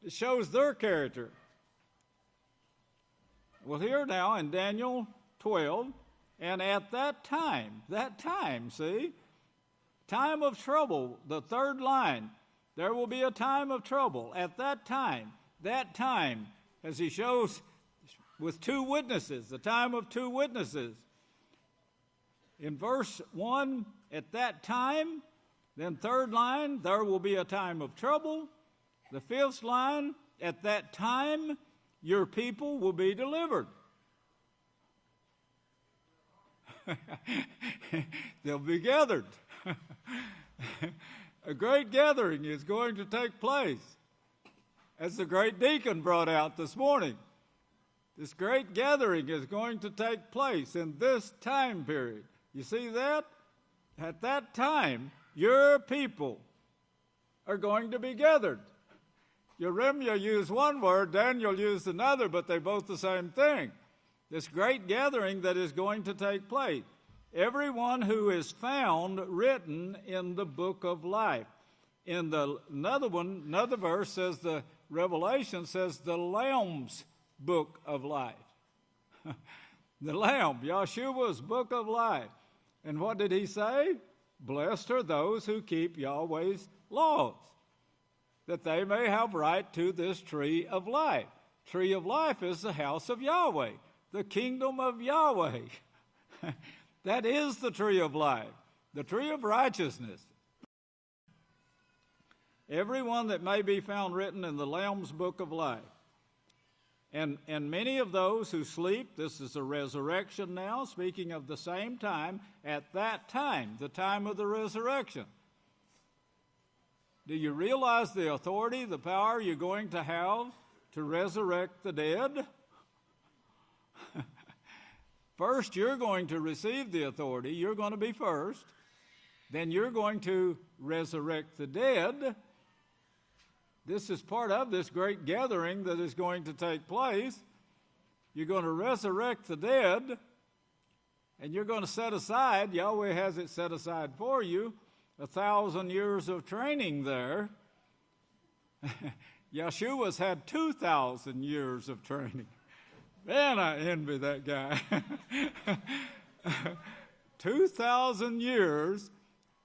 It shows their character. Well, here now in Daniel 12, and at that time, see, time of trouble, the third line, there will be a time of trouble. At that time, as he shows with 2 witnesses, the time of 2 witnesses. In verse 1, at that time, then third line, there will be a time of trouble. The 5th line, at that time, your people will be delivered. They'll be gathered. A great gathering is going to take place, as the great deacon brought out this morning. This great gathering is going to take place in this time period. You see that? At that time, your people are going to be gathered. Jeremiah used one word, Daniel used another, but they're both the same thing. This great gathering that is going to take place. Everyone who is found written in the book of life. Another verse says, the Revelation says, the Lamb's book of life. The Lamb, Yahshua's book of life. And what did he say? Blessed are those who keep Yahweh's laws, that they may have right to this tree of life. Tree of life is the house of Yahweh, the kingdom of Yahweh. That is the tree of life, the tree of righteousness. Everyone that may be found written in the Lamb's book of life. And many of those who sleep, this is a resurrection now, speaking of the same time, at that time, the time of the resurrection. Do you realize the authority, the power you're going to have to resurrect the dead? First, you're going to receive the authority. You're going to be first. Then you're going to resurrect the dead. This is part of this great gathering that is going to take place. You're going to resurrect the dead, and you're going to set aside, Yahweh has it set aside for you, 1,000 years of training there. Yahshua's had 2,000 years of training. Man, I envy that guy. 2,000 years,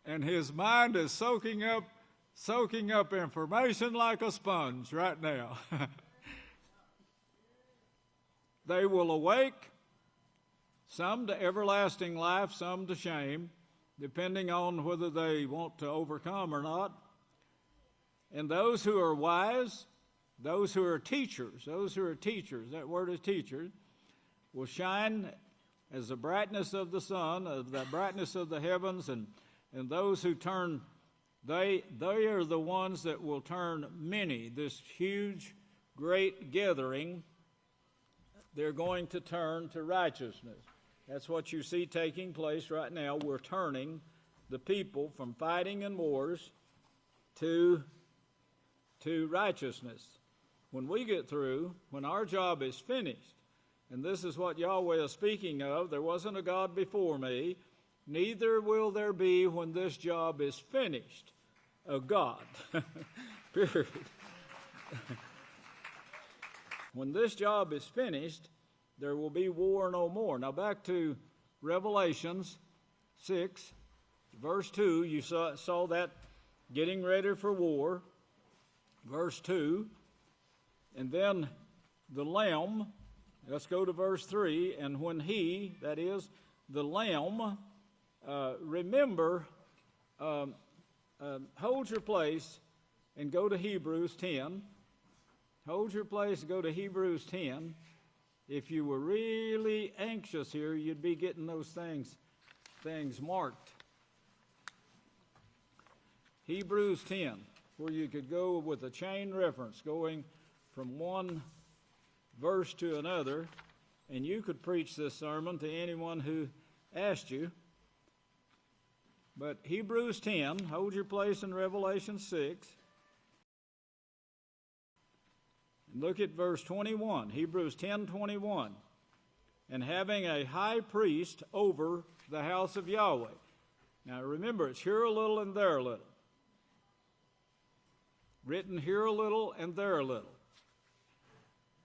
and his mind is soaking up information like a sponge right now. They will awake, some to everlasting life, some to shame, depending on whether they want to overcome or not. And those who are wise, those who are teachers, that word is teachers, will shine as the brightness of the sun, of the brightness of the heavens, and those who turn, they are the ones that will turn many. This huge, great gathering, they're going to turn to righteousness. That's what you see taking place right now. We're turning the people from fighting and wars to righteousness. When we get through, when our job is finished, and this is what Yahweh is speaking of, there wasn't a God before me, neither will there be when this job is finished, a God. Period. When this job is finished, there will be war no more. Now back to Revelations 6, verse 2, you saw that getting ready for war. Verse 2, and then the Lamb, let's go to verse 3, and when he, that is, the Lamb, remember, hold your place and go to Hebrews 10. Hold your place and go to Hebrews 10. If you were really anxious here, you'd be getting those things marked. Hebrews 10, where you could go with a chain reference going from one verse to another, and you could preach this sermon to anyone who asked you. But Hebrews 10, hold your place in Revelation 6. And look at verse 21, Hebrews 10:21. And having a high priest over the house of Yahweh. Now remember, it's here a little and there a little. Written here a little and there a little.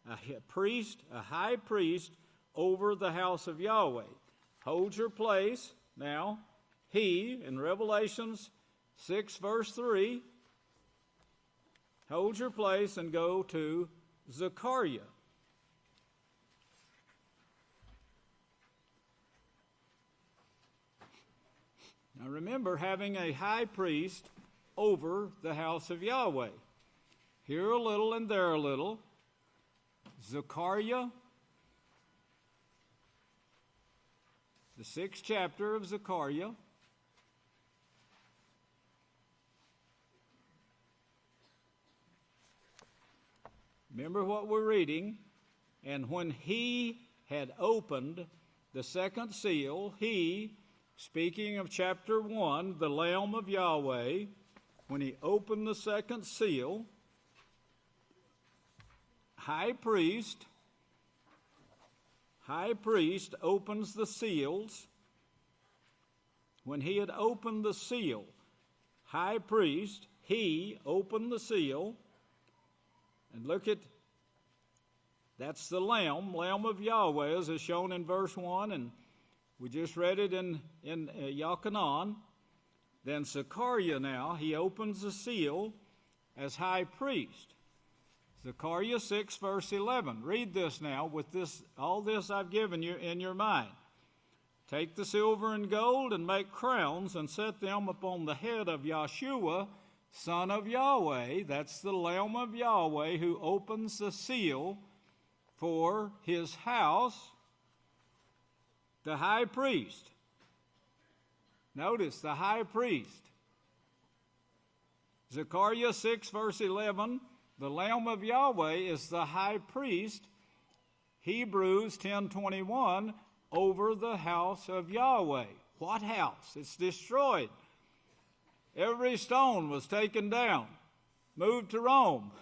A high priest over the house of Yahweh. Hold your place. Now, he, in Revelations 6, verse 3, hold your place and go to Zechariah. Now remember, having a high priest over the house of Yahweh. Here a little and there a little. Zechariah, the 6th chapter of Zechariah. Remember what we're reading. And when he had opened the second seal, he, speaking of chapter 1, the Lamb of Yahweh, when he opened the second seal, high priest opens the seals. When he had opened the seal, high priest, he opened the seal. And look at, that's the Lamb of Yahweh, as is shown in verse 1, and we just read it in Yachanan. Then Zechariah now, he opens the seal as high priest. Zechariah 6, verse 11. Read this now with this, all this I've given you in your mind. Take the silver and gold and make crowns and set them upon the head of Yahshua, Son of Yahweh. That's the Lamb of Yahweh who opens the seal for his house, the high priest. Notice the high priest. Zechariah 6, verse 11, the Lamb of Yahweh is the high priest. Hebrews 10:21, over the house of Yahweh. What house? It's destroyed. Every stone was taken down, moved to Rome.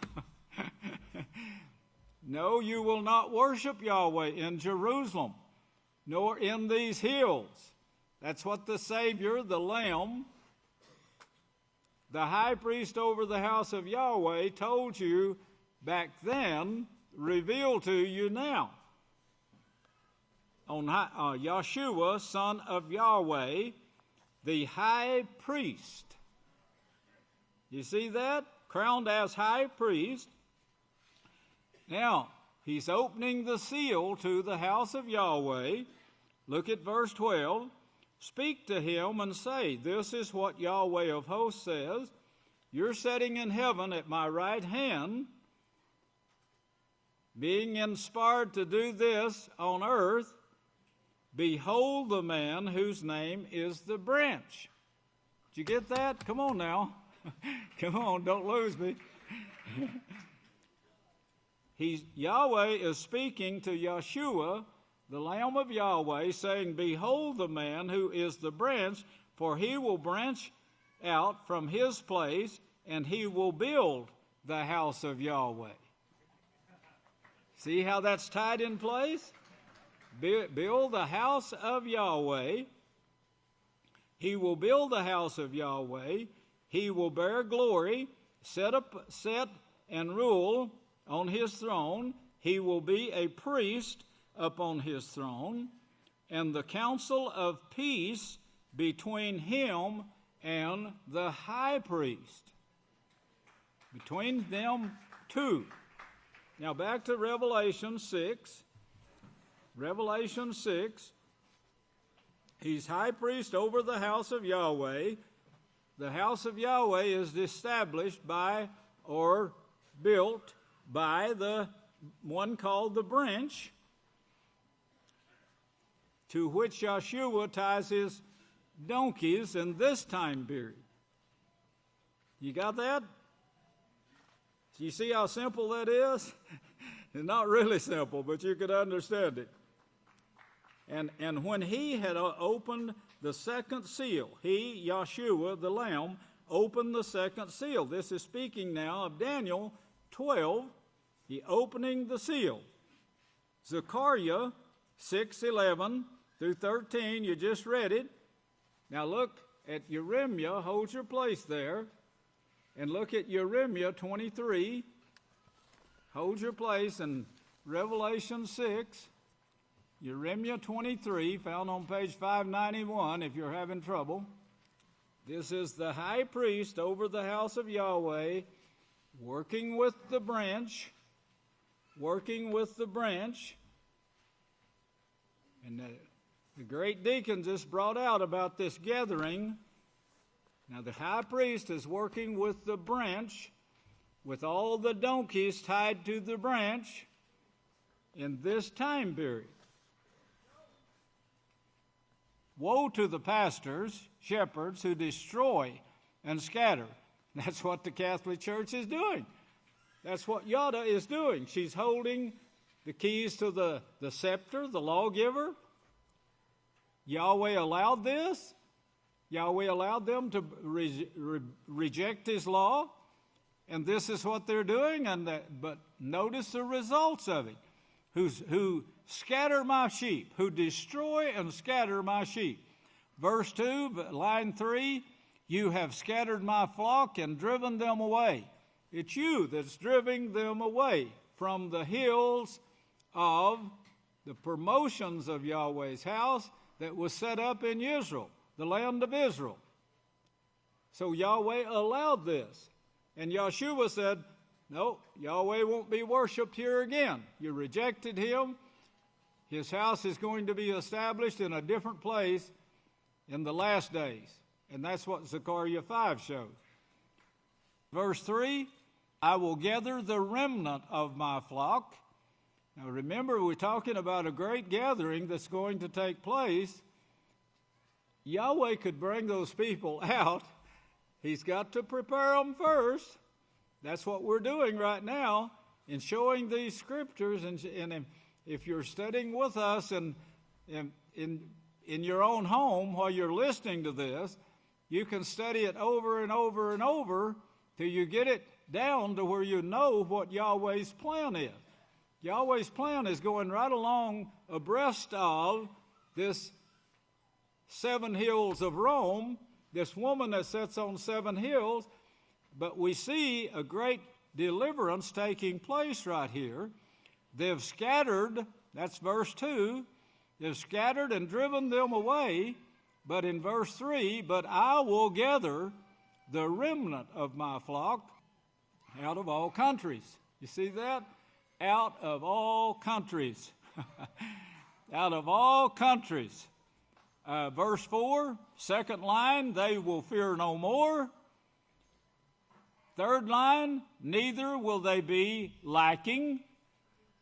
No, you will not worship Yahweh in Jerusalem, nor in these hills. That's what the Savior, the Lamb, the high priest over the house of Yahweh, told you back then, revealed to you now. On Yahshua, Son of Yahweh, the high priest. You see that? Crowned as high priest. Now, he's opening the seal to the house of Yahweh. Look at verse 12. Speak to him and say, this is what Yahweh of hosts says. You're sitting in heaven at my right hand, being inspired to do this on earth. Behold the man whose name is the branch. Did you get that? Come on now. Come on, don't lose me. Yahweh is speaking to Yahshua, the Lamb of Yahweh, saying, behold the man who is the branch, for he will branch out from his place, and he will build the house of Yahweh. See how that's tied in place? Build the house of Yahweh. He will build the house of Yahweh. He will bear glory, set and rule on his throne. He will be a priest upon his throne, and the counsel of peace between him and the high priest. Between them two. Now back to Revelation 6. Revelation 6. He's high priest over the house of Yahweh. The house of Yahweh is established by or built by the one called the branch, to which Yahshua ties his donkeys in this time period. You got that? You see how simple that is? It's not really simple, but you could understand it. And when he had opened the second seal, he, Yahshua, the Lamb, opened the second seal. This is speaking now of Daniel 12, he opening the seal. Zechariah 6:11 through 13, you just read it. Now look at Jeremiah, hold your place there, and look at Jeremiah 23. Hold your place in Revelation 6. Jeremiah 23, found on page 591 if you're having trouble. This is the high priest over the house of Yahweh, working with the branch, And the great deacon just brought out about this gathering. Now the high priest is working with the branch, with all the donkeys tied to the branch in this time period. Woe to the pastors, shepherds who destroy and scatter. That's what the Catholic Church is doing. That's what Yada is doing. She's holding the keys to the scepter, the lawgiver. Yahweh allowed this. Yahweh allowed them to reject his law. And this is what they're doing, but notice the results of it. Who scatter my sheep, who destroy and scatter my sheep. Verse 2, line 3, you have scattered my flock and driven them away. It's you that's driving them away from the hills of the promotions of Yahweh's house that was set up in Israel, the land of Israel. So Yahweh allowed this. And Yahshua said, no, Yahweh won't be worshipped here again. You rejected him. His house is going to be established in a different place in the last days. And that's what Zechariah 5 shows. Verse 3, I will gather the remnant of my flock. Now remember, we're talking about a great gathering that's going to take place. Yahweh could bring those people out. He's got to prepare them first. That's what we're doing right now in showing these scriptures. And if you're studying with us and in your own home while you're listening to this, you can study it over and over and over till you get it down to where you know what Yahweh's plan is. Yahweh's plan is going right along abreast of this 7 hills of Rome, this woman that sits on 7 hills, but we see a great deliverance taking place right here. They've scattered, that's verse 2, they've scattered and driven them away, but in verse 3, but I will gather the remnant of my flock out of all countries. You see that? Out of all countries. Out of all countries. Verse 4, second line, they will fear no more. Third line, neither will they be lacking.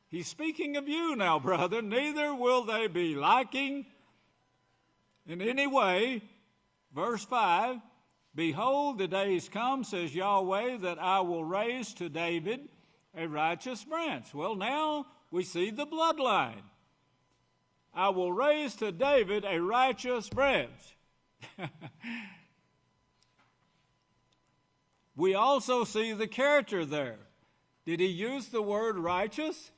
He's speaking of you now, brother. Neither will they be lacking in any way. Verse 5, behold, the days come, says Yahweh, that I will raise to David a righteous branch. Well, now we see the bloodline. I will raise to David a righteous branch. We also see the character there. Did he use the word righteous?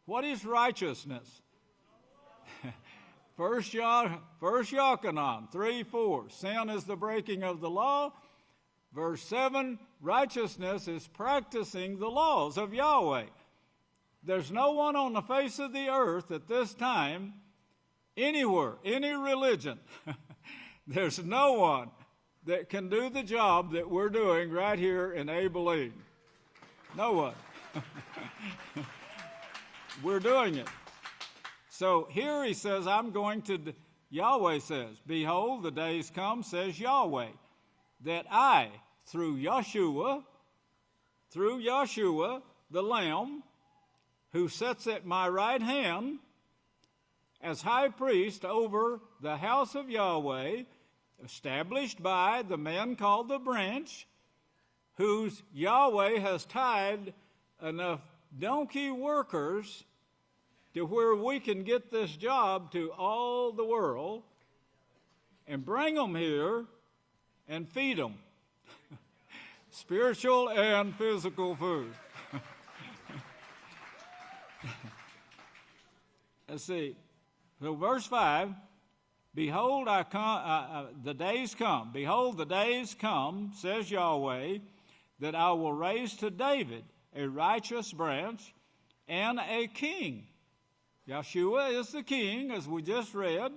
What is righteousness? First Yochanan 3:4. Sin is the breaking of the law. Verse 7, righteousness is practicing the laws of Yahweh. There's no one on the face of the earth at this time, anywhere, any religion, there's no one that can do the job that we're doing right here in Abelin. No one. We're doing it. So here he says, Yahweh says, behold, the days come, says Yahweh, that I, through Yahshua, the Lamb, who sits at my right hand as high priest over the house of Yahweh, established by the man called the branch, whose Yahweh has tied enough donkey workers to where we can get this job to all the world and bring them here and feed them. Spiritual and physical food. Let's see. So verse 5, behold, the days come. Behold, the days come, says Yahweh, that I will raise to David a righteous branch and a king. Yahshua is the king, as we just read.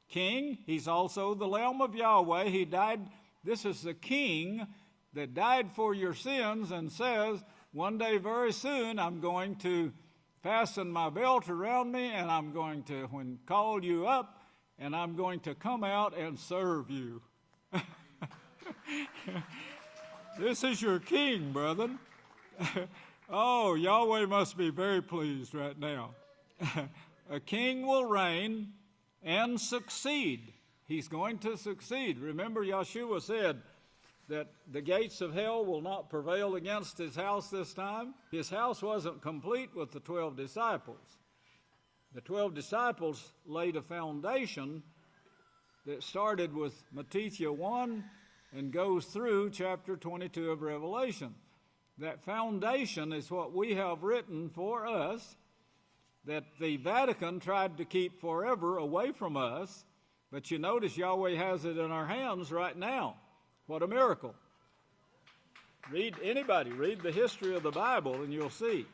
King, he's also the Lamb of Yahweh. He died. This is the king that died for your sins and says, one day very soon I'm going to fasten my belt around me and I'm going to call you up and I'm going to come out and serve you. This is your king, brethren. Oh, Yahweh must be very pleased right now. A king will reign and succeed. He's going to succeed. Remember, Yahshua said that the gates of hell will not prevail against his house this time. His house wasn't complete with the 12 disciples. The 12 disciples laid a foundation that started with Matthew 1 and goes through chapter 22 of Revelation. That foundation is what we have written for us, that the Vatican tried to keep forever away from us, but you notice Yahweh has it in our hands right now. What a miracle. Read the history of the Bible and you'll see.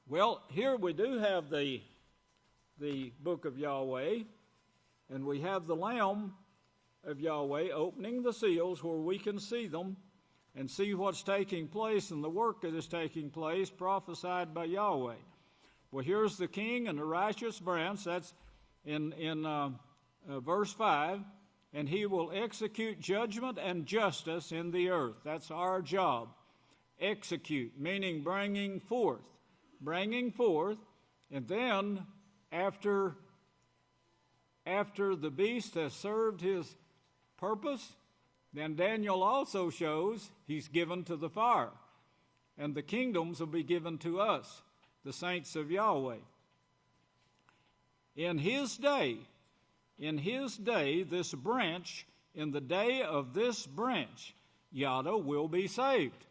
Well, here we do have the book of Yahweh, and we have the Lamb of Yahweh opening the seals where we can see them and see what's taking place and the work that is taking place prophesied by Yahweh. Well, here's the king and the righteous branch. That's in verse 5. And he will execute judgment and justice in the earth. That's our job. Execute, meaning bringing forth. Bringing forth. And then after the beast has served his purpose, then Daniel also shows he's given to the fire. And the kingdoms will be given to us, the saints of Yahweh. In his day, this branch, in the day of this branch, Yada will be saved.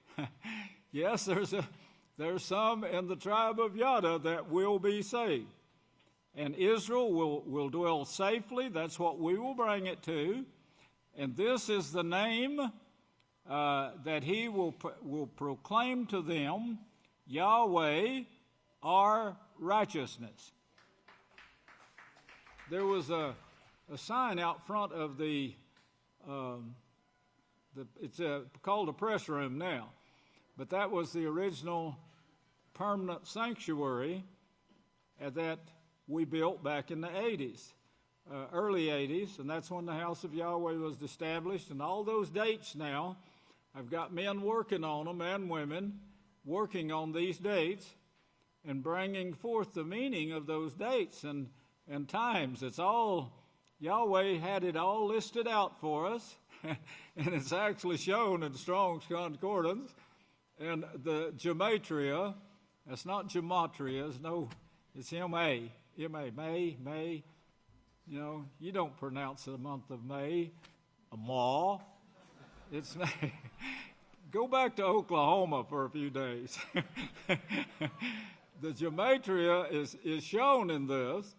Yes, there's some in the tribe of Yada that will be saved. And Israel will dwell safely. That's what we will bring it to. And this is the name that he will proclaim to them, Yahweh, our righteousness. There was a sign out front of it's called a press room now, but that was the original permanent sanctuary that we built back in the 80s, early 80s, and that's when the House of Yahweh was established. And all those dates now, I've got men working on them and women working on these dates and bringing forth the meaning of those dates and times. It's all, Yahweh had it all listed out for us, and it's actually shown in Strong's Concordance. And the gematria, that's not gematria, it's M-A, May. You know, you don't pronounce the month of May, Ma. It's May. Go back to Oklahoma for a few days. The gematria is shown in this.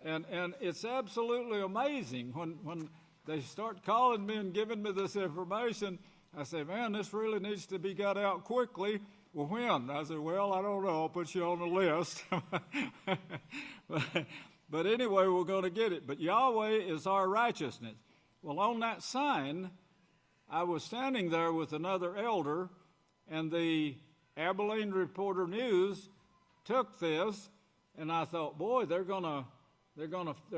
And it's absolutely amazing. When they start calling me and giving me this information, I say, man, this really needs to be got out quickly. Well, when? I said, well, I don't know. I'll put you on the list. But anyway, we're going to get it. But Yahweh is our righteousness. Well, on that sign, I was standing there with another elder, and the Abelin Reporter News took this, and I thought, boy, they're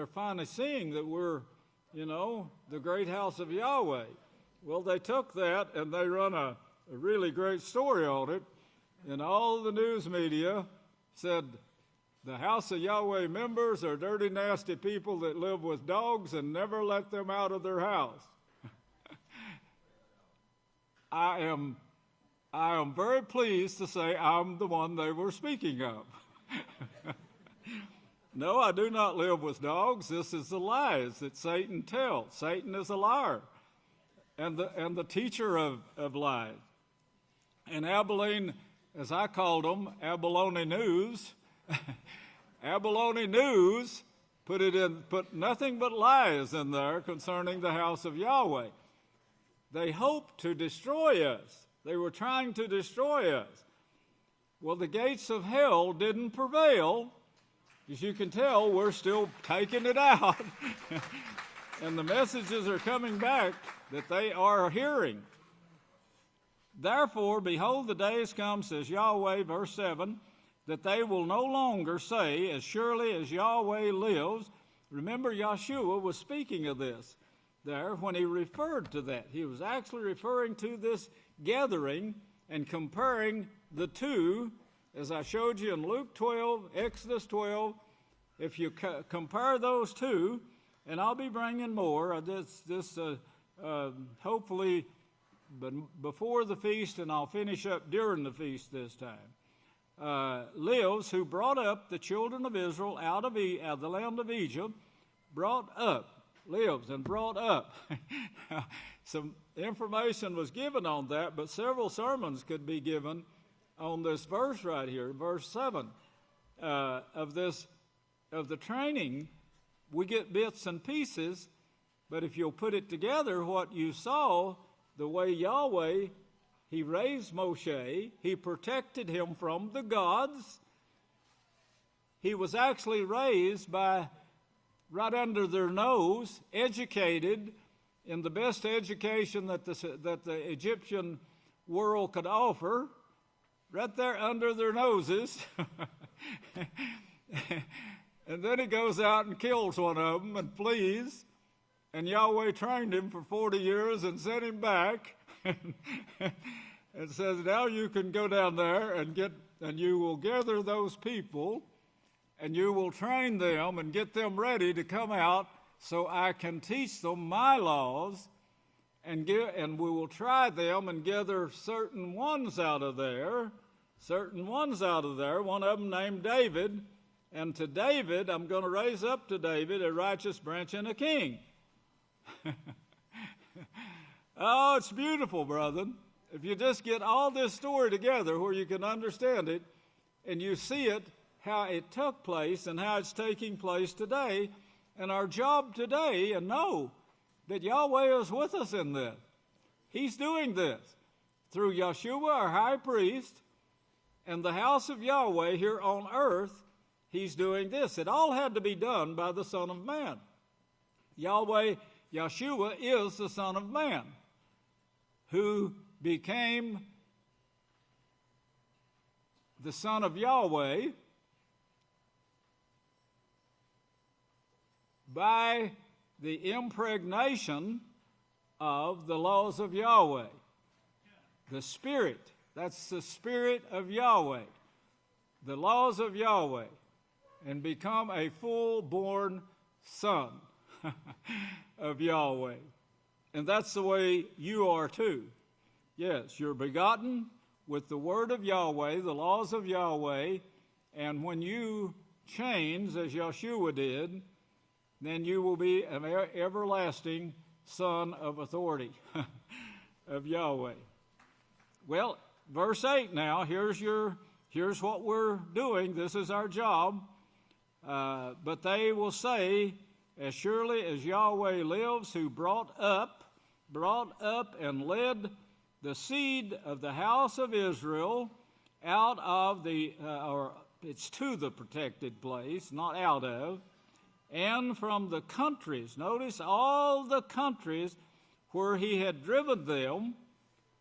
finally seeing that we're, the great House of Yahweh. Well, they took that and they run a really great story on it, and all the news media said the House of Yahweh members are dirty, nasty people that live with dogs and never let them out of their house. I am very pleased to say I'm the one they were speaking of. No, I do not live with dogs. This is the lies that Satan tells. Satan is a liar and the teacher of lies. And Abelin, as I called them, Abalone News, Abalone News put nothing but lies in there concerning the House of Yahweh. They hoped to destroy us. They were trying to destroy us. Well, the gates of hell didn't prevail. As you can tell, we're still taking it out. And the messages are coming back that they are hearing. Therefore, behold, the days come, says Yahweh, verse 7, that they will no longer say, as surely as Yahweh lives. Remember, Yahshua was speaking of this there when he referred to that. He was actually referring to this gathering and comparing the two, as I showed you in Luke 12, Exodus 12. If you compare those two, and I'll be bringing more, hopefully before the feast, and I'll finish up during the feast this time. Lives, who brought up the children of Israel out of the land of Egypt, brought up. lives and brought up. Some information was given on that, but several sermons could be given on this verse right here, verse 7, of the training. We get bits and pieces, but if you'll put it together, what you saw, the way Yahweh, he raised Moshe, he protected him from the gods. He was actually raised by right under their nose, educated in the best education that the Egyptian world could offer, right there under their noses. And then he goes out and kills one of them and flees. And Yahweh trained him for 40 years and sent him back. And says, now you can go down there and you will gather those people and you will train them and get them ready to come out so I can teach them my laws, and we will try them and gather certain ones out of there, one of them named David, and to David, I'm going to raise up to David a righteous branch and a king. Oh, it's beautiful, brethren. If you just get all this story together where you can understand it, and you see it, how it took place and how it's taking place today, and our job today, and know that Yahweh is with us in this. He's doing this through Yahshua, our high priest, and the House of Yahweh here on earth. He's doing this. It all had to be done by the Son of Man. Yahweh, Yahshua, is the Son of Man who became the Son of Yahweh by the impregnation of the laws of Yahweh. The Spirit, that's the Spirit of Yahweh, the laws of Yahweh, and become a full-born son of Yahweh. And that's the way you are too. Yes, you're begotten with the word of Yahweh, the laws of Yahweh, and when you change, as Yahshua did, then you will be an everlasting son of authority of Yahweh. Well, verse 8 now, here's what we're doing. This is our job. But they will say, as surely as Yahweh lives, who brought up and led the seed of the house of Israel out of it's to the protected place, not out of, and from the countries. Notice all the countries where he had driven them,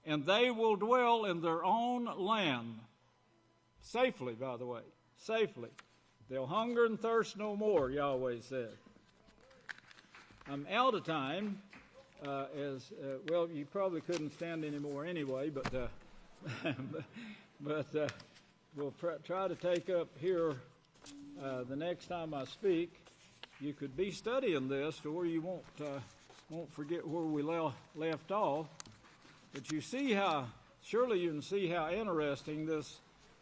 and they will dwell in their own land. Safely, by the way, safely. They'll hunger and thirst no more, Yahweh said. I'm out of time. Well, you probably couldn't stand anymore anyway, but we'll try to take up here the next time I speak. You could be studying this to where you won't forget where we left off. But you see surely you can see how interesting this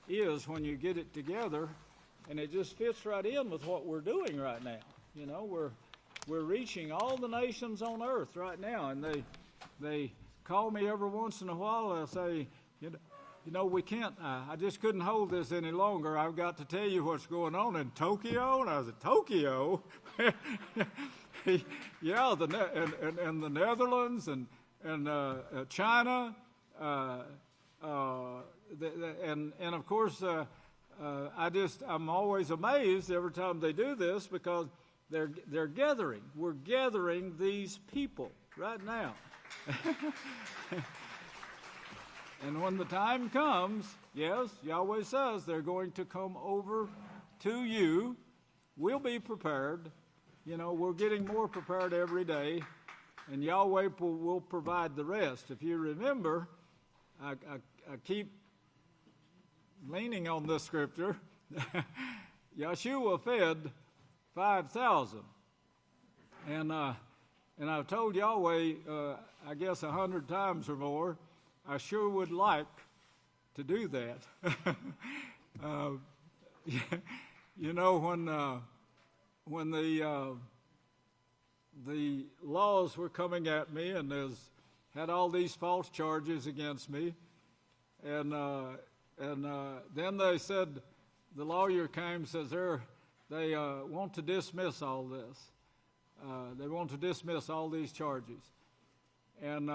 is when you get it together, and it just fits right in with what we're doing right now. You know, we're reaching all the nations on earth right now, and they call me every once in a while. They'll say, you know, we can't. I just couldn't hold this any longer. I've got to tell you what's going on in Tokyo. And I said, Tokyo? Yeah, and the Netherlands and China, and of course, I'm always amazed every time they do this, because they're gathering. We're gathering these people right now. And when the time comes, yes, Yahweh says they're going to come over to you. We'll be prepared. You know, we're getting more prepared every day, and Yahweh will provide the rest. If you remember, I keep leaning on this scripture. Yahshua fed 5,000, and I've told Yahweh, I guess 100 times or more, I sure would like to do that. You know, when the laws were coming at me, and had all these false charges against me. And then they said, the lawyer came, says they want to dismiss all this. They want to dismiss all these charges. And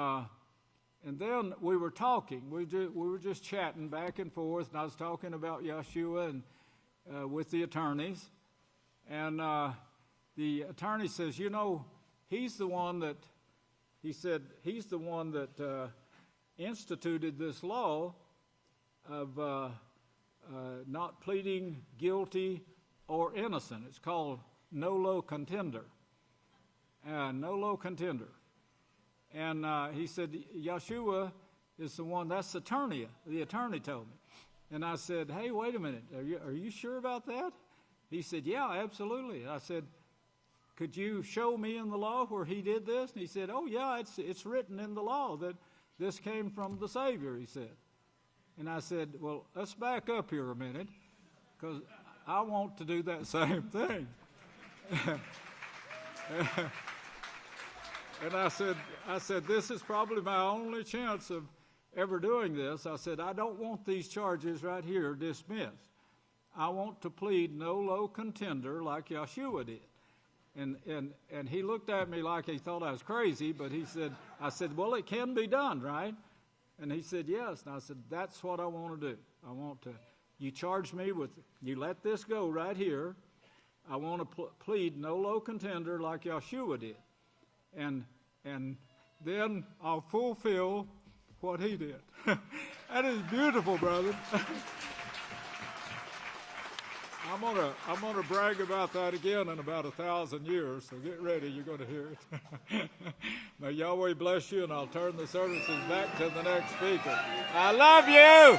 then we were talking. We were just chatting back and forth, and I was talking about Yahshua and with the attorneys. And the attorney says, he's the one that instituted this law of not pleading guilty or innocent. It's called nolo contender. Nolo contender. And he said, Yahshua is the one, that's the attorney told me. And I said, hey, wait a minute, are you sure about that? He said, yeah, absolutely. I said, could you show me in the law where he did this? And he said, oh, yeah, it's written in the law that this came from the Savior, he said. And I said, well, let's back up here a minute, because I want to do that same thing. And I said, this is probably my only chance of ever doing this. I said, I don't want these charges right here dismissed. I want to plead nolo contender like Yahshua did. And he looked at me like he thought I was crazy, but I said, well, it can be done, right? And he said, yes. And I said, that's what I want to do. I want to, you charge me with, you let this go right here. I want to plead nolo contender like Yahshua did. And then I'll fulfill what he did. That is beautiful, brother. I'm gonna brag about that again in about 1,000 years, so get ready, you're going to hear it. May Yahweh bless you, and I'll turn the services back to the next speaker. I love you!